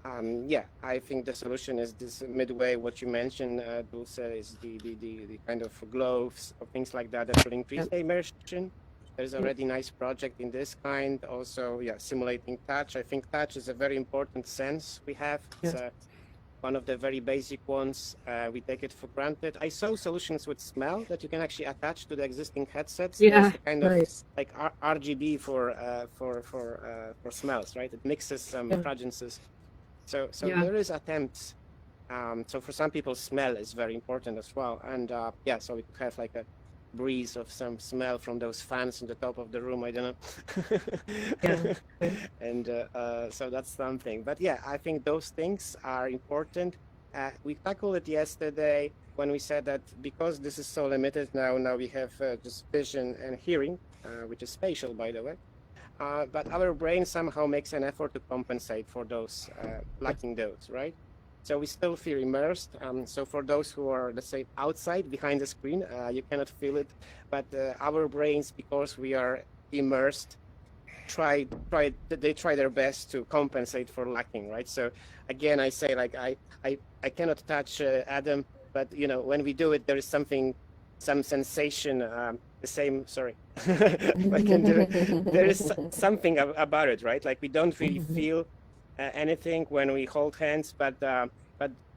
I think the solution is this midway. What you mentioned, Dulce, is the kind of gloves or things like that that will increase the immersion. There's already nice project in this kind. Also, yeah, simulating touch. I think touch is a very important sense we have. It's one of the very basic ones. We take it for granted. I saw solutions with smell that you can actually attach to the existing headsets. Yeah. There's the kind of Nice. like RGB for smells, right? It mixes some Yeah. fragrances. So Yeah. there is attempts. So for some people, smell is very important as well. And yeah, so we could have like a breeze of some smell from those fans on the top of the room. I don't know. Yeah. And so that's something. But yeah, I think those things are important. We tackled it yesterday when we said that because this is so limited now we have just vision and hearing, which is spatial, by the way. But our brain somehow makes an effort to compensate for those lacking those, right? So we still feel immersed. So for those who are, let's say, outside behind the screen, you cannot feel it. But our brains, because we are immersed, they try their best to compensate for lacking, right? So again, I say like I cannot touch Adam, but you know when we do it, there is something, some sensation. The same. Sorry, if I can do it. There is something about it, right? Like we don't really feel anything when we hold hands, but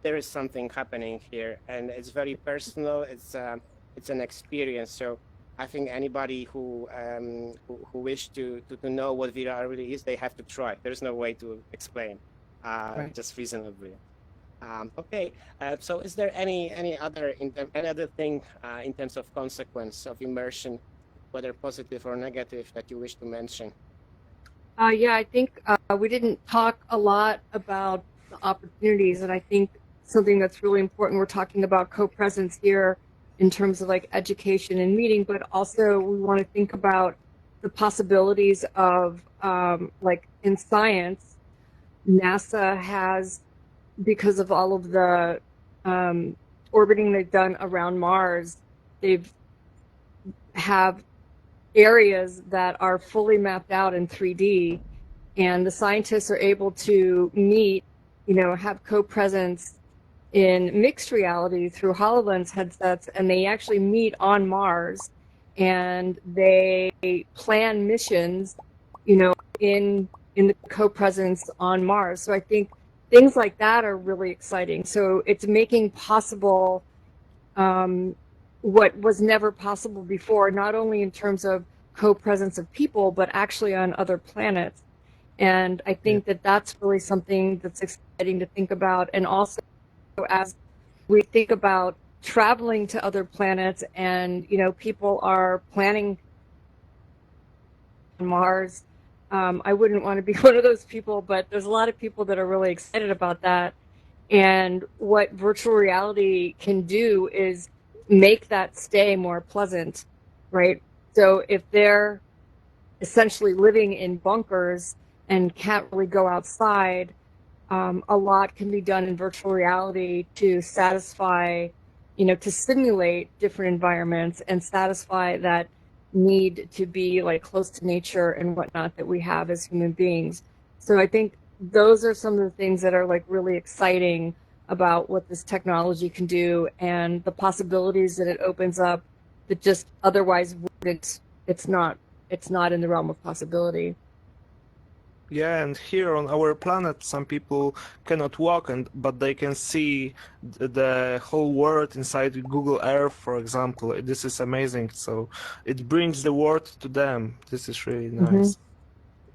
there is something happening here, and it's very personal. It's an experience. So I think anybody who wish to know what VR really is, they have to try. There's no way to explain, just reasonably. Okay. So is there any other thing in terms of consequence of immersion, whether positive or negative, that you wish to mention? Yeah, I think we didn't talk a lot about the opportunities, and I think something that's really important, we're talking about co-presence here in terms of like education and meeting, but also we want to think about the possibilities of like in science, NASA has, because of all of the orbiting they've done around Mars, have areas that are fully mapped out in 3D, and the scientists are able to meet, you know, have co-presence in mixed reality through HoloLens headsets, and they actually meet on Mars, and they plan missions, you know, in the co-presence on Mars. So I think things like that are really exciting. So it's making possible what was never possible before, not only in terms of co-presence of people, but actually on other planets. And I think that that's really something that's exciting to think about. And also, as we think about traveling to other planets, and you know, people are planning on Mars. I wouldn't want to be one of those people, but there's a lot of people that are really excited about that. And what virtual reality can do is make that stay more pleasant, right? So if they're essentially living in bunkers and can't really go outside, a lot can be done in virtual reality to satisfy, you know, to simulate different environments and satisfy that need to be like close to nature and whatnot that we have as human beings. So I think those are some of the things that are like really exciting about what this technology can do and the possibilities that it opens up that just otherwise wouldn't, it's not in the realm of possibility. Yeah, and here on our planet, some people cannot walk, but they can see the whole world inside Google Earth, for example. This is amazing. So it brings the world to them. This is really nice.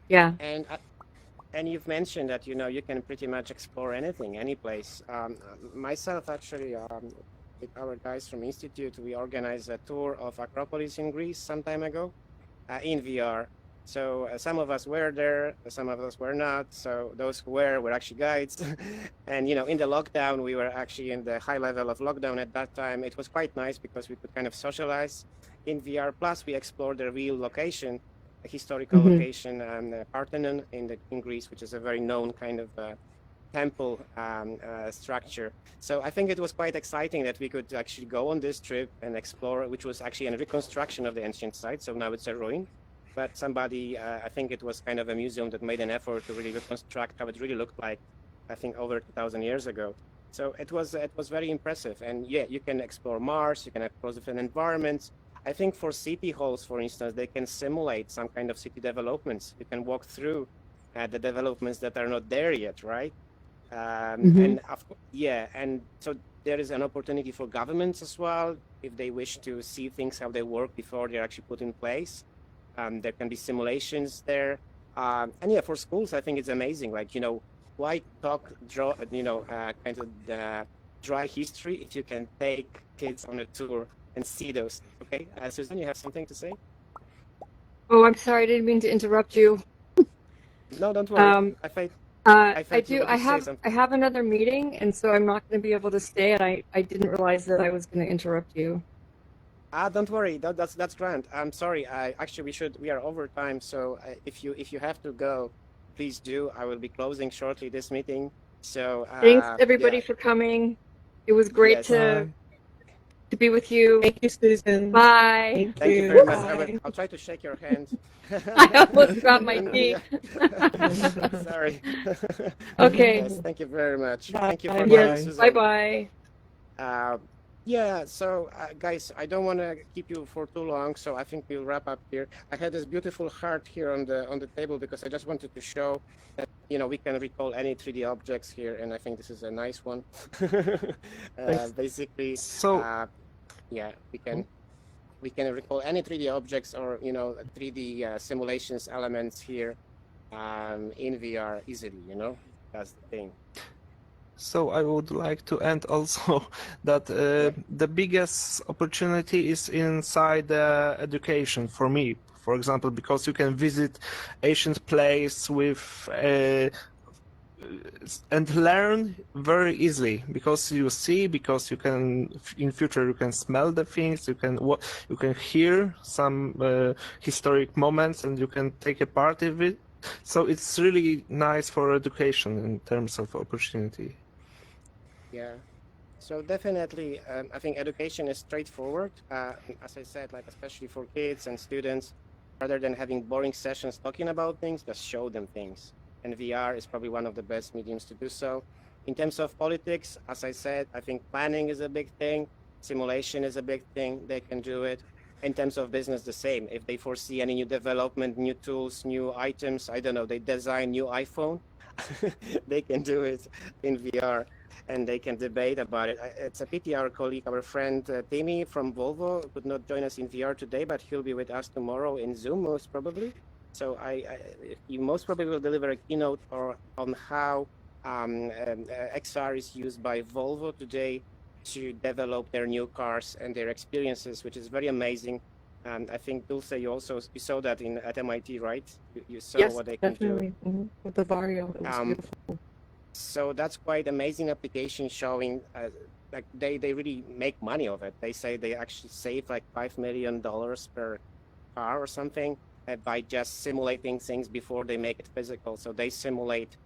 Yeah. And you've mentioned that, you know, you can pretty much explore anything, any place. Myself, actually, with our guys from Institute, we organized a tour of Acropolis in Greece some time ago in VR. So some of us were there, some of us were not. So those who were actually guides. And, you know, in the lockdown, we were actually in the high level of lockdown at that time. It was quite nice because we could kind of socialize in VR. Plus, we explored the real location, a historical location, Parthenon in Greece, which is a very known kind of temple structure. So I think it was quite exciting that we could actually go on this trip and explore, which was actually a reconstruction of the ancient site. So now it's a ruin. But somebody, I think it was kind of a museum that made an effort to really reconstruct how it really looked like, I think over 2,000 years ago. So it was very impressive. And yeah, you can explore Mars, you can explore different environments. I think for city halls, for instance, they can simulate some kind of city developments. You can walk through the developments that are not there yet, right? And yeah, and so there is an opportunity for governments as well, if they wish to see things how they work before they're actually put in place. There can be simulations there. And yeah, for schools, I think it's amazing. Like, why kind of the dry history if you can take kids on a tour and see those. Okay, Susan, you have something to say? Oh, I'm sorry, I didn't mean to interrupt you. No, don't worry. I thought I you do. wanted to say something. I have another meeting, and so I'm not going to be able to stay. And I didn't realize that I was going to interrupt you. Don't worry. That's grand. I'm sorry. Actually we are over time. So if you have to go, please do. I will be closing shortly this meeting. So Thanks everybody yeah. for coming. It was great Yes. to be with you. Thank you, Susan. Bye. Thank you very much. I'll try to shake your hand. I almost dropped my key. Sorry. Okay. Yes, thank you very much. Bye. Thank you for Bye. coming, Yes. Susan. Bye bye. Yeah, so guys, I don't want to keep you for too long, so I think we'll wrap up here. I had this beautiful heart here on the table because I just wanted to show that we can recall any 3D objects here, and I think this is a nice one. Basically, So yeah, we can recall any 3D objects or 3D simulations elements here in VR easily. That's the thing. So I would like to end also that the biggest opportunity is inside education for me. For example, because you can visit ancient place with and learn very easily because you see, because you can in future you can smell the things, you can hear some historic moments, and you can take a part of it. So it's really nice for education in terms of opportunity. Yeah. So definitely, I think education is straightforward. As I said, like especially for kids and students, rather than having boring sessions talking about things, just show them things. And VR is probably one of the best mediums to do so. In terms of politics, as I said, I think planning is a big thing. Simulation is a big thing. They can do it. In terms of business, the same. If they foresee any new development, new tools, new items, I don't know, they design new iPhone, they can do it in VR. And they can debate about it. It's a pity our colleague, our friend Timmy from Volvo could not join us in VR today, but he'll be with us tomorrow in Zoom, most probably. So he most probably will deliver a keynote on how XR is used by Volvo today to develop their new cars and their experiences, which is very amazing. And I think Dulce, you saw that at MIT, right? You saw Yes, what they can definitely. do. With the Vario, it was Um, beautiful. So that's quite amazing application showing like they really make money of it. They say they actually save like $5 million per car or something by just simulating things before they make it physical. So they simulate,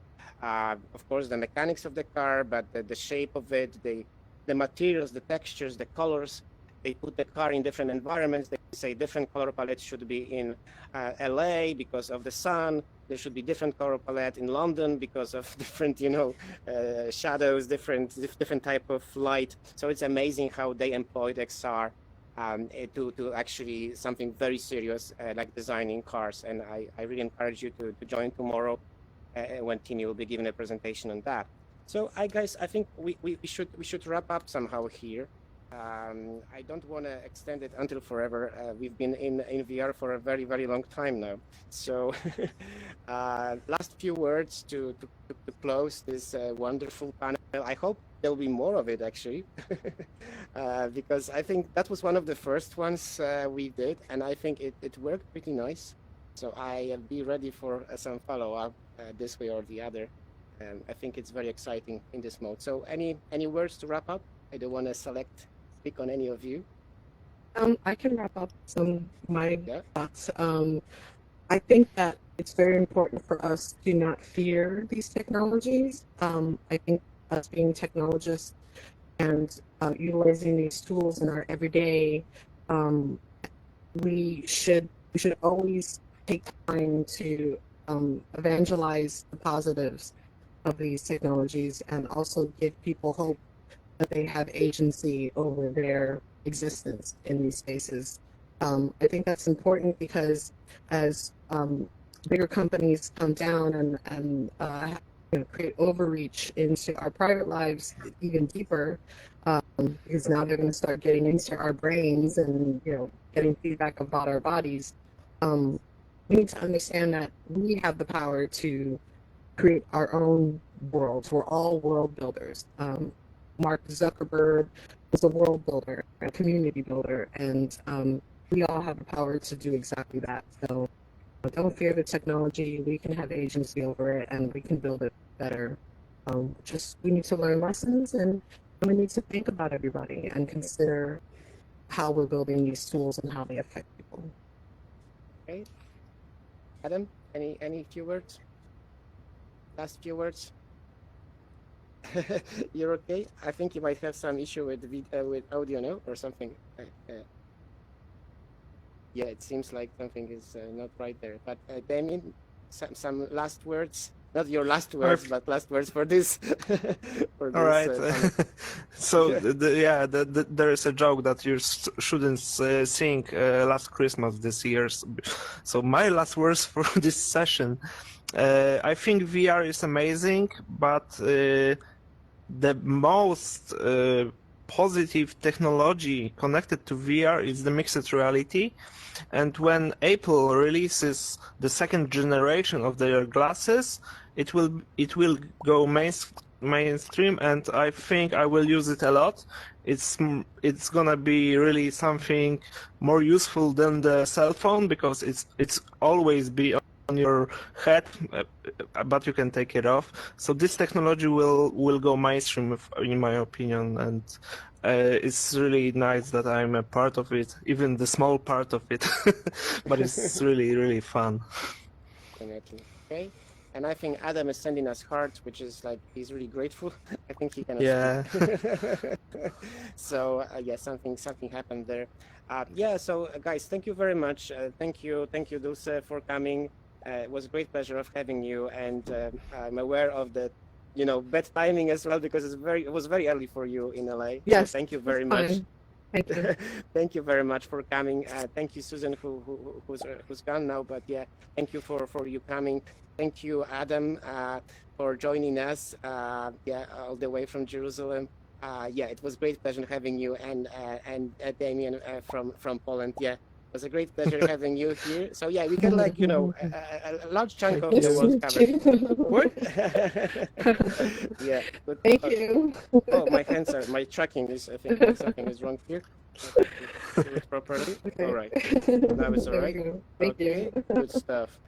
of course, the mechanics of the car, but the shape of it, the materials, the textures, the colors. They put the car in different environments. They say different color palette should be in LA because of the sun. There should be different color palette in London because of different, shadows, different type of light. So it's amazing how they employed XR to actually something very serious like designing cars. And I really encourage you to join tomorrow when Timmy will be giving a presentation on that. So guys, I think we should wrap up somehow here. I don't want to extend it until forever. We've been in VR for a very, very long time now. So last few words to close this wonderful panel. I hope there'll be more of it actually, because I think that was one of the first ones we did, and I think it worked pretty nice. So I'll be ready for some follow-up this way or the other. I think it's very exciting in this mode. So any words to wrap up? I don't want to speak on any of you. I can wrap up my Yeah. thoughts. I think that it's very important for us to not fear these technologies. I think us being technologists and utilizing these tools in our everyday, we should always take time to evangelize the positives of these technologies and also give people hope that they have agency over their existence in these spaces. I think that's important because as bigger companies come down and create overreach into our private lives even deeper, because now they're going to start getting into our brains and getting feedback about our bodies. We need to understand that we have the power to create our own worlds. We're all world builders. Mark Zuckerberg is a world builder, a community builder, and we all have the power to do exactly that. So don't fear the technology. We can have agency over it, and we can build it better. Just we need to learn lessons, and we need to think about everybody and consider how we're building these tools and how they affect people. Okay. Adam, any few words? Last few words? You're okay? I think you might have some issue with audio, no? Or something. Yeah, it seems like something is not right there. But Damien, some last words? Not your last words, but last words for this. For All this, right. So there is a joke that you shouldn't sing Last Christmas this year. So my last words for this session. I think VR is amazing, but the most positive technology connected to VR is the mixed reality. And when Apple releases the second generation of their glasses, it will go mainstream, and I think I will use it a lot. It's gonna be really something more useful than the cell phone, because it's always be on your head, but you can take it off. So this technology will go mainstream, in my opinion, and it's really nice that I'm a part of it, even the small part of it. But it's really fun. Definitely. Okay. And I think Adam is sending us hearts, which is like he's really grateful. I think he cannot speak. So yeah, something happened there. Yeah. So guys, thank you very much. Thank you, Dulce, for coming. It was a great pleasure of having you, and I'm aware of the, bad timing as well, because it was very early for you in LA. Yes. So thank you very much. Fine. Thank you. Thank you very much for coming. Thank you, Susan, who's gone now. But yeah, thank you for you coming. Thank you, Adam, for joining us. Yeah, all the way from Jerusalem. Yeah, it was great pleasure having you, and Damien from Poland. Yeah. It was a great pleasure having you here. So yeah, we got like a large chunk of the world covered. What? Yeah. Good. Thank you. Oh, my tracking is. I think something is wrong here. Do it properly. Okay. All right. Now it's all right. Thank Okay. you. Good stuff.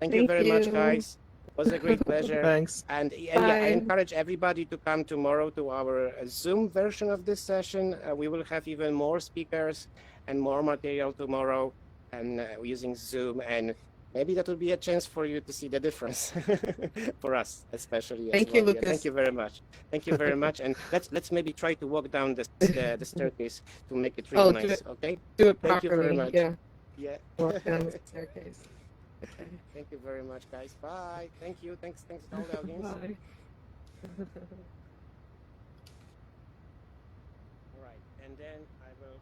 Thank you very much, guys. It was a great pleasure. Thanks. And yeah, I Bye. encourage everybody to come tomorrow to our Zoom version of this session. We will have even more speakers and more material tomorrow, and using Zoom, and maybe that will be a chance for you to see the difference for us, especially. Thank you, well. Lucas. Yeah, thank you very much. Thank you very much, and let's maybe try to walk down the staircase to make it really nice. Okay. Do it Thank you very properly. much. Yeah. Yeah. Walk down the staircase. Okay. Thank you very much, guys. Bye. Thank you. Thanks to all the audience. Bye. All right, and then I will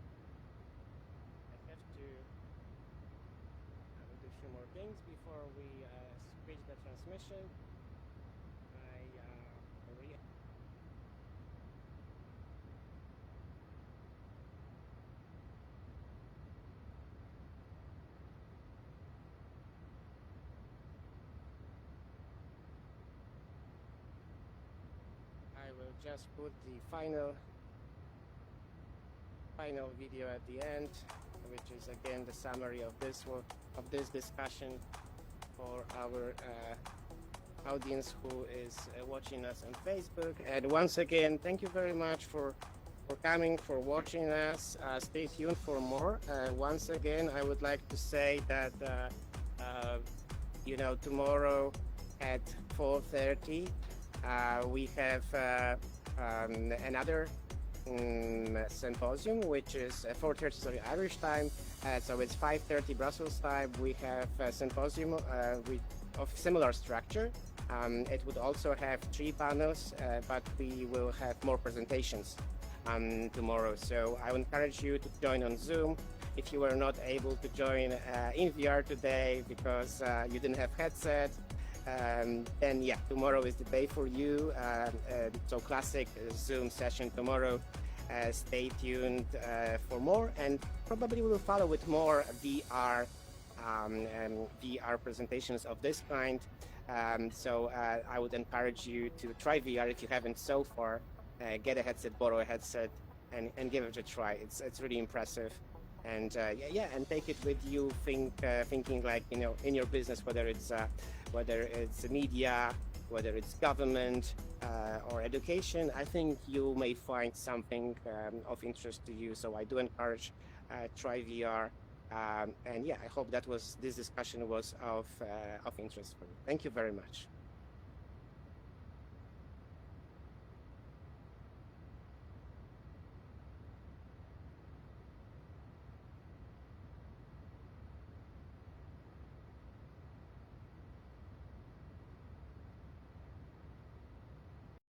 do a few more things before we switch the transmission. I will just put the final video at the end, which is again the summary of this discussion for our audience who is watching us on Facebook. And once again, thank you very much for coming, for watching us. Stay tuned for more. Once again, I would like to say that tomorrow at 4:30 we have another symposium, which is 4:30 Irish time, so it's 5:30 Brussels time. We have a symposium of similar structure. It would also have 3 panels, but we will have more presentations tomorrow. So I would encourage you to join on Zoom. if you were not able to join in VR today because you didn't have headset, then yeah, tomorrow is the day for you. So classic Zoom session tomorrow. Stay tuned for more, and probably we will follow with more VR presentations of this kind. So I would encourage you to try VR if you haven't so far. Get a headset, borrow a headset, and give it a try. It's really impressive, and and take it with you. Thinking like in your business, whether it's media, whether it's government or education. I think you may find something of interest to you. So I do encourage try VR. And yeah, I hope this discussion was of interest for you. Thank you very much.